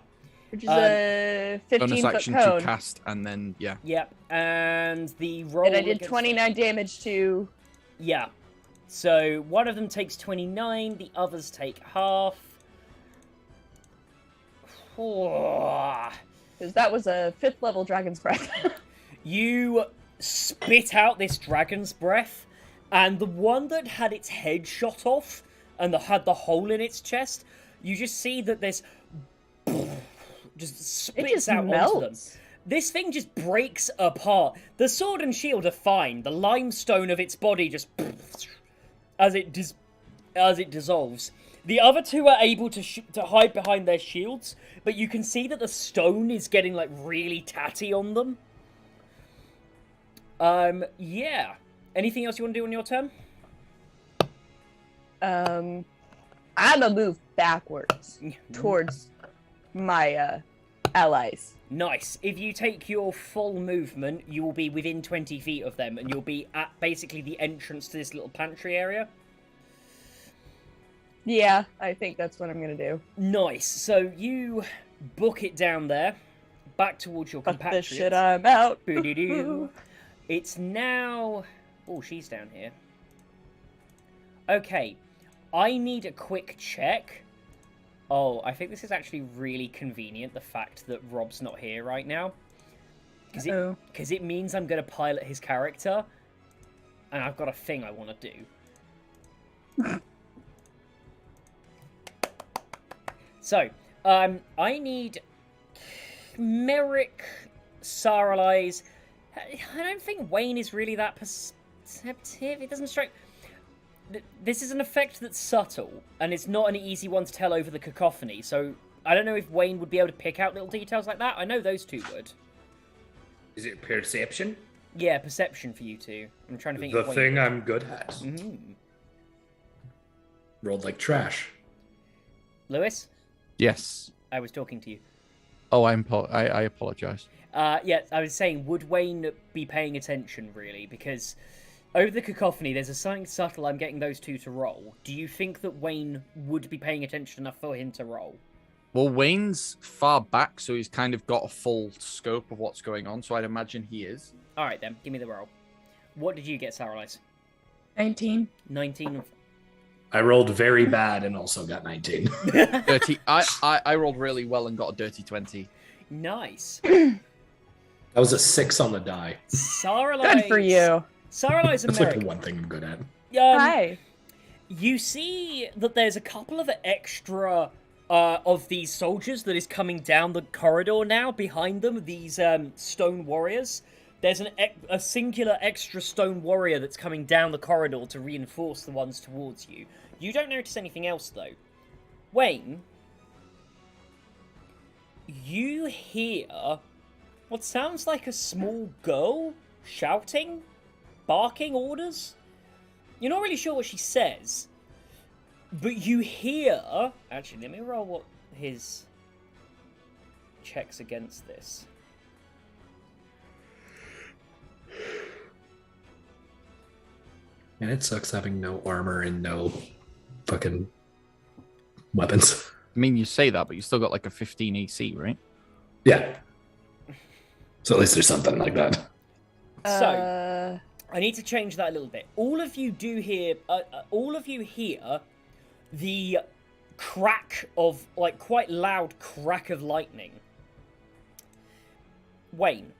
which is a 15 Bonus foot action cone. to cast, and then yeah. Yep. And the roll. And I did against- 29 damage to. Yeah. So one of them takes 29, the others take half. Because that was a 5th level Dragon's Breath. You spit out this Dragon's Breath, and the one that had its head shot off and had the hole in its chest, you just see that this just splits it just out onto them. melts. This thing just breaks apart. The sword and shield are fine. The limestone of its body just as it just as it dissolves. The other two are able to hide behind their shields, but you can see that the stone is getting like really tatty on them. Yeah. Anything else you want to do on your turn? I'm gonna move backwards towards my allies. Nice. If you take your full movement, you will be within 20 feet of them, and you'll be at basically the entrance to this little pantry area. Yeah, I think that's what I'm gonna do. Nice. So you book it down there, back towards your Fuck compatriots. this shit, I'm out. Boo-doo-doo. It's now... Oh, she's down here. Okay. I need a quick check. Oh, I think this is actually really convenient, the fact that Rob's not here right now. Because it means I'm going to pilot his character, and I've got a thing I want to do. So, I need Merrick, Saralise. I don't think Wayne is really that perceptive. It doesn't strike... This is an effect that's subtle, and it's not an easy one to tell over the cacophony, so I don't know if Wayne would be able to pick out little details like that. I know those two would. Is it perception? Yeah, perception for you two. I'm trying to think The of Wayne. thing I'm good at. Mm-hmm. Rolled like trash. Lewis? Yes. I was talking to you. Oh, I apologize. Yeah, I was saying, would Wayne be paying attention, really? Because over the cacophony, there's something subtle I'm getting those two to roll. Do you think that Wayne would be paying attention enough for him to roll? Well, Wayne's far back, so he's kind of got a full scope of what's going on, so I'd imagine he is. Alright then, give me the roll. What did you get, Saralise? 19. 19. I rolled very bad and also got 19. 30. I rolled really well and got a dirty 20. Nice. That was a 6 on the die. Saralise. Good for you. Saralise and That's like Merrick. the one thing I'm good at. Hi. You see that there's a couple of extra of these soldiers that is coming down the corridor now behind them, these stone warriors. There's a singular extra stone warrior that's coming down the corridor to reinforce the ones towards you. You don't notice anything else, though. Wayne, you hear what sounds like a small girl shouting, barking orders. You're not really sure what she says, but you hear... Actually, let me roll what his checks against this. And it sucks having no armor and no fucking weapons. I mean, you say that, but you still got like a 15 AC, right? Yeah. So at least there's something like that. So, I need to change that a little bit. All of you do hear... all of you hear the crack of... Like, quite loud crack of lightning. Wayne,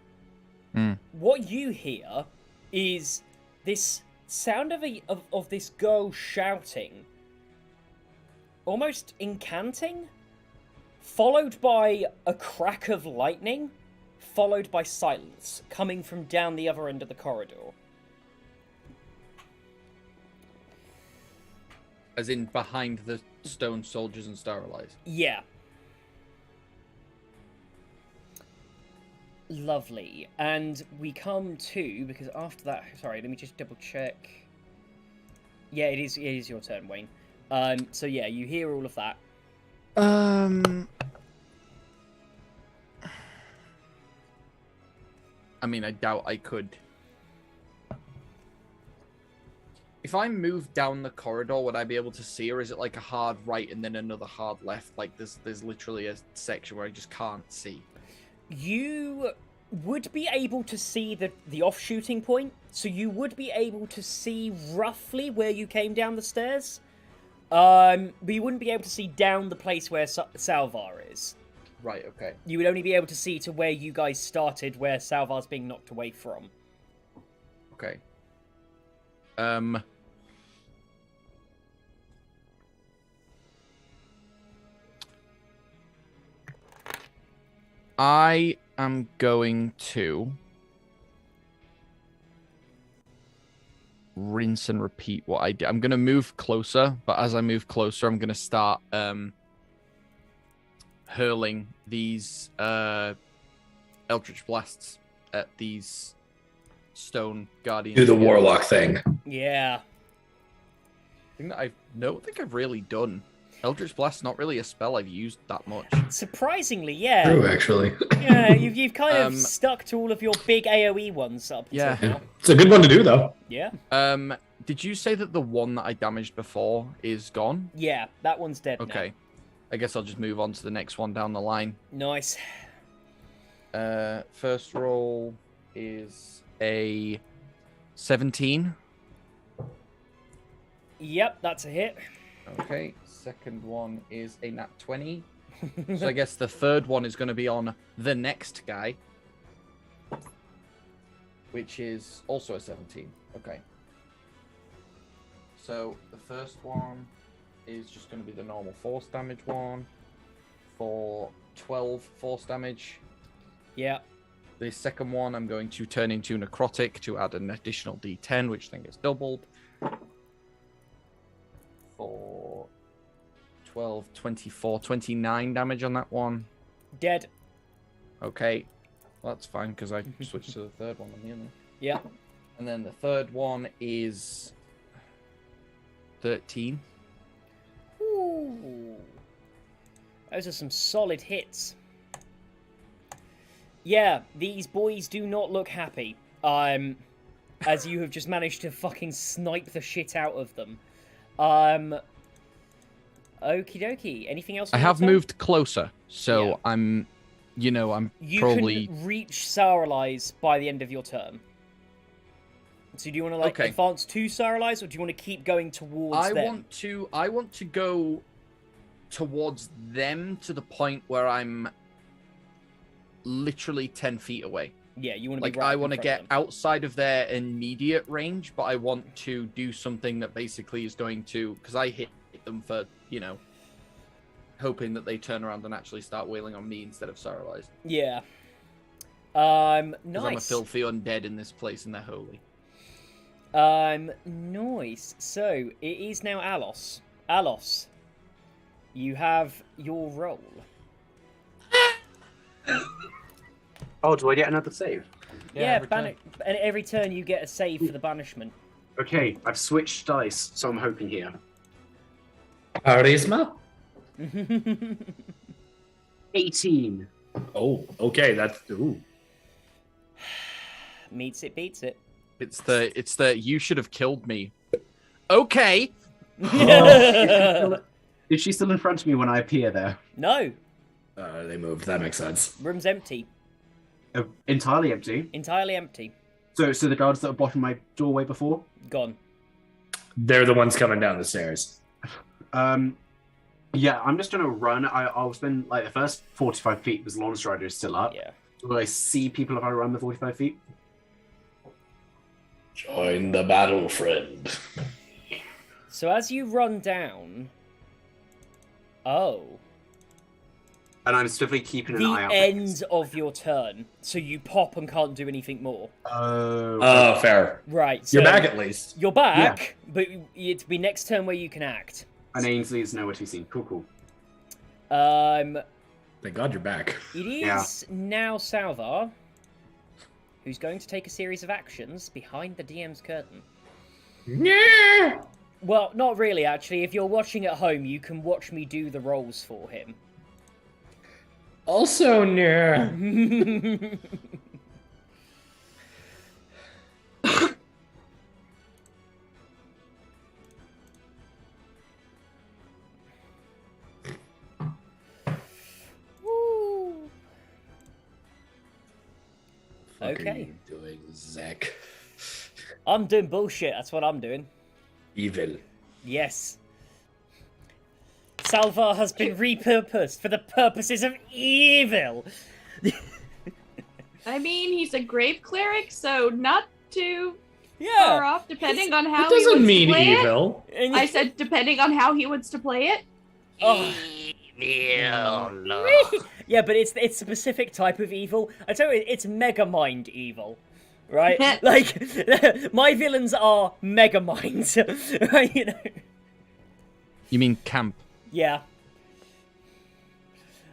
what you hear is this sound of this girl shouting, almost incanting, followed by a crack of lightning, followed by silence coming from down the other end of the corridor. As in behind the stone soldiers and Starlight. Yeah. Lovely. And we come to, because after that, sorry, let me just double check. Yeah, it is your turn, Wayne. So yeah, you hear all of that. I mean, I doubt I could. If I move down the corridor, would I be able to see, or is it like a hard right and then another hard left? Like there's literally a section where I just can't see. You would be able to see the off-shooting point, so you would be able to see roughly where you came down the stairs. But you wouldn't be able to see down the place where Salvar is. Right, okay. You would only be able to see to where you guys started, where Salvar's being knocked away from. Okay. I am going to rinse and repeat what I did. I'm going to move closer, but as I move closer, I'm going to start hurling these Eldritch Blasts at these stone guardians. Do the warlock thing. Yeah. I don't think I've really done. Eldritch Blast, not really a spell I've used that much. Surprisingly, yeah. True, actually. Yeah, you've kind of stuck to all of your big AoE ones up until now. It's a good one to do, though. Yeah. Did you say that the one that I damaged before is gone? Yeah, that one's dead Okay. I guess I'll just move on to the next one down the line. Nice. First roll is a 17. Yep, that's a hit. Okay. Second one is a nat 20. So I guess the third one is going to be on the next guy, which is also a 17. Okay. So the first one is just going to be the normal force damage one for 12 force damage. Yeah. The second one I'm going to turn into necrotic to add an additional d10, which then gets doubled for 12, 24, 29 damage on that one. Dead. Okay. Well, that's fine because I switched to the third one on the other. Yeah. And then the third one is 13. Ooh. Those are some solid hits. Yeah, these boys do not look happy. As you have just managed to fucking snipe the shit out of them. Okie dokie. Anything else? I have moved closer, so yeah. I'm probably... You can reach Souralize by the end of your turn. So do you want to advance to Souralize, or do you want to keep going towards them? I want to go towards them to the point where I'm literally 10 feet away. Yeah, you want to like be right I want to get them. outside of their immediate range, but I want to do something that basically is going to, because I hit them for, hoping that they turn around and actually start wailing on me instead of Souralize. Yeah. Nice. I'm a filthy undead in this place, and they're holy. Nice. So it is now Alos. Alos, you have your roll. Oh, do I get another save? Yeah, and every turn you get a save for the banishment. Okay, I've switched dice, so I'm hoping here. Charisma? 18. Oh, okay, that's... Ooh. Meets it, beats it. It's the you should have killed me. Okay. Is she still in front of me when I appear there? No. They moved. That makes sense. Room's empty. Entirely empty? Entirely empty. So the guards that were blocking my doorway before? Gone. They're the ones coming down the stairs. Yeah, I'm just gonna run. I'll spend the first 45 feet because Lawn Strider is still up. Yeah. Will I see people if I run the 45 feet? Join the battle, friend. So as you run down... Oh. And I'm swiftly keeping an eye out. The end of your turn. So you pop and can't do anything more. Oh, fair. Right. So you're back at least. You're back, but it'd be next turn where you can act. And Ainsley is nowhere to be seen. Cool. Thank God you're back. It is now Salvar, who's going to take a series of actions behind the DM's curtain. Yeah. Well, not really, actually. If you're watching at home, you can watch me do the rolls for him. Also, no. Okay. What are you doing, Zach? I'm doing bullshit. That's what I'm doing. Evil. Yes. Salvar has been repurposed for the purposes of evil. I mean, he's a grave cleric, so not too Yeah. far off, depending on how That he doesn't wants mean to play evil. it. I said depending on how he wants to play it. Oh. Yeah, but it's a specific type of evil. I tell you, it's mega mind evil. right? Like, my villains are mega minds, right? You know? You mean camp? Yeah.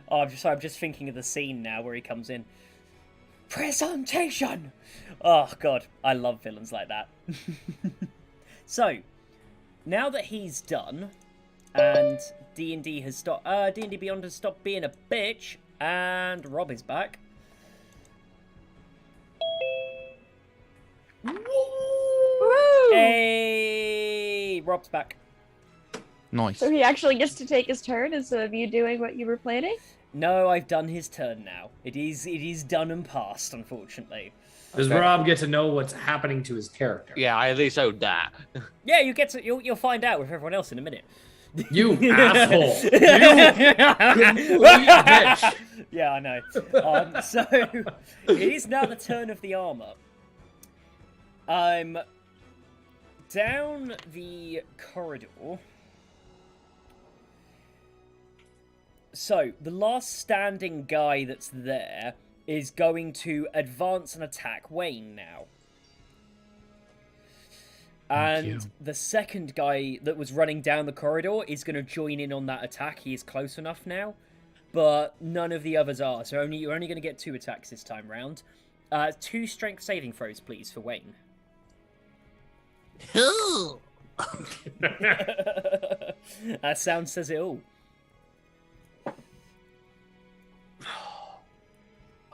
Oh, I'm just thinking of the scene now where he comes in. Presentation! Oh, God. I love villains like that. So, now that he's done, and D&D has stopped... D&D Beyond has stopped being a bitch, and Rob is back. Woo! Hey! Rob's back. Nice. So he actually gets to take his turn instead of you doing what you were planning? No, I've done his turn now. It is done and past, unfortunately. Does Rob get to know what's happening to his character? Yeah, I at least owed that. Yeah, you'll find out with everyone else in a minute. You asshole! You complete bitch! Yeah, I know. So it is now the turn of the armor. I'm down the corridor. So the last standing guy that's there is going to advance and attack Wayne now. And the second guy that was running down the corridor is going to join in on that attack. He is close enough now. But none of the others are. So you're only going to get 2 attacks this time round. 2 strength saving throws, please, for Wayne. That sound says it all.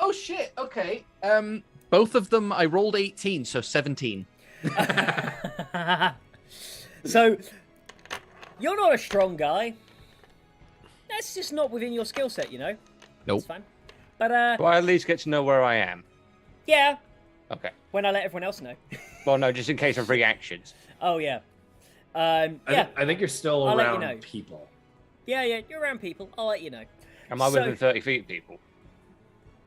Oh shit, okay. Both of them I rolled 18, so 17. So, you're not a strong guy. That's just not within your skill set, you know? Nope. That's fine. But, Do I at least get to know where I am? yeah, Okay. when I let everyone else know. Well, no, just in case of reactions. Oh, yeah. Yeah. I think you're still I'll let you around know. people. Yeah, you're around people. I'll let you know. Am I within 30 feet of people?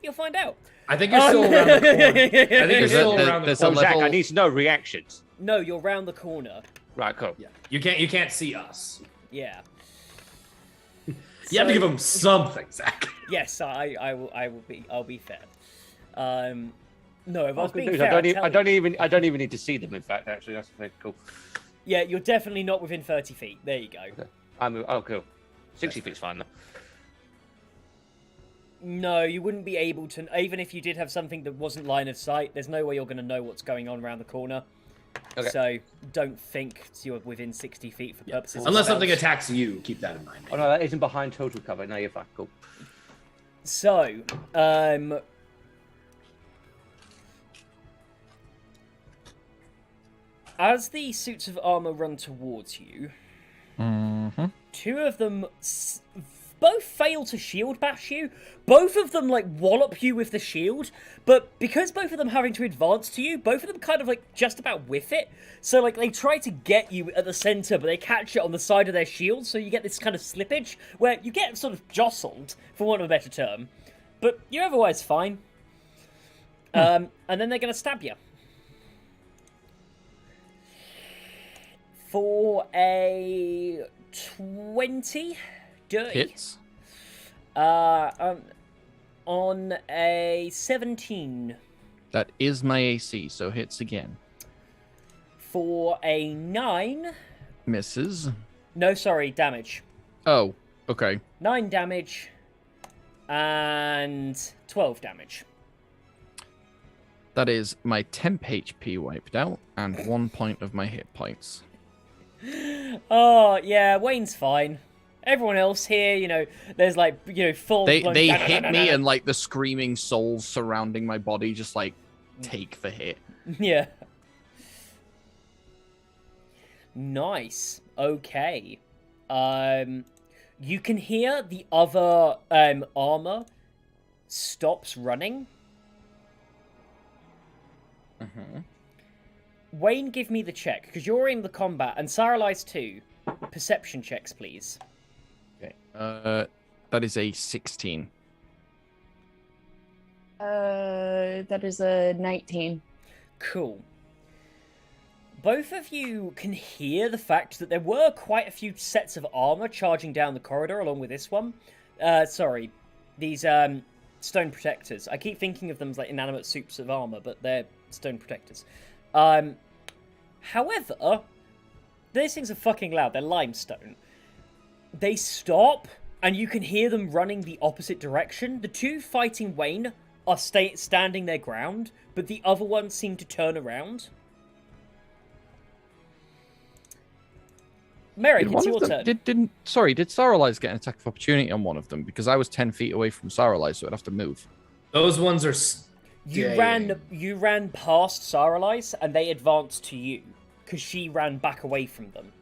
You'll find out. I think you're still around the corner. I think you're There's still a- around the there's a corner. So, Zach, level- I need to know reactions. No, you're round the corner. Right, cool. Yeah. You can't see us. Yeah. You have to give them something, Zach. Yes, I'll be fair. No, if I was Good being news. fair, I don't even need to see them. In fact, actually, that's very cool. Yeah, you're definitely not within 30 feet. There you go. Oh, cool. 60 feet's fine though. No, you wouldn't be able to. Even if you did have something that wasn't line of sight, there's no way you're going to know what's going on around the corner. Okay. So don't think you're within 60 feet for purposes. of Unless something spells. attacks you, keep that in mind. Oh no, that isn't behind total cover. No, you're fine. Cool. So, as the suits of armor run towards you, Mm-hmm. 2 of them both fail to shield bash you. Both of them, like, wallop you with the shield, but because both of them having to advance to you, both of them kind of, like, just about whiff it. So, like, they try to get you at the center, but they catch it on the side of their shield, so you get this kind of slippage, where you get sort of jostled, for want of a better term. But you're otherwise fine. And then they're going to stab you. For a 20 dirty. Hits. On a 17. That is my AC, so hits again. For a 9. Misses. No, sorry, damage. Oh, okay. 9 damage. And 12 damage. That is my temp HP wiped out and 1 point of my hit points. Oh, yeah, Wayne's fine. Everyone else here, you know, there's like, you know, full... They hit me and like the screaming souls surrounding my body just like take the hit. Yeah. Nice. Okay. You can hear the other armor stops running. Mm-hmm. Wayne, give me the check, because you're in the combat, and Saralize too. Perception checks, please. Okay. That is a 16. That is a 19. Cool. Both of you can hear the fact that there were quite a few sets of armor charging down the corridor along with this one. Sorry, these stone protectors. I keep thinking of them as like inanimate suits of armor, but they're stone protectors. However, these things are fucking loud. They're limestone. They stop, and you can hear them running the opposite direction. The two fighting Wayne are standing their ground, but the other ones seem to turn around. Merrick, it's your turn. Did Saralize get an attack of opportunity on one of them? Because I was 10 feet away from Saralize, so I'd have to move. Those ones are. You ran past Saralize, and they advanced to you because she ran back away from them.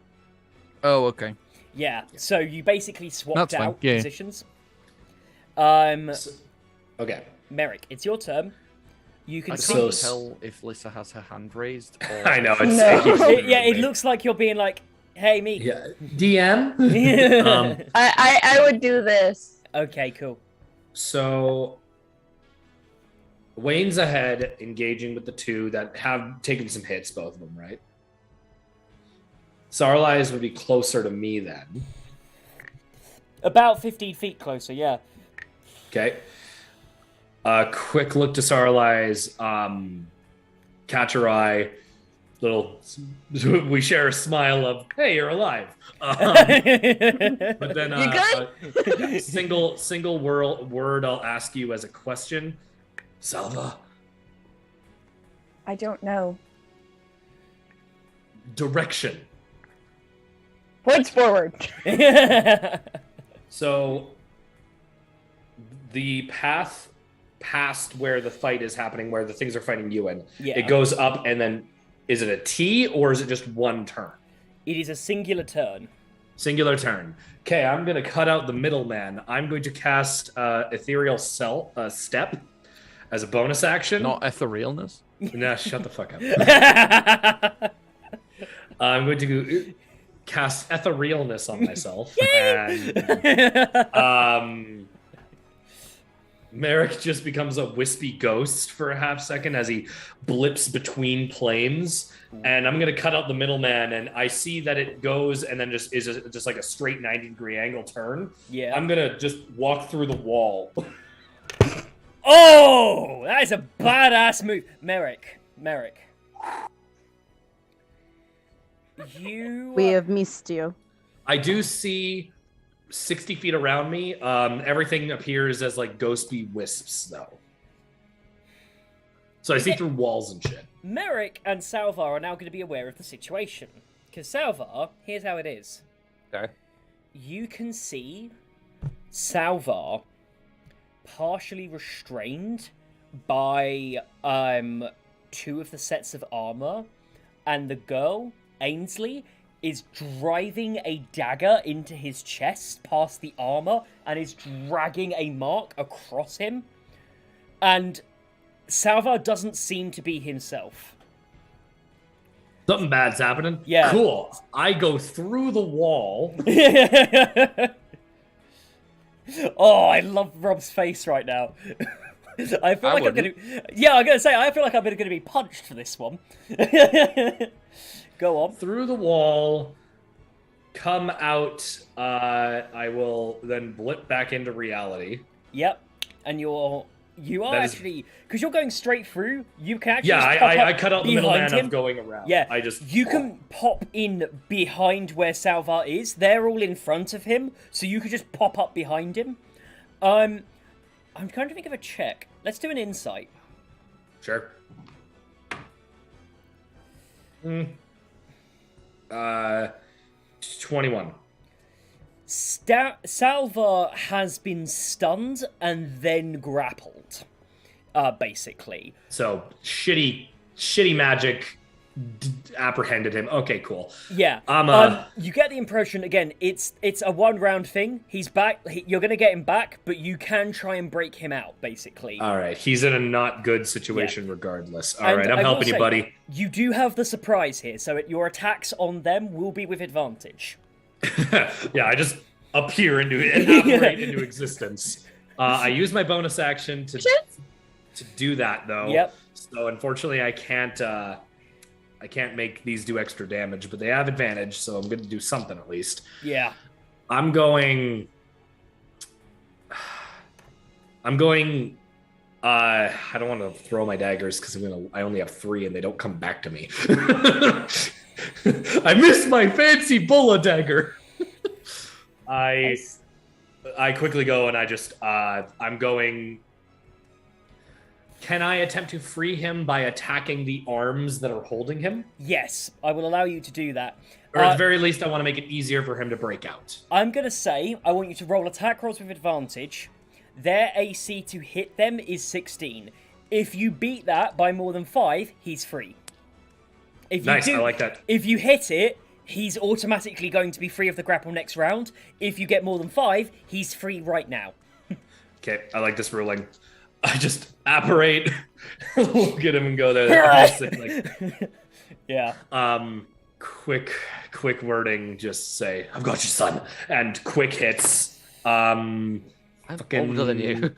Oh, okay. Yeah. So you basically swapped out positions. Okay. Merrick, it's your turn. You can I see. can't tell if Lissa has her hand raised. Or... I know. It looks like you're being like, "Hey, me." Yeah. DM. I would do this. Okay, cool. So Wayne's ahead, engaging with the two that have taken some hits, both of them, right? Saralize would be closer to me then. About 15 feet closer, yeah. Okay. Quick look to Saralize, catch her eye, we share a smile of, hey, you're alive. But then You good? single word I'll ask you as a question. Salva. I don't know. Direction. Points forward. So the path past where the fight is happening, where the things are fighting you in, it goes up, and then is it a T or is it just one turn? It is a singular turn. Singular turn. Okay, I'm going to cut out the middleman. I'm going to cast Ethereal Step as a bonus action. Not etherealness? Nah, shut the fuck up. I'm going to cast Etherealness on myself. And Merrick just becomes a wispy ghost for a half second as he blips between planes. And I'm going to cut out the middleman, and I see that it goes and then just is just like a straight 90-degree angle turn. Yeah. I'm going to just walk through the wall. Oh, that is a badass move. Merrick. We have missed you. I do see 60 feet around me. Everything appears as like ghostly wisps, though. So I see through walls and shit. Merrick and Salvar are now going to be aware of the situation. Because Salvar, here's how it is. Okay. You can see Salvar partially restrained by two of the sets of armor, and the girl, Ainsley, is driving a dagger into his chest past the armor and is dragging a mark across him. And Salvar doesn't seem to be himself. Something bad's happening? Yeah. Cool. I go through the wall. Oh, I love Rob's face right now. I feel like I'm gonna... Yeah, I'm gonna say, I feel like I'm gonna be punched for this one. Go on. Through the wall, come out. I will then blip back into reality. Yep. And you are actually, because you're going straight through, you can actually I cut out the middleman him. of going around. Yeah, you can pop in behind where Salvar is. They're all in front of him, so you could just pop up behind him. I'm trying to think of a check. Let's do an insight. Sure. 21. Salvar has been stunned and then grappled, basically. So shitty magic apprehended him. Okay, cool. Yeah. You get the impression again. It's a 1 round thing. He's back. You're gonna get him back, but you can try and break him out. Basically. All right. He's in a not good situation regardless. All right. I'm helping you, buddy. You do have the surprise here, so your attacks on them will be with advantage. Yeah, I just appear into existence. I use my bonus action to do that though. Yep. So unfortunately, I can't make these do extra damage, but they have advantage, so I'm going to do something at least. Yeah. I'm going I don't want to throw my daggers because I only have 3 and they don't come back to me. I missed my fancy bulla dagger. I quickly go and I just I'm going. Can I attempt to free him by attacking the arms that are holding him? Yes, I will allow you to do that. Or at the very least, I want to make it easier for him to break out. I'm going to say I want you to roll attack rolls with advantage. Their AC to hit them is 16. If you beat that by more than 5, he's free. If you Nice, I like that. If you hit it, he's automatically going to be free of the grapple next round. If you get more than 5, he's free right now. Okay, I like this ruling. I just apparate, look at him and go there. Yeah. Quick wording, just say, I've got you, son. And quick hits. I'm older than you.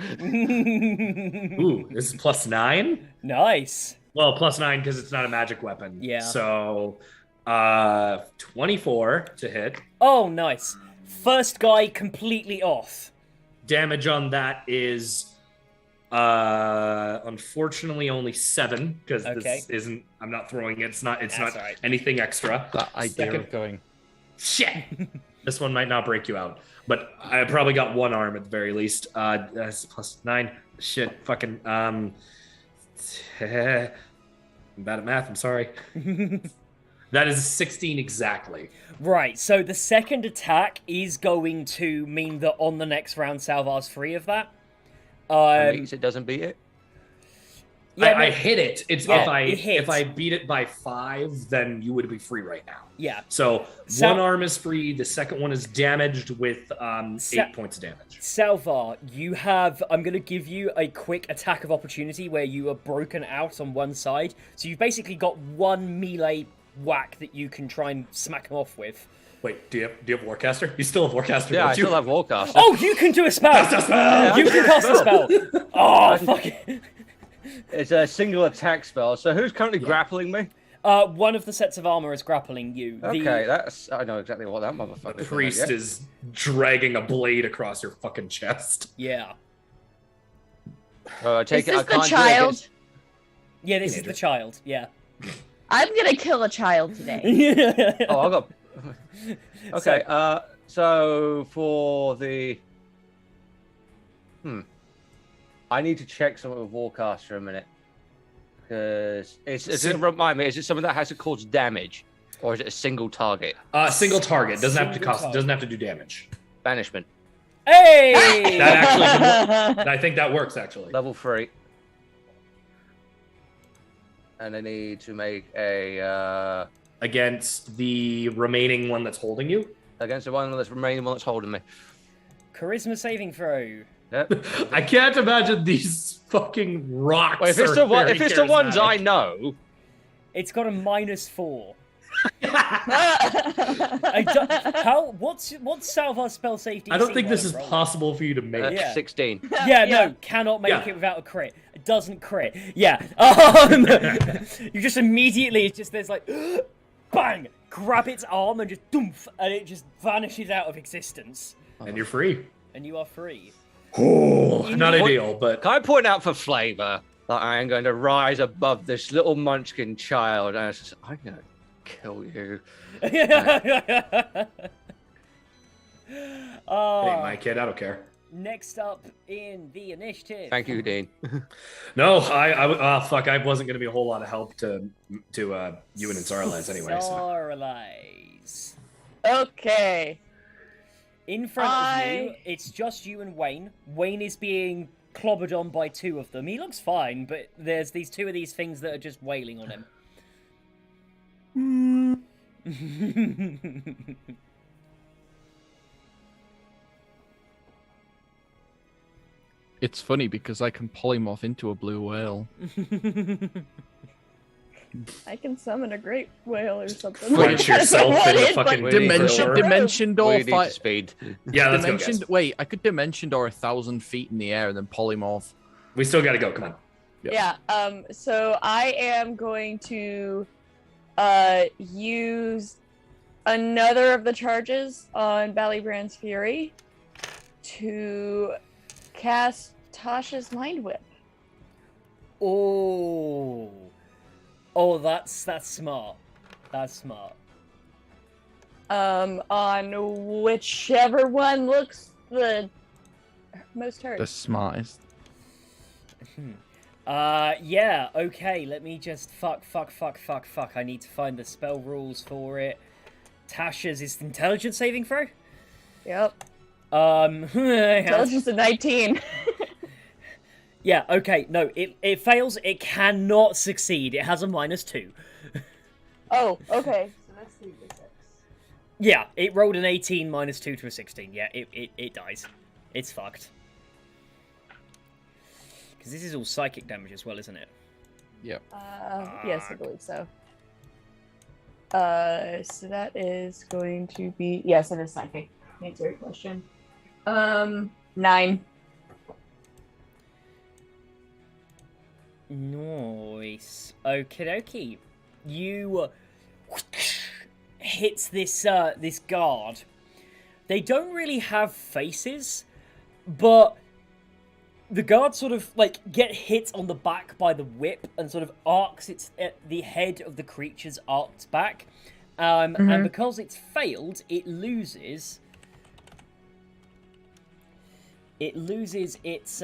Ooh, this is +9? Nice. Well, +9 because it's not a magic weapon. Yeah. So, 24 to hit. Oh, nice. First guy completely off. Damage on that is unfortunately only 7 because this isn't. I'm not throwing it. It's not right. anything extra. That idea of going. Shit. This one might not break you out, but I probably got 1 arm at the very least. That's +9. Shit. Fucking. I'm bad at math. I'm sorry. That is 16 exactly. Right, so the second attack is going to mean that on the next round, Salvar's free of that. That means it doesn't beat it? Yeah, I hit it. It's it hits. if I beat it by 5, then you would be free right now. Yeah. So one arm is free. The second one is damaged with 8 points of damage. Salvar, you have. I'm going to give you a quick attack of opportunity where you are broken out on one side. So you've basically got 1 melee whack that you can try and smack him off with. Wait, do you have Warcaster? You still have Warcaster? Yeah, don't I you? still have Warcaster. Oh, you can do a spell. Cast a spell! You can cast a spell. Oh, fuck it. It's a single attack spell. So who's currently grappling me? One of the sets of armor is grappling you. Okay, I know exactly what that motherfucker The is. priest is dragging a blade across your fucking chest. Yeah. I take Is it I this the can't do it child? against- Yeah, this is the child. Yeah. I'm gonna kill a child today. Oh, I got. Okay. So for the. I need to check something with Warcaster a minute. Because it's remind me, is it something that has to cause damage? Or is it a single target? Single target. Doesn't have to Single cost. target. Doesn't have to do damage. Banishment. Hey! That actually. I think that works actually. Level 3. And I need to make a Against the remaining one that's holding you. against the one that's remaining one that's holding me. Charisma saving throw. Yep. I can't imagine these fucking rocks. Well, if it's the ones I know, It's got a -4. What's Salvar's spell safety? I don't think this is possible for you to make. Yeah. 16. No, cannot make it without a crit. It doesn't crit. Yeah. You just immediately, it's just there's like, bang, grab its arm and just doomph, and it just vanishes out of existence. And you're free. And you are free. Oh, not ideal, but Can I point out for flavour that I am going to rise above this little munchkin child? And I'm going to kill you. hey, my kid, I don't care. Next up in the initiative. Thank you, Dean. No, fuck, I wasn't going to be a whole lot of help to you and Sarlaz anyway. So. Sarlaz. Okay. In front of you, it's just you and Wayne. Wayne is being clobbered on by 2 of them. He looks fine, but there's these 2 of these things that are just wailing on him. It's funny because I can polymorph into a blue whale. I can summon a great whale or something. Punch yourself in the fucking Dimension door We need fight. speed. Yeah, let's go, Dimension. guys. Wait, I could dimension door 1,000 feet in the air and then polymorph. We still got to go. Come on. Yeah. So I am going to use another of the charges on Ballybrand's Fury to cast Tasha's Mind Whip. Oh. Oh, that's smart. That's smart. On whichever one looks the most hurt. The smartest. Yeah, okay, let me just fuck. I need to find the spell rules for it. Tasha's is intelligence saving throw? Yep. Intelligence of 19. Yeah, okay, no, it fails. It cannot succeed. It has a -2. Oh, okay. So that's 3d6. Yeah, it rolled an 18 -2 to a 16. Yeah, it dies. It's fucked. Because this is all psychic damage as well, isn't it? Yep. Yes, I believe so. So that is going to be... Yes, it is psychic. Answer your question. 9. Nice. Okie dokie. You hits this this guard. They don't really have faces, but the guard sort of like get hit on the back by the whip and sort of arcs its the head of the creature's arced back. And because it's failed, it loses its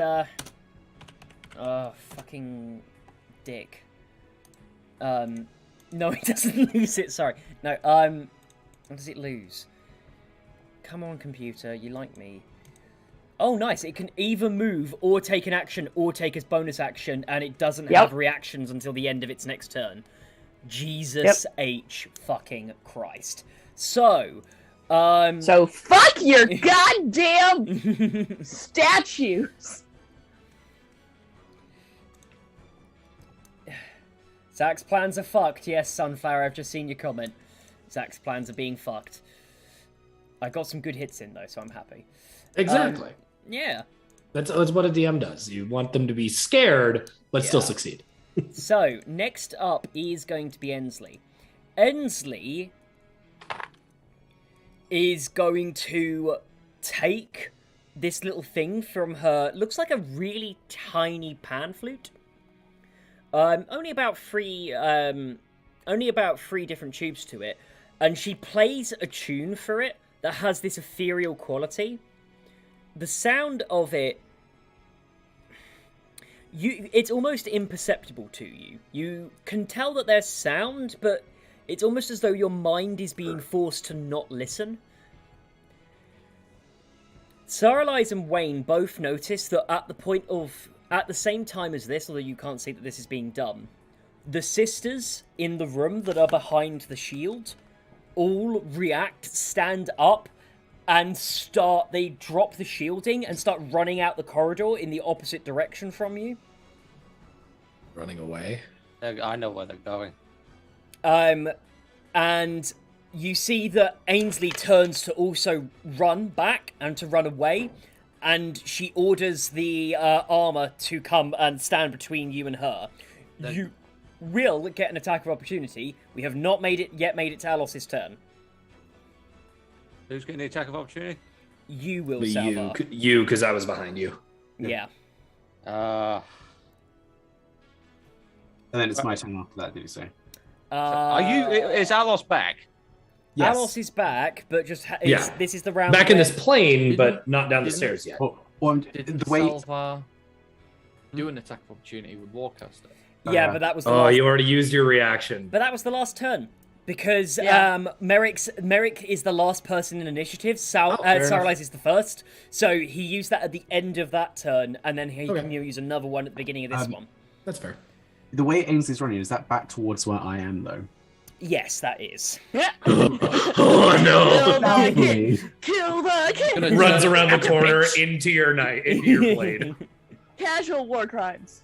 fucking dick. No, it doesn't lose it, sorry. No, what does it lose? Come on, computer, you like me. Oh, nice, it can either move or take an action or take its bonus action, and it doesn't have reactions until the end of its next turn. Jesus H fucking Christ. So, So fuck your goddamn statues! Zach's plans are fucked. Yes, Sunflower, I've just seen your comment. Zach's plans are being fucked. I got some good hits in, though, so I'm happy. Exactly. Yeah. That's what a DM does. You want them to be scared, but still succeed. So, next up is going to be Ensley. Ensley is going to take this little thing from her... Looks like a really tiny pan flute. Only about three different tubes to it, and she plays a tune for it that has this ethereal quality. The sound of it, it's almost imperceptible to you. You can tell that there's sound, but it's almost as though your mind is being forced to not listen. Saralise and Wayne both notice that at the same time as this, although you can't see that this is being done, the sisters in the room that are behind the shield all react, stand up, and they drop the shielding and start running out the corridor in the opposite direction from you. Running away? I know where they're going. And you see that Ainsley turns to also run back and to run away, and she orders the armor to come and stand between you and her. You will get an attack of opportunity. We have not made it to Alos's turn. Who's getting the attack of opportunity? You will, Salvar. You, because I was behind you. Yeah. And then it's my turn after that, did you say? Is Alos back? Yes. Alos is back, but just this is the round. Back in this plane, but not down the stairs yet. Well, Didn't the way Salvar do an attack of opportunity with Warcaster? Yeah, but that was the Oh, last... you already used your reaction. But that was the last turn. Because Merrick is the last person in initiative. Saralise is the first. So he used that at the end of that turn, and then he can use another one at the beginning of this one. That's fair. The way Ainsley's running, is that back towards where I am, though? Yes, that is. Oh, no! Kill the kid! Runs around the corner into your blade. Casual war crimes.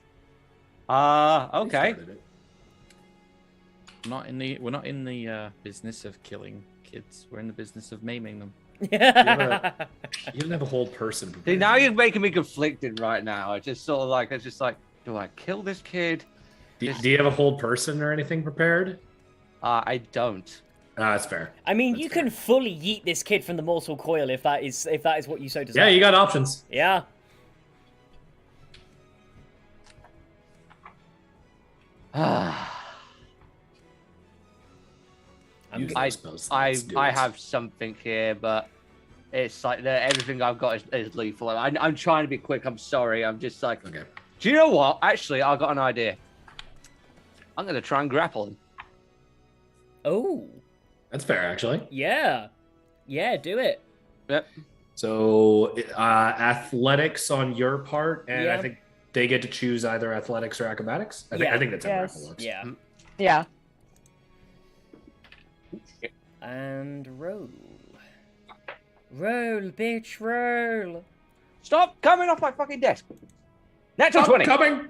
Okay. We're not in the business of killing kids. We're in the business of maiming them. You didn't have a whole person. See, now you're making me conflicted right now. It's just sort of like, do I kill this kid? Do you have a whole person or anything prepared? I don't. That's fair. I mean, That's you fair. can fully yeet this kid from the mortal coil if that is what you so desire. Yeah, you got options. Yeah. Use I those spells. Let's do I it. have something here, but it's like everything I've got is lethal. I'm trying to be quick. I'm sorry. I'm just like, Okay. do you know what? Actually, I got an idea. I'm gonna try and grapple him. Oh, That's fair, actually. yeah. Yeah, do it. Yep. So athletics on your part, and Yeah. I think they get to choose either athletics or acrobatics. Yeah. I think that's how Yes. grapple works. Yeah. Yeah. And roll. Roll, bitch, roll. Stop coming off my fucking desk. Natural Stop 20. coming!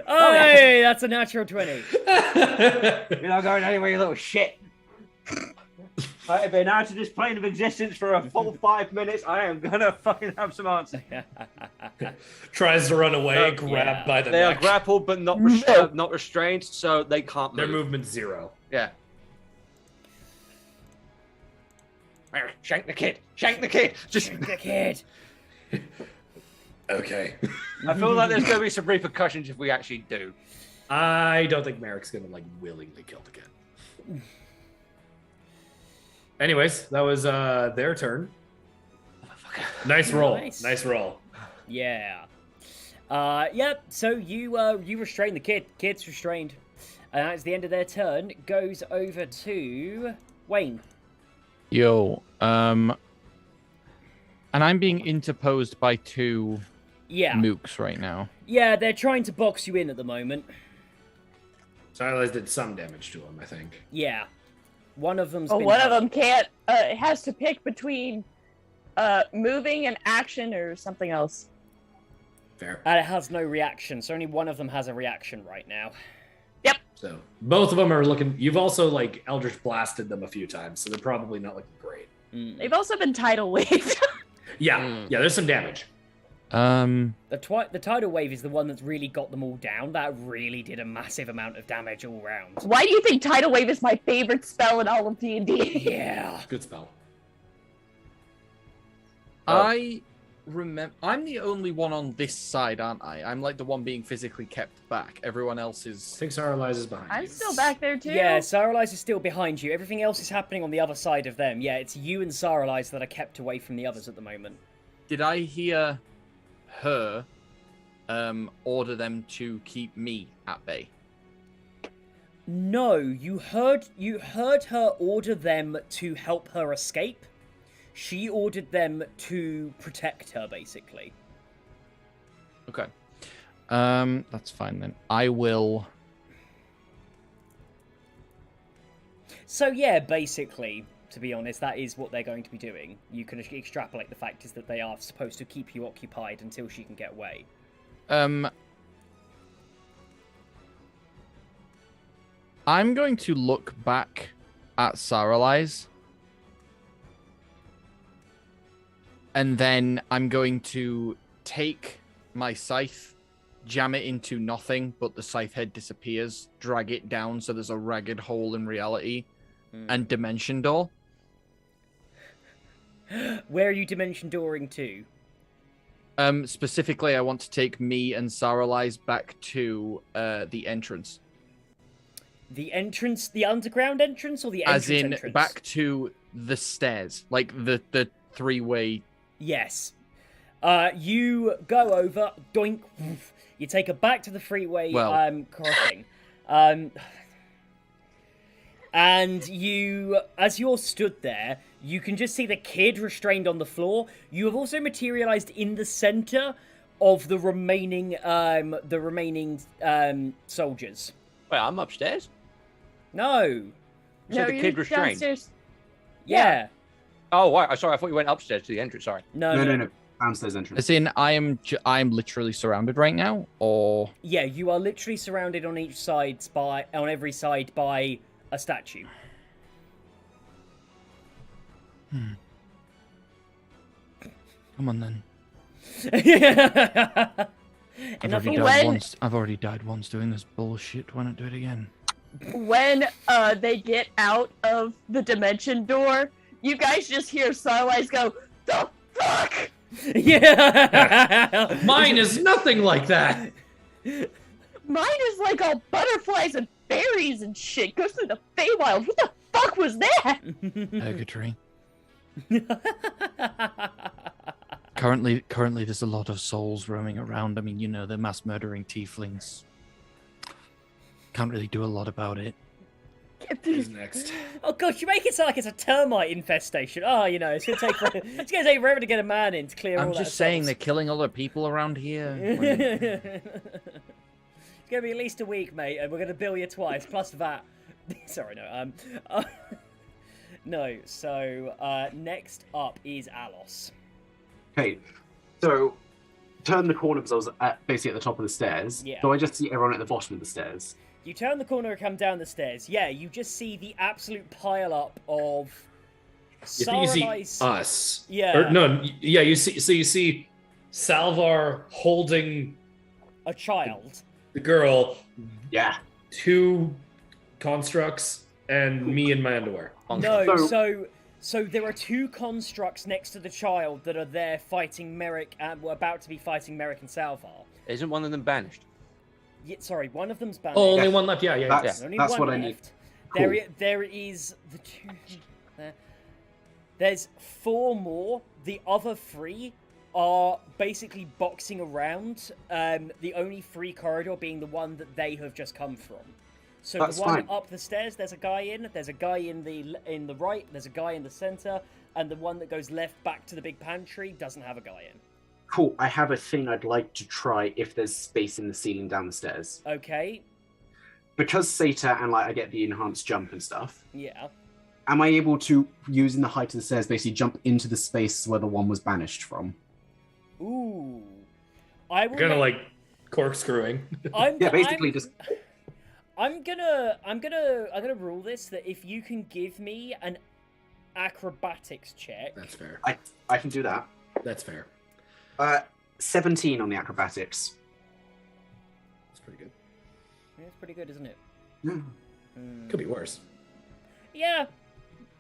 Oh, hey, that's a natural 20. You're not going anywhere, you little shit. I have been out of this plane of existence for a full 5 minutes. I am gonna fucking have some answers. Tries to run away, No, grabbed by the They are neck. grappled but not not restrained, so they can't Their move. movement's 0. Yeah. Shank the kid. Shank the kid. Just. The kid. Okay. I feel like there's gonna be some repercussions if we actually do. I don't think Merrick's gonna willingly kill the kid. Anyways, that was their turn. Nice roll. Nice. Nice roll. Yeah. Yep. So you restrain the kid. Kid's restrained. And that's the end of their turn. Goes over to Wayne. Yo, and I'm being interposed by 2 Yeah. mooks right now. Yeah, they're trying to box you in at the moment. Silas did some damage to him, I think. Yeah. One of them's Well, been one hurt. of them can't. It has to pick between moving and action or something else. Fair. And it has no reaction, so only one of them has a reaction right now. So both of them are looking. You've also Eldritch blasted them a few times, so they're probably not looking great. Mm. They've also been tidal waved. Yeah, yeah. There's some damage. The tidal wave is the one that's really got them all down. That really did a massive amount of damage all round. Why do you think tidal wave is my favorite spell in all of D&D? Yeah. Good spell. I remember. I'm the only one on this side, aren't I? I'm like the one being physically kept back. Everyone else is. Six Aralize is behind I'm you. still back there too. Yeah, Saralize is still behind you. Everything else is happening on the other side of them. Yeah, it's you and Saralize that are kept away from the others at the moment. Did I hear her order them to keep me at bay? No, you heard her order them to help her escape. She ordered them to protect her, basically. Okay. That's fine then. I will. So yeah, basically, to be honest, that is what they're going to be doing. You can extrapolate the fact is that they are supposed to keep you occupied until she can get away. I'm going to look back at Saralize. And then I'm going to take my scythe, jam it into nothing, but the scythe head disappears, drag it down so there's a ragged hole in reality, and dimension door. Where are you dimension dooring to? Specifically, I want to take me and Saralize back to the entrance. The entrance, the underground entrance, or the entrance As in, entrance? back to the stairs, like the three-way. Yes. You go over, doink, woof. You take her back to the freeway crossing. And you, as you're stood there, you can just see the kid restrained on the floor. You have also materialized in the center of the remaining soldiers. Wait, I'm upstairs? No. You said the you're kid restrained. downstairs. Yeah. Oh, right. Sorry, I thought you went upstairs to the entrance. Sorry. No. Downstairs entrance. As in, I'm literally surrounded right now, or Yeah, you are literally surrounded on every side by a statue. come on then. Enough I've already died once doing this bullshit. Why not do it again? When they get out of the dimension door, you guys just hear Starlight go, "The fuck!" Yeah. Mine is nothing like that. Mine is like all butterflies and fairies and shit. Goes through the Feywild. What the fuck was that? Purgatory. Currently, there's a lot of souls roaming around. I mean, you know, they're mass murdering tieflings. Can't really do a lot about it. Who's next? Oh gosh, you make it sound like it's a termite infestation. Oh, you know, it's gonna take forever to get a man in to clear all that. I'm just saying souls. they're killing other people around here. It's gonna be at least a week, mate, and we're gonna bill you twice plus that. Sorry, no. No. So next up is Alos. Okay, so turn the corner because I was basically at the top of the stairs. Yeah. So I just see everyone at the bottom of the stairs. You turn the corner and come down the stairs. Yeah, you just see the absolute pile up of You think you see Saradai's. us? Yeah. Or, no. Yeah. You see. So you see Salvar holding A child. the girl, Yeah. 2 constructs, and me in my underwear. No, So- so there are 2 constructs next to the child that are there fighting Merrick and were about to be fighting Merrick and Salvar. Isn't one of them banished? Yeah, sorry, one of them's banned. Oh, only Yeah. one left. Yeah. That's, Only that's one what I left. need. There, Cool. there is the 2 there. There's 4 more. The other 3 are basically boxing around. The only free corridor being the one that they have just come from. So That's the one fine. up the stairs, there's a guy in. There's a guy in the right. There's a guy in the center, and the one that goes left back to the big pantry doesn't have a guy in. Cool. I have a thing I'd like to try if there's space in the ceiling down the stairs. Okay. Because Sata and I get the enhanced jump and stuff. Yeah. Am I able to, using the height of the stairs, basically jump into the space where the one was banished from? Ooh. I will. Kind of make- like corkscrewing. Yeah, basically just. I'm gonna rule this that if you can give me an acrobatics check. That's fair. I can do that. That's fair. 17 on the acrobatics. That's pretty good. Yeah, it's pretty good, isn't it? Yeah. Could be worse. Yeah.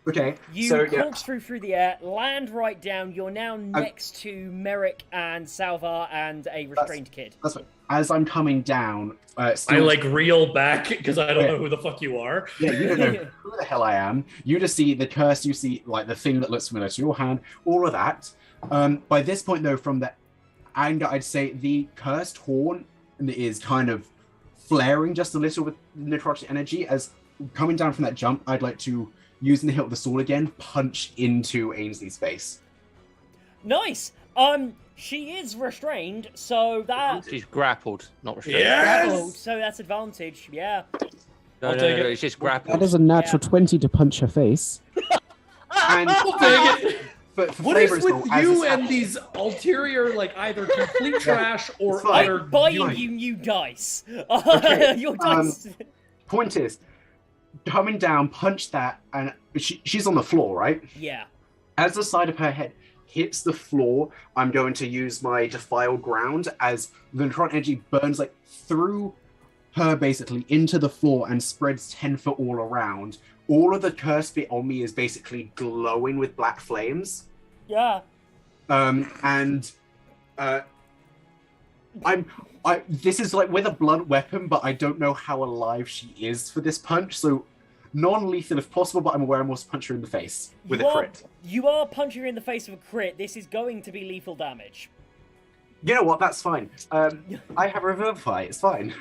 Okay. You so yeah. corkscrew through the air, land right down. You're now next to Merrick and Salvar and a restrained kid. That's right. As I'm coming down, I still, like reel back because I don't Yeah. know who the fuck you are. Yeah, you don't know who the hell I am. You just see the curse. You see like the thing that looks familiar to your hand. All of that. By this point, though, from the anger, I'd say the cursed horn is kind of flaring just a little with necrotic energy. As coming down from that jump, I'd like to, using the hilt of the sword again, punch into Ainsley's face. Nice. She is restrained, so that. She's grappled, not restrained. Grappled, so that's advantage. Yeah. No, I'll no, take no, it. it's just grappled. That is a natural 20 to punch her face. And Dang it. for What is flavors, with though, as you this and happens- these ulterior, like either complete trash or It's fine. utter? I'm buying Fine. you new dice. Okay, Your dice. Point is, coming down, punch that, and she's on the floor, right? Yeah. As the side of her head hits the floor, I'm going to use my defiled ground as the necrotic energy burns like through her basically into the floor and spreads 10 foot all around. All of the cursed bit on me is basically glowing with black flames. Yeah. This is like with a blunt weapon, but I don't know how alive she is for this punch, so non-lethal if possible, but I'm aware I'm supposed to punch her in the face with a crit. You are punching her in the face with a crit. This is going to be lethal damage. You know what? That's fine. I have Revivify. It's fine.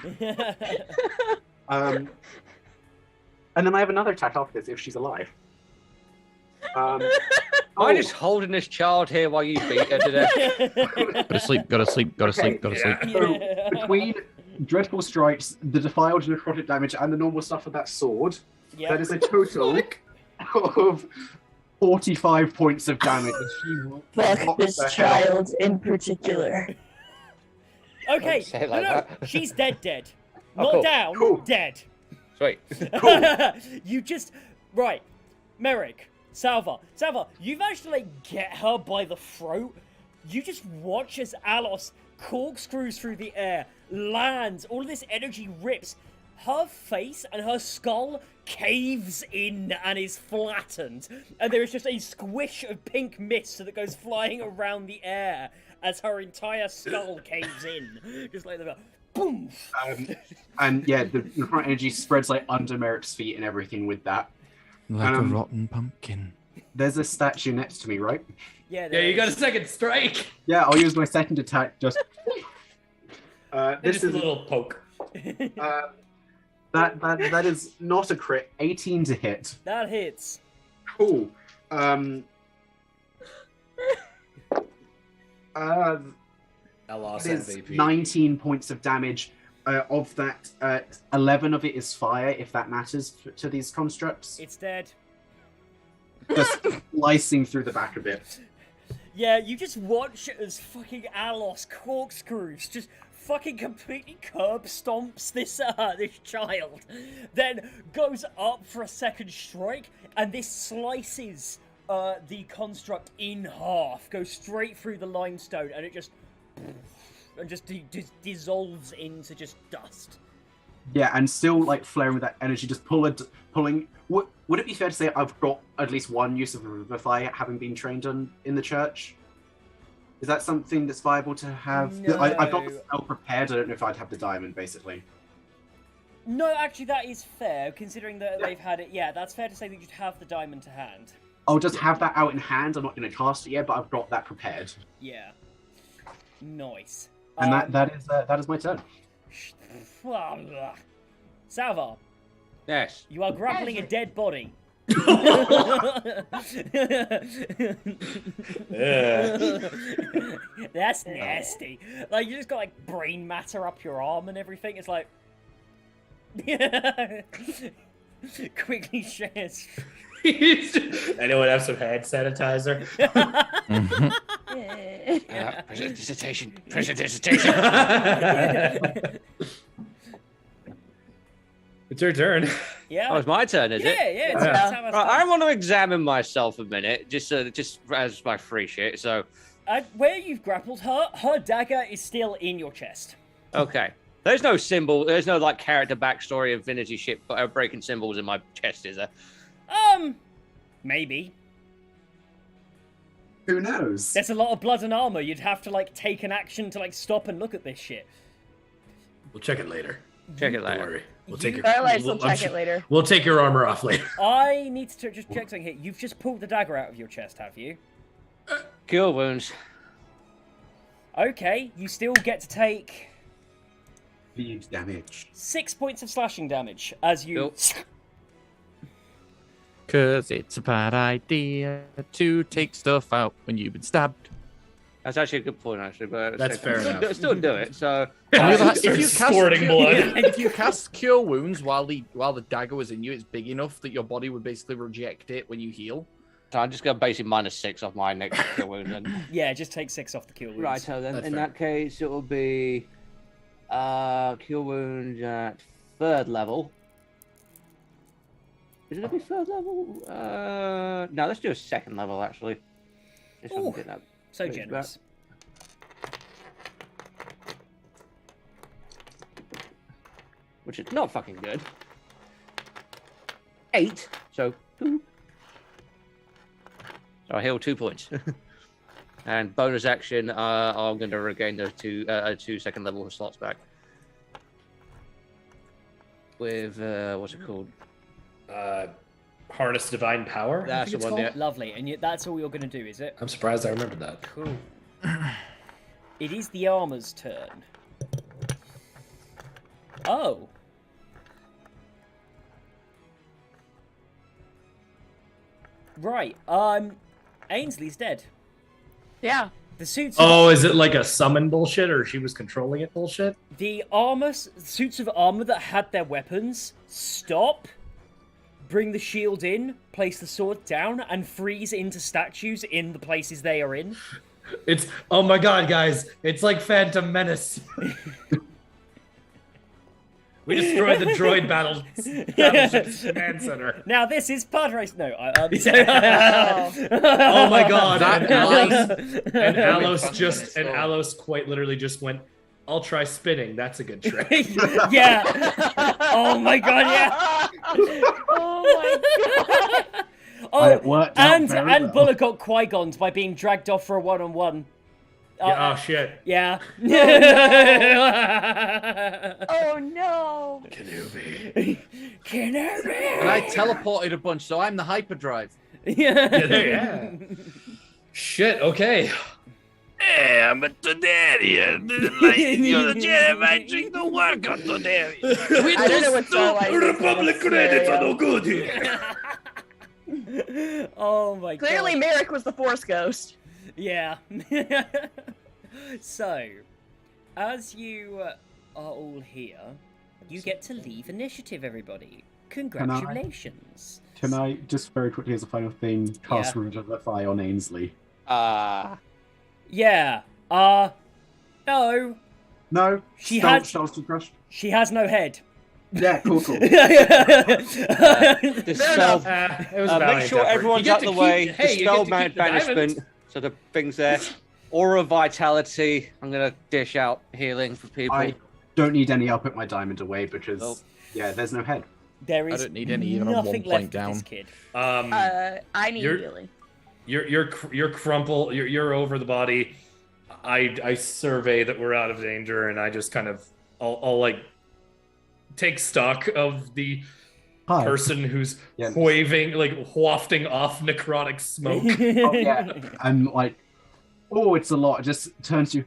And then I have another attack after this if she's alive. Am I just holding this child here while you beat her to death? Gotta sleep, gotta sleep, gotta sleep, gotta sleep. So between Dreadful Strikes, the Defiled necrotic damage, and the normal stuff with that sword, Yeah. that is a total of 45 points of damage. Fuck What this the hell? child in particular. Okay. Don't say it No, like no. that. She's dead. Oh, Not cool. down. Cool. Dead. Sweet. You just right, Merrick, Salva, you've actually like, get her by the throat. You just watch as Alos corkscrews through the air, lands, all of this energy rips. Her face and her skull caves in and is flattened, and there is just a squish of pink mist that goes flying around the air as her entire skull caves in, just like that. Boom. And yeah, the necrotic energy spreads like under Merrick's feet and everything with that. Like a rotten pumpkin. There's a statue next to me, right? Yeah, Yeah, you got a second strike. Yeah, I'll use my second attack. Just This is a little poke. that is not a crit. 18 to hit. That hits. Cool. I lost There's MVP. 19 points of damage. Of that, 11 of it is fire, if that matters to these constructs. It's dead. Just slicing through the back of it. Yeah, you just watch as fucking Alos corkscrews just fucking completely curb stomps this child, then goes up for a second strike, and this slices the construct in half, goes straight through the limestone, and it just dissolves into just dust. Yeah, and still like flaring with that energy, just pulling. Would it be fair to say I've got at least one use of Revivify, having been trained on in the church? Is that something that's viable to have? No. I've got the spell prepared. I don't know if I'd have the diamond, basically. No, actually, that is fair, considering that they've had it. Yeah, that's fair to say that you'd have the diamond to hand. I'll just have that out in hand. I'm not going to cast it yet, but I've got that prepared. Yeah. Nice. And that is my turn. Salvar, Yes. you are grappling a dead body. That's nasty. Like, you just got like brain matter up your arm and everything. It's like quickly shares. Anyone have some hand sanitizer? Presentation. It's your turn. Yeah. Oh, it's my turn, is it? Yeah. It's Salvar's Right, I turn. want to examine myself a minute, just as my free shit. So, Where you've grappled her dagger is still in your chest. okay. There's no symbol. There's no like character backstory of vintage shit breaking symbols in my chest, is there? Maybe. Who knows? There's a lot of blood and armor. You'd have to like take an action to like stop and look at this shit. We'll check it later. Check it Don't later. worry. We'll take your. Starlights will I'm check sure- it later. We'll take your armor off later. I need to just check something here. You've just pulled the dagger out of your chest, have you? Cure wounds. Okay, you still get to take Huge damage. 6 points of slashing damage as you. Cool. Cause it's a bad idea to take stuff out when you've been stabbed. That's actually a good point, actually. But That's fair enough. Still do it. So, If you squirting blood. If you cast Cure Wounds while the dagger was in you, it's big enough that your body would basically reject it when you heal. so I'm just going to basically -6 off my next cure wound. And... Yeah, just take 6 off the kill wounds. Right, so then That's in fair. that case, it will be cure wound at 3rd level. Is it going to be 3rd level? No, let's do a 2nd level, actually. Just so I can Ooh. get that. So Please, generous. Which is not fucking good. 8, so 2. So I heal 2 points. And bonus action, I'm going to regain those 2 2nd level slots back. With, what's it called? Harness divine power. I That's think the it's one, called. yeah. Lovely, and yet that's all you're going to do, is it? I'm surprised I remembered that. Cool. It is the armor's turn. Oh. Right. Ainsley's dead. Yeah. The suits. Oh, is it like a summon bullshit, or she was controlling it bullshit? The suits of armor that had their weapons stop, bring the shield in, place the sword down, and freeze into statues in the places they are in. It's oh my god, guys! It's like Phantom Menace. We destroyed the droid battleship's command center. Now this is pod race. No, Oh my god! That And Alos quite literally just went, "I'll try spinning. That's a good trick." Yeah. Oh my god. Yeah. Oh my god. Oh, It worked out and very and well. Bullock got Qui-Gon'd by being dragged off for a one-on-one. Oh shit. Yeah. Oh no! Kenobi. Kenobi! And I teleported a bunch, so I'm the hyperdrive. Yeah. Shit. Okay. Hey, I'm a Todarian. Like, you're the Jedi might drink the work on Todarian. I don't know what Starlight is Republic gonna credits say. are no good here. Oh my god. Clearly, Merrick was the Force Ghost. Yeah. So, as you are all here, you get to leave initiative, everybody. Congratulations. Can I just very quickly, as a final thing, cast Yeah. Revivify on Ainsley? Yeah. No. No. She Spell- has- spells to crush. She has no head. Yeah, cool, cool. Dispel. It was a valiant Make sure effort. everyone's You get out to the keep- way. Hey, you Dispel get to keep the banishment. diamond. So the things there. Aura vitality. I'm gonna dish out healing for people. I don't need any. I'll put my diamond away because, Oh. yeah, there's no head. There I is don't need any, even on nothing 1 point left down. of this kid. I need You're- healing. You're crumple. You're over the body. I survey that we're out of danger, and I just kind of I'll like take stock of the Hi. person who's Yeah. waving, like wafting off necrotic smoke. Oh, yeah. I'm like, oh, it's a lot. Just turns to you.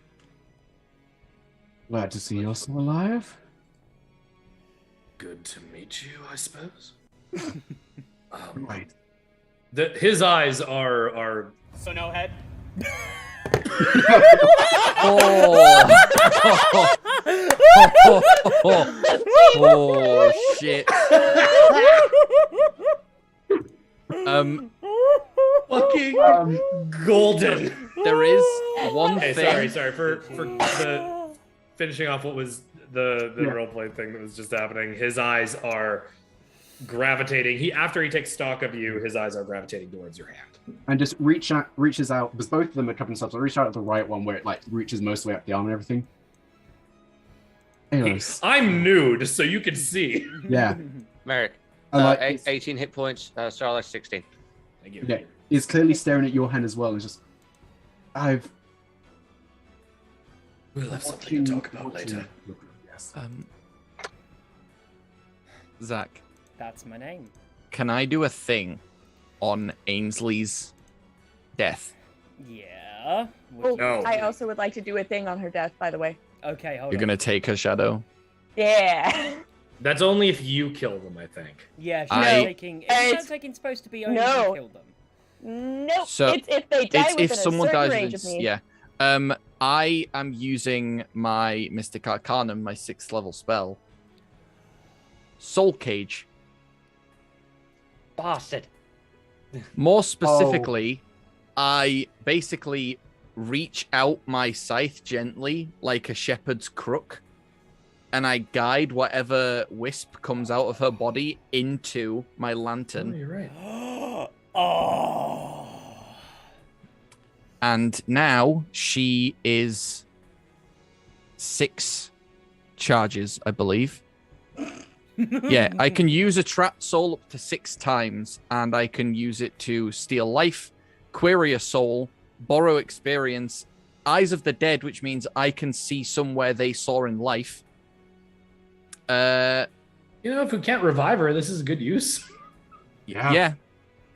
Glad to see you're still alive. Good to meet you, I suppose. Right. His eyes are So no head. Oh shit. fucking golden. There is one Hey, thing. sorry for the finishing off what was the Yeah. roleplay thing that was just happening. His eyes are gravitating. After he takes stock of you, his eyes are gravitating towards your hand. And just reaches out, because both of them are cupping themselves. I reach out at the right one where it like reaches most of the way up the arm and everything. Anyways, I'm nude, so you can see. yeah. Merrick. I like 18 hit points. Starlight 16. Thank you. Yeah, is clearly staring at your hand as well, and just, We'll have something to talk about later. Yes. Zach, That's my name. can I do a thing on Ainsley's death? Yeah. Oh, No. I also would like to do a thing on her death, by the way. Okay, hold You're on. gonna take her shadow? Yeah. That's only if you kill them, I think. Yeah, she's I- taking. It's- It's taking supposed to be only No. if you kill them. Nope. So, it's if they die It's within if someone a certain dies range within, of me. yeah. I am using my Mystic Arcanum, my 6th level spell. Soul Cage. Bastard. More specifically, I basically reach out my scythe gently like a shepherd's crook, and I guide whatever wisp comes out of her body into my lantern. you're right. Oh. And now she is 6 charges, I believe. Yeah, I can use a trapped soul up to 6 times, and I can use it to steal life, query a soul, borrow experience, Eyes of the Dead, which means I can see somewhere they saw in life. You know, if we can't revive her, this is a good use. Yeah.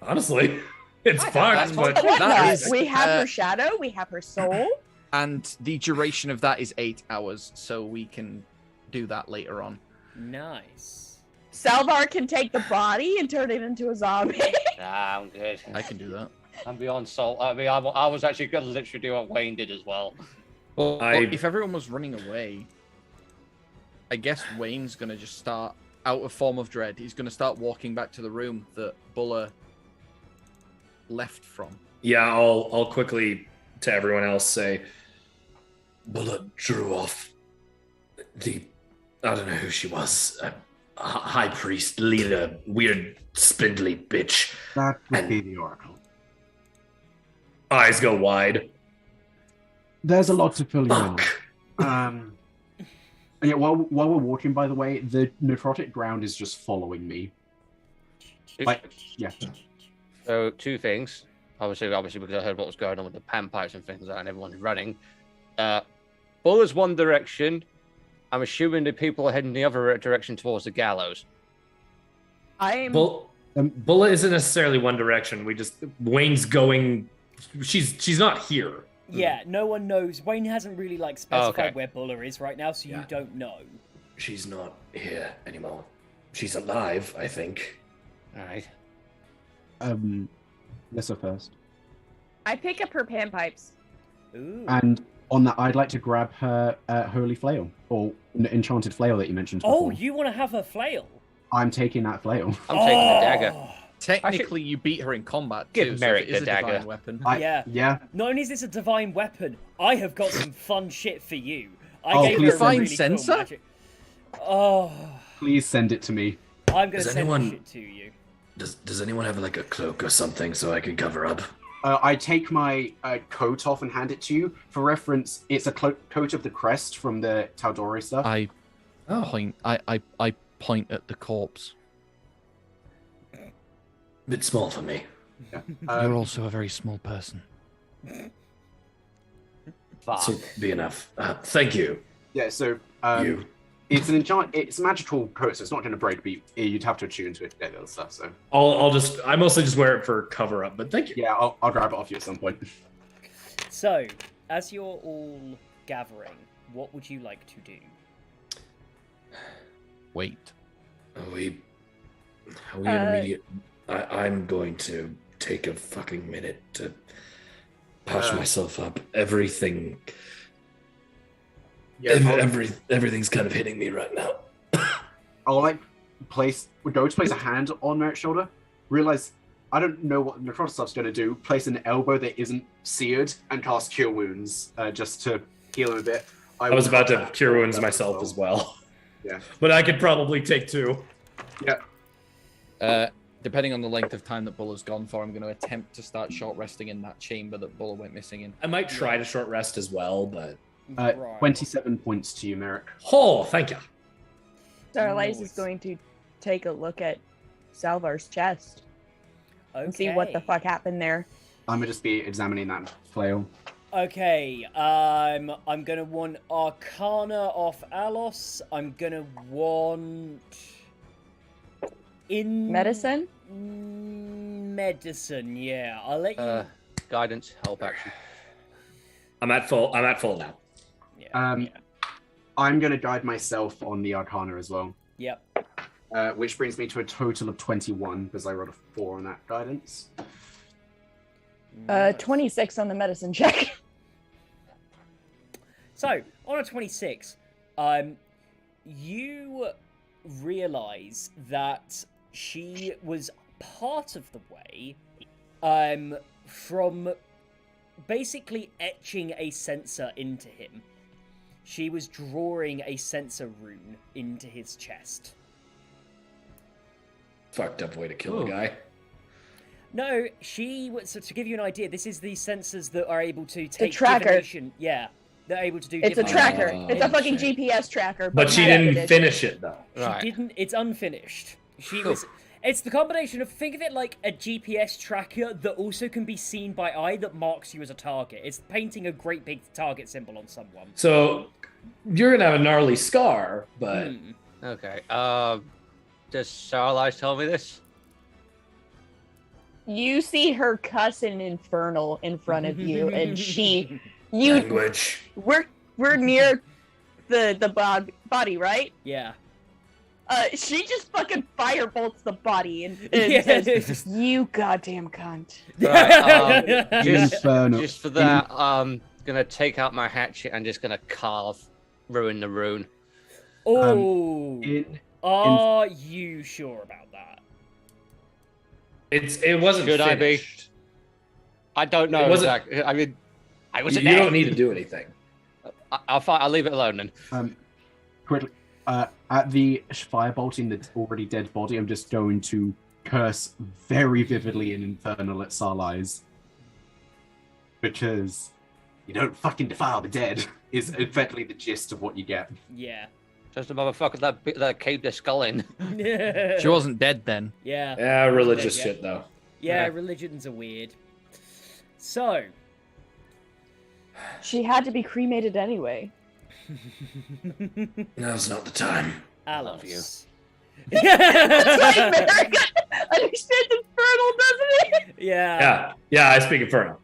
Honestly, it's I fucked, have but that. Why That not? is, We have uh, her shadow, we have her soul. And the duration of that is 8 hours, so we can do that later on. Nice. Salvar can take the body and turn it into a zombie. Nah, I'm good. I can do that. I'm beyond salt. I mean, I was actually going to literally do what Wayne did as well. Well, I- if everyone was running away, I guess Wayne's going to just start, out of Form of Dread, he's going to start walking back to the room that Buller left from. yeah, I'll quickly to everyone else say, Bullet drew off the, I don't know who she was, a high priest, leader, weird, spindly bitch. That would be the Oracle. Eyes go wide. There's a lot to fill you in. Fuck. And yeah, while we're walking, by the way, the necrotic ground is just following me. Like, yeah. So 2 things. Obviously, because I heard what was going on with the panpipes and things like that, and everyone's running. Buller's one direction. I'm assuming the people are heading the other direction towards the gallows. Bulla isn't necessarily one direction. Wayne's going. She's not here. Yeah, no one knows. Wayne hasn't really specified where Buller is right now, so you don't know. She's not here anymore. She's alive, I think. All right. Nissa first. I pick up her panpipes. Ooh. And on that, I'd like to grab her holy flail, or enchanted flail that you mentioned before. Oh, you want to have her flail? I'm taking that flail. I'm taking the dagger. Technically, you beat her in combat Give too, Merrick so it is the a dagger. divine weapon. Yeah. Not only is this a divine weapon, I have got some fun shit for you. I Oh, gave please her a Divine really cool sensor? magic. Oh, Please send it to me. I'm gonna Does send anyone- shit to you. Does anyone have like a cloak or something so I can cover up? I take my coat off and hand it to you. For reference, it's a coat of the crest from the Taldori stuff. I point. I point at the corpse. Bit small for me. You're also a very small person. Fuck. So be enough. Thank you. Yeah, so You. it's an it's a magical coat, so it's not going to break. But you'd have to attune to it to get the other stuff. So I mostly just wear it for cover up, but thank you. yeah, I'll grab it off you at some point. So, as you're all gathering, what would you like to do? Wait. Are we immediate? I'm going to take a fucking minute to patch myself up. Everything. Yeah, Everything's kind of hitting me right now. I'll go to place a hand on Merrick's shoulder. Realize I don't know what necrotic stuff's going to do. Place an elbow that isn't seared and cast Cure Wounds just to heal him a bit. I was about to cure wounds myself as well. Yeah, but I could probably take two. Yeah. Depending on the length of time that Buller's gone for, I'm going to attempt to start short resting in that chamber that Buller went missing in. I might try to short rest as well, but 27 points to you, Merrick. oh, thank you. Starlight is going to take a look at Salvar's chest and see what the fuck happened there. I'm gonna just be examining that flail. Okay, I'm gonna want Arcana off Alos. I'm gonna want Medicine? Medicine, yeah. I'll let you. Guidance, help action. I'm at full now. Yeah. I'm gonna guide myself on the Arcana as well. Yep. Which brings me to a total of 21 because I rolled a 4 on that guidance. 26 on the medicine check. So, on a 26, you realize that she was part of the way from basically etching a sensor into him. She was drawing a sensor rune into his chest. Fucked up way to kill a guy. No, so to give you an idea, this is the sensors that are able to take tracker. divination. Yeah, they're able to do It's a divination. tracker. It's a fucking GPS tracker. But she didn't finish it though. She didn't. It's unfinished. She was. It's the combination of, think of it like a GPS tracker that also can be seen by eye that marks you as a target. It's painting a great big target symbol on someone. So you're gonna have a gnarly scar, but Okay. Does Starlight tell me this? You see her cussing infernal in front of you, and language. We're near the body, right? Yeah. She just fucking firebolts the body and Yeah. says, "You goddamn cunt." Right, Inferno. just for that, gonna take out my hatchet and just gonna ruin the rune. Oh. Are you sure about that? It wasn't Should I be? finished. I don't know. It wasn't- Exactly. I mean, I You wasn't there. don't need to do anything. I'll leave it alone then. Quickly, at the firebolting the already dead body, I'm just going to curse very vividly in Infernal at Sarlai's. Because You don't fucking defile the dead is effectively the gist of what you get. Yeah. Just a motherfucker that caved their skull in. She wasn't dead then. Yeah. Yeah, religious Yeah. shit though. Yeah, religions are weird. So, She had to be cremated anyway. Now's not the time. Love you. It's like America understands infernal, doesn't it? Yeah. Yeah, I speak Infernal.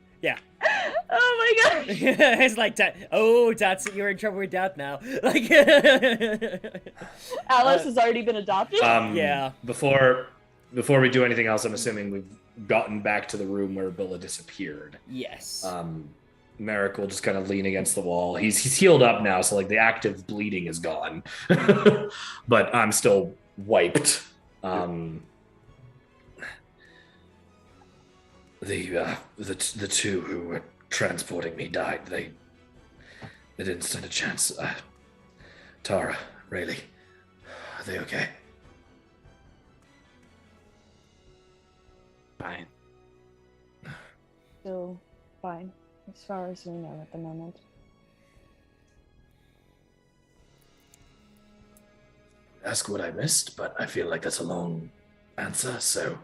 Oh my god. It's like, Dad, you're in trouble with Dad now. Like, Alice has already been adopted? Yeah. Before we do anything else, I'm assuming we've gotten back to the room where Billa disappeared. Yes. Merrick will just kind of lean against the wall. He's healed up now, so like the active bleeding is gone. But I'm still wiped. The two who were transporting me died. They didn't stand a chance. Tara, Rayleigh, are they okay? Fine. Still fine, as far as we know at the moment. Ask what I missed, but I feel like that's a long answer, so...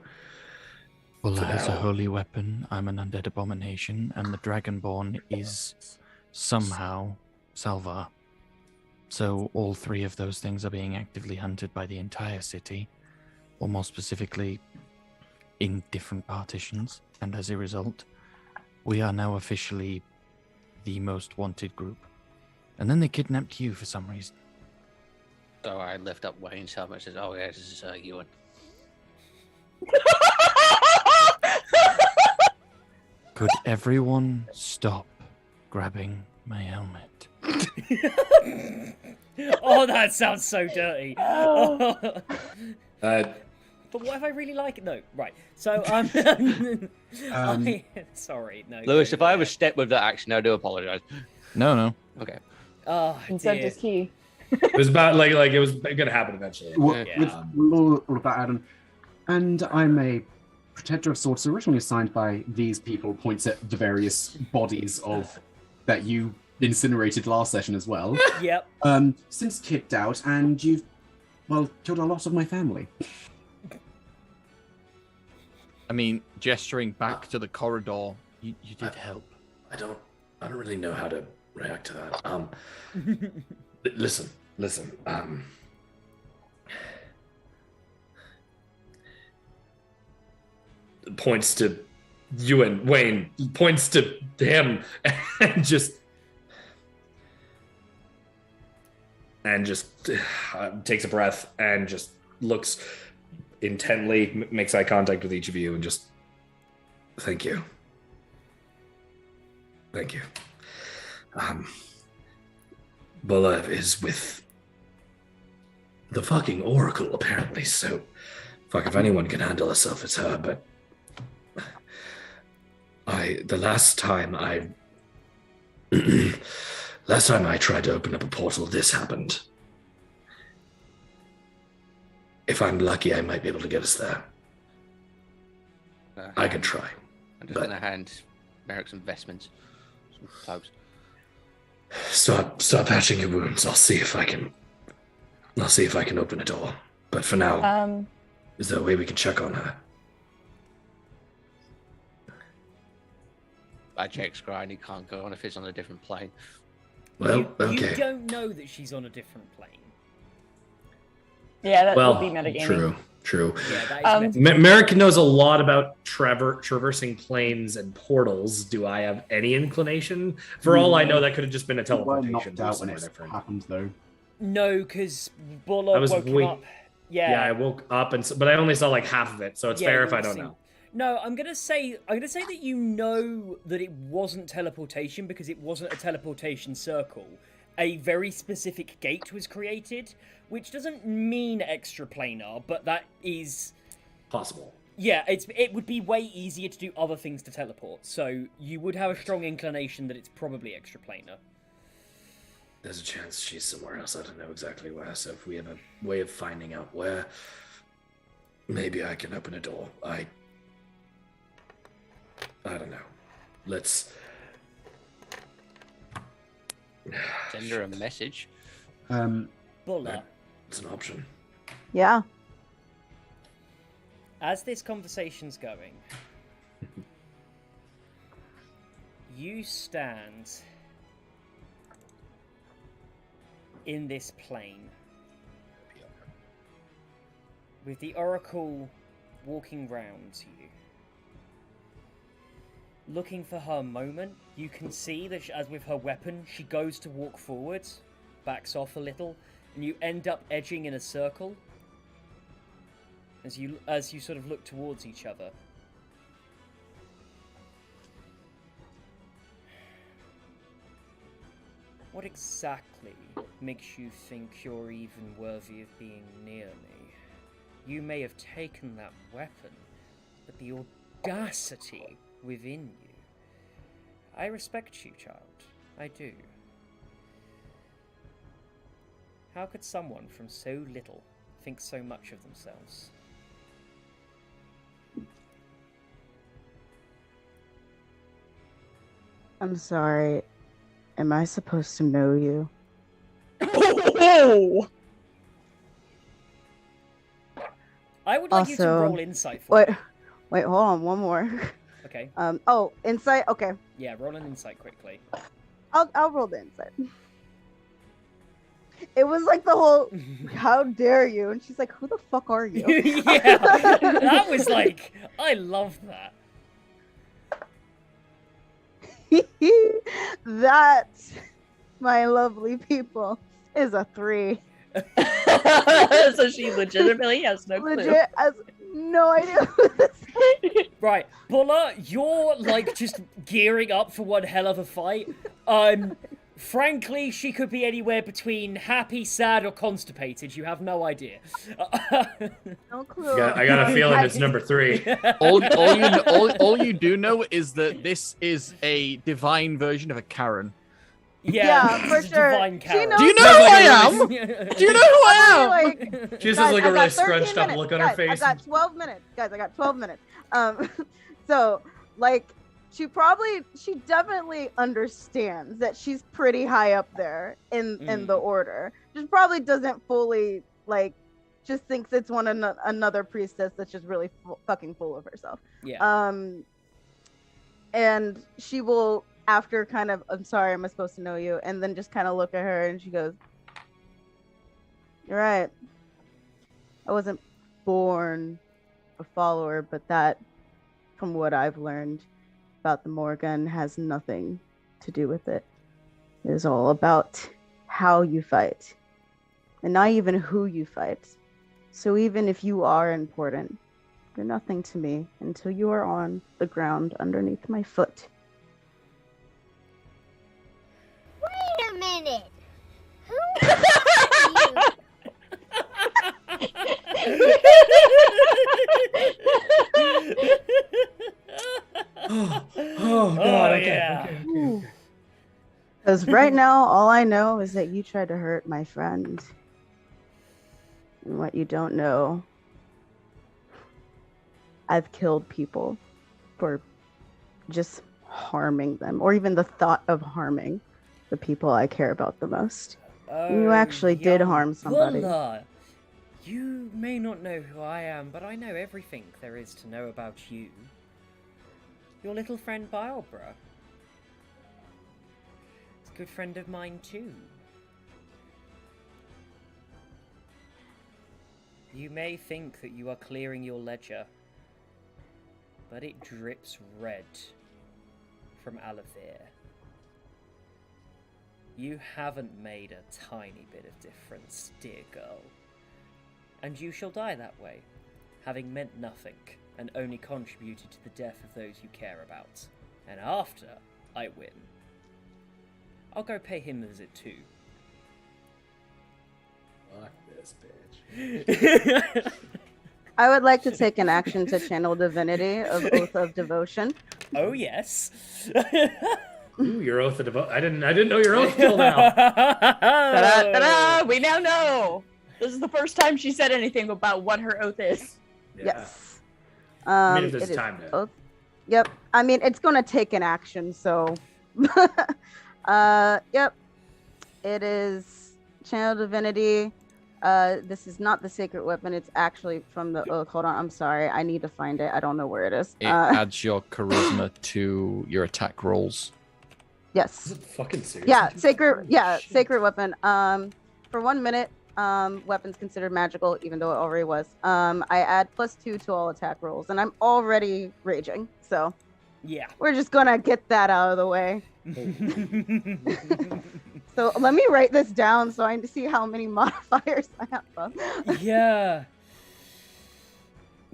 Bulla For has a now. holy weapon, I'm an undead abomination, and the Dragonborn is somehow Salvar. So all three of those things are being actively hunted by the entire city, or more specifically, in different partitions, and as a result, we are now officially the most wanted group. And then they kidnapped you for some reason. So I lift up Wayne's helmet and says, "Oh yeah, this is Ewan." Could everyone stop grabbing my helmet? Oh, that sounds so dirty. Oh. But what if I really like it? No, right. So sorry, no. Lewis, if I ever step with that action, I do apologize. No. Okay. Oh, Consent dear. is key. It was about like it was gonna happen eventually. With Yeah. all of that, Adam, and I'm a protector of sorts originally assigned by these people, points at the various bodies of that you incinerated last session as well. Yep. Since kicked out, and you've, well, killed a lot of my family. I mean, gesturing back to the corridor, you did help. I don't really know how to react to that. Listen. Points to you and Wayne. Points to him, and just takes a breath and just looks intently, makes eye contact with each of you, and just thank you. Bulla is with the fucking Oracle, apparently, so fuck, if anyone can handle herself, it's her, but the last time I tried to open up a portal, this happened. If I'm lucky, I might be able to get us there. I can try. I'm just gonna hand Merrick some vestments, some clothes. Start patching your wounds. I'll see if I can open a door. But for now, is there a way we can check on her? I check Scry, he can't go on if it's on a different plane. Well, okay. You don't know that she's on a different plane. Yeah, that Well, would be metagaming. true. Yeah, that is Merrick knows a lot about traversing planes and portals. Do I have any inclination? For all I know, that could have just been a You were teleportation. knocked out when somewhere it different. happened, though. No, because I Bulla was woke him weak. up. Yeah, I woke up but I only saw like half of it, so it's Yeah, fair you if I would've don't seen- know. No, I'm gonna say that you know that it wasn't teleportation because it wasn't a teleportation circle. A very specific gate was created, which doesn't mean extraplanar, but that is Possible. yeah. It would be way easier to do other things to teleport, so you would have a strong inclination that it's probably extraplanar. There's a chance she's somewhere else. I don't know exactly where. So if we have a way of finding out where, maybe I can open a door. I don't know. Let's Send her a message. Bulla, It's an option. Yeah. as this conversation's going, you stand in this plane, with the Oracle walking round you, looking for her moment, you can see that as with her weapon, she goes to walk forwards, backs off a little, and you end up edging in a circle as you sort of look towards each other. What exactly makes you think you're even worthy of being near me? You may have taken that weapon, but the audacity within you. I respect you, child. I do. How could someone from so little think so much of themselves? I'm sorry. Am I supposed to know you? Oh! I would like you to Also- roll insight for me. Wait, hold on, one more. Okay. Oh, insight. Okay, Yeah, roll an insight quickly. I'll roll the insight. It was like the whole, how dare you? And she's like, who the fuck are you? Yeah, that was like, I love that. That, my lovely people, is a 3. So she legitimately has no clue. Legit has no idea who this is. Right, Bulla, you're like just gearing up for one hell of a fight. Frankly, she could be anywhere between happy, sad, or constipated. You have no idea. No clue. I got a feeling it's number 3. all you do know is that this is a divine version of a Karen. Yeah, for it's a sure. divine She Karen. knows Do you know who I am? Do you know who I am? Like, She just guys, has like I a got really 13 scrunched up minutes. look on her Guys, face. I got 12 minutes. Guys, I got 12 minutes. So, like, she definitely understands that she's pretty high up there in the order. Just probably doesn't fully, like, just thinks it's another priestess that's just really fucking full of herself. Yeah. And she will, after kind of, I'm sorry, am I supposed to know you? And then just kind of look at her and she goes, you're right. I wasn't born a follower, but that, from what I've learned about the Morgan, has nothing to do with it. It is all about how you fight, and not even who you fight. So even if you are important, you're nothing to me until you are on the ground underneath my foot. Wait a minute. Who are you? Oh God! Okay, yeah. okay. Because right now, all I know is that you tried to hurt my friend. And what you don't know, I've killed people for just harming them, or even the thought of harming the people I care about the most. You actually did young harm somebody. Bulla, you may not know who I am, but I know everything there is to know about you. Your little friend Biobra. It's a good friend of mine too. You may think that you are clearing your ledger, but it drips red from Alavir. You haven't made a tiny bit of difference, dear girl. And you shall die that way, having meant nothing, and only contributed to the death of those you care about. And after I win, I'll go pay him a visit too. Fuck this bitch. I would like to take an action to channel divinity of Oath of Devotion. Oh yes. Ooh, your oath of devotion. I didn't know your oath till now. Ta-da, ta-da! We now know. This is the first time she said anything about what her oath is. Yeah. Yes. I mean, if there's it is time to. oath. Yep. I mean, it's going to take an action, so. Yep. It is channel divinity. This is not the sacred weapon. It's actually from the oath. Hold on. I'm sorry. I need to find it. I don't know where it is. It adds your charisma to your attack rolls. Yes. Is it fucking serious? Yeah, sacred. Yeah, sacred weapon. for 1 minute, weapons considered magical, even though it already was. I add +2 to all attack rolls, and I'm already raging, so Yeah. we're just gonna get that out of the way. So let me write this down so I can see how many modifiers I have. Yeah.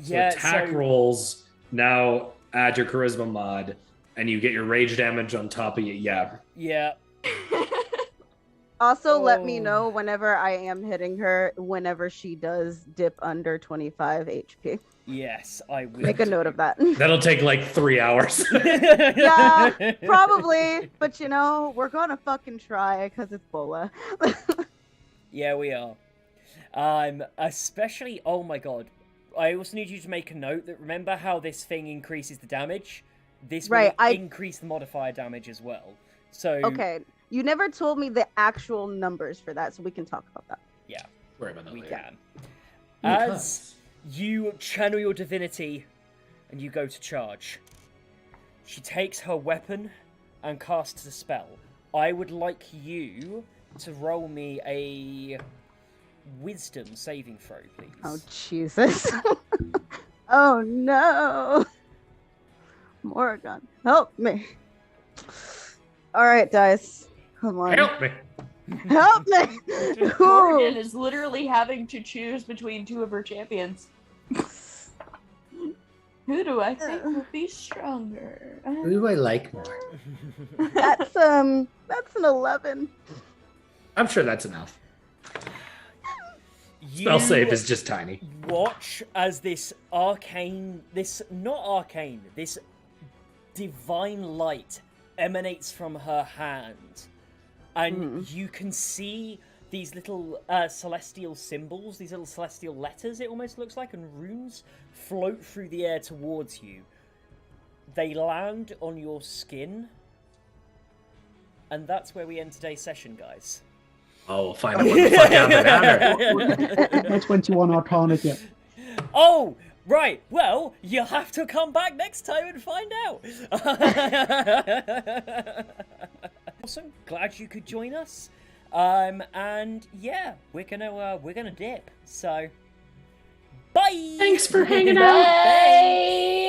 So attack rolls now add your charisma mod, and you get your rage damage on top of it. Yeah. Yeah. Also, let me Oh. know whenever I am hitting her, whenever she does dip under 25 HP. Yes, I will. Make a note of that. That'll take like 3 hours. Yeah, probably. But you know, we're gonna fucking try because it's Bola. Yeah, we are. Especially, oh my god. I also need you to make a note that remember how this thing increases the damage? This Right, will increase the modifier damage as well. So Okay, you never told me the actual numbers for that, so we can talk about that. yeah, Worry about that we later. can. As you channel your divinity and you go to charge, she takes her weapon and casts a spell. I would like you to roll me a wisdom saving throw, please. Oh Jesus! Oh no! Morgan, help me! All right, dice, come on. Help me. Help me! Morgan is literally having to choose between two of her champions. Who do I think will be stronger? Who do I like more? That's an 11. Oh, I'm sure that's enough. Spell save is just tiny. Watch as this arcane, this divine light emanates from her hand. And you can see these little celestial symbols, these little celestial letters, it almost looks like, and runes float through the air towards you. They land on your skin. And that's where we end today's session, guys. Oh, we'll find out what the fuck happened. My 21 Arcana yet. Oh, right. Well, you'll have to come back next time and find out. Awesome. Glad you could join us. And yeah, we're gonna dip. So, bye. Thanks for hanging out. Bye.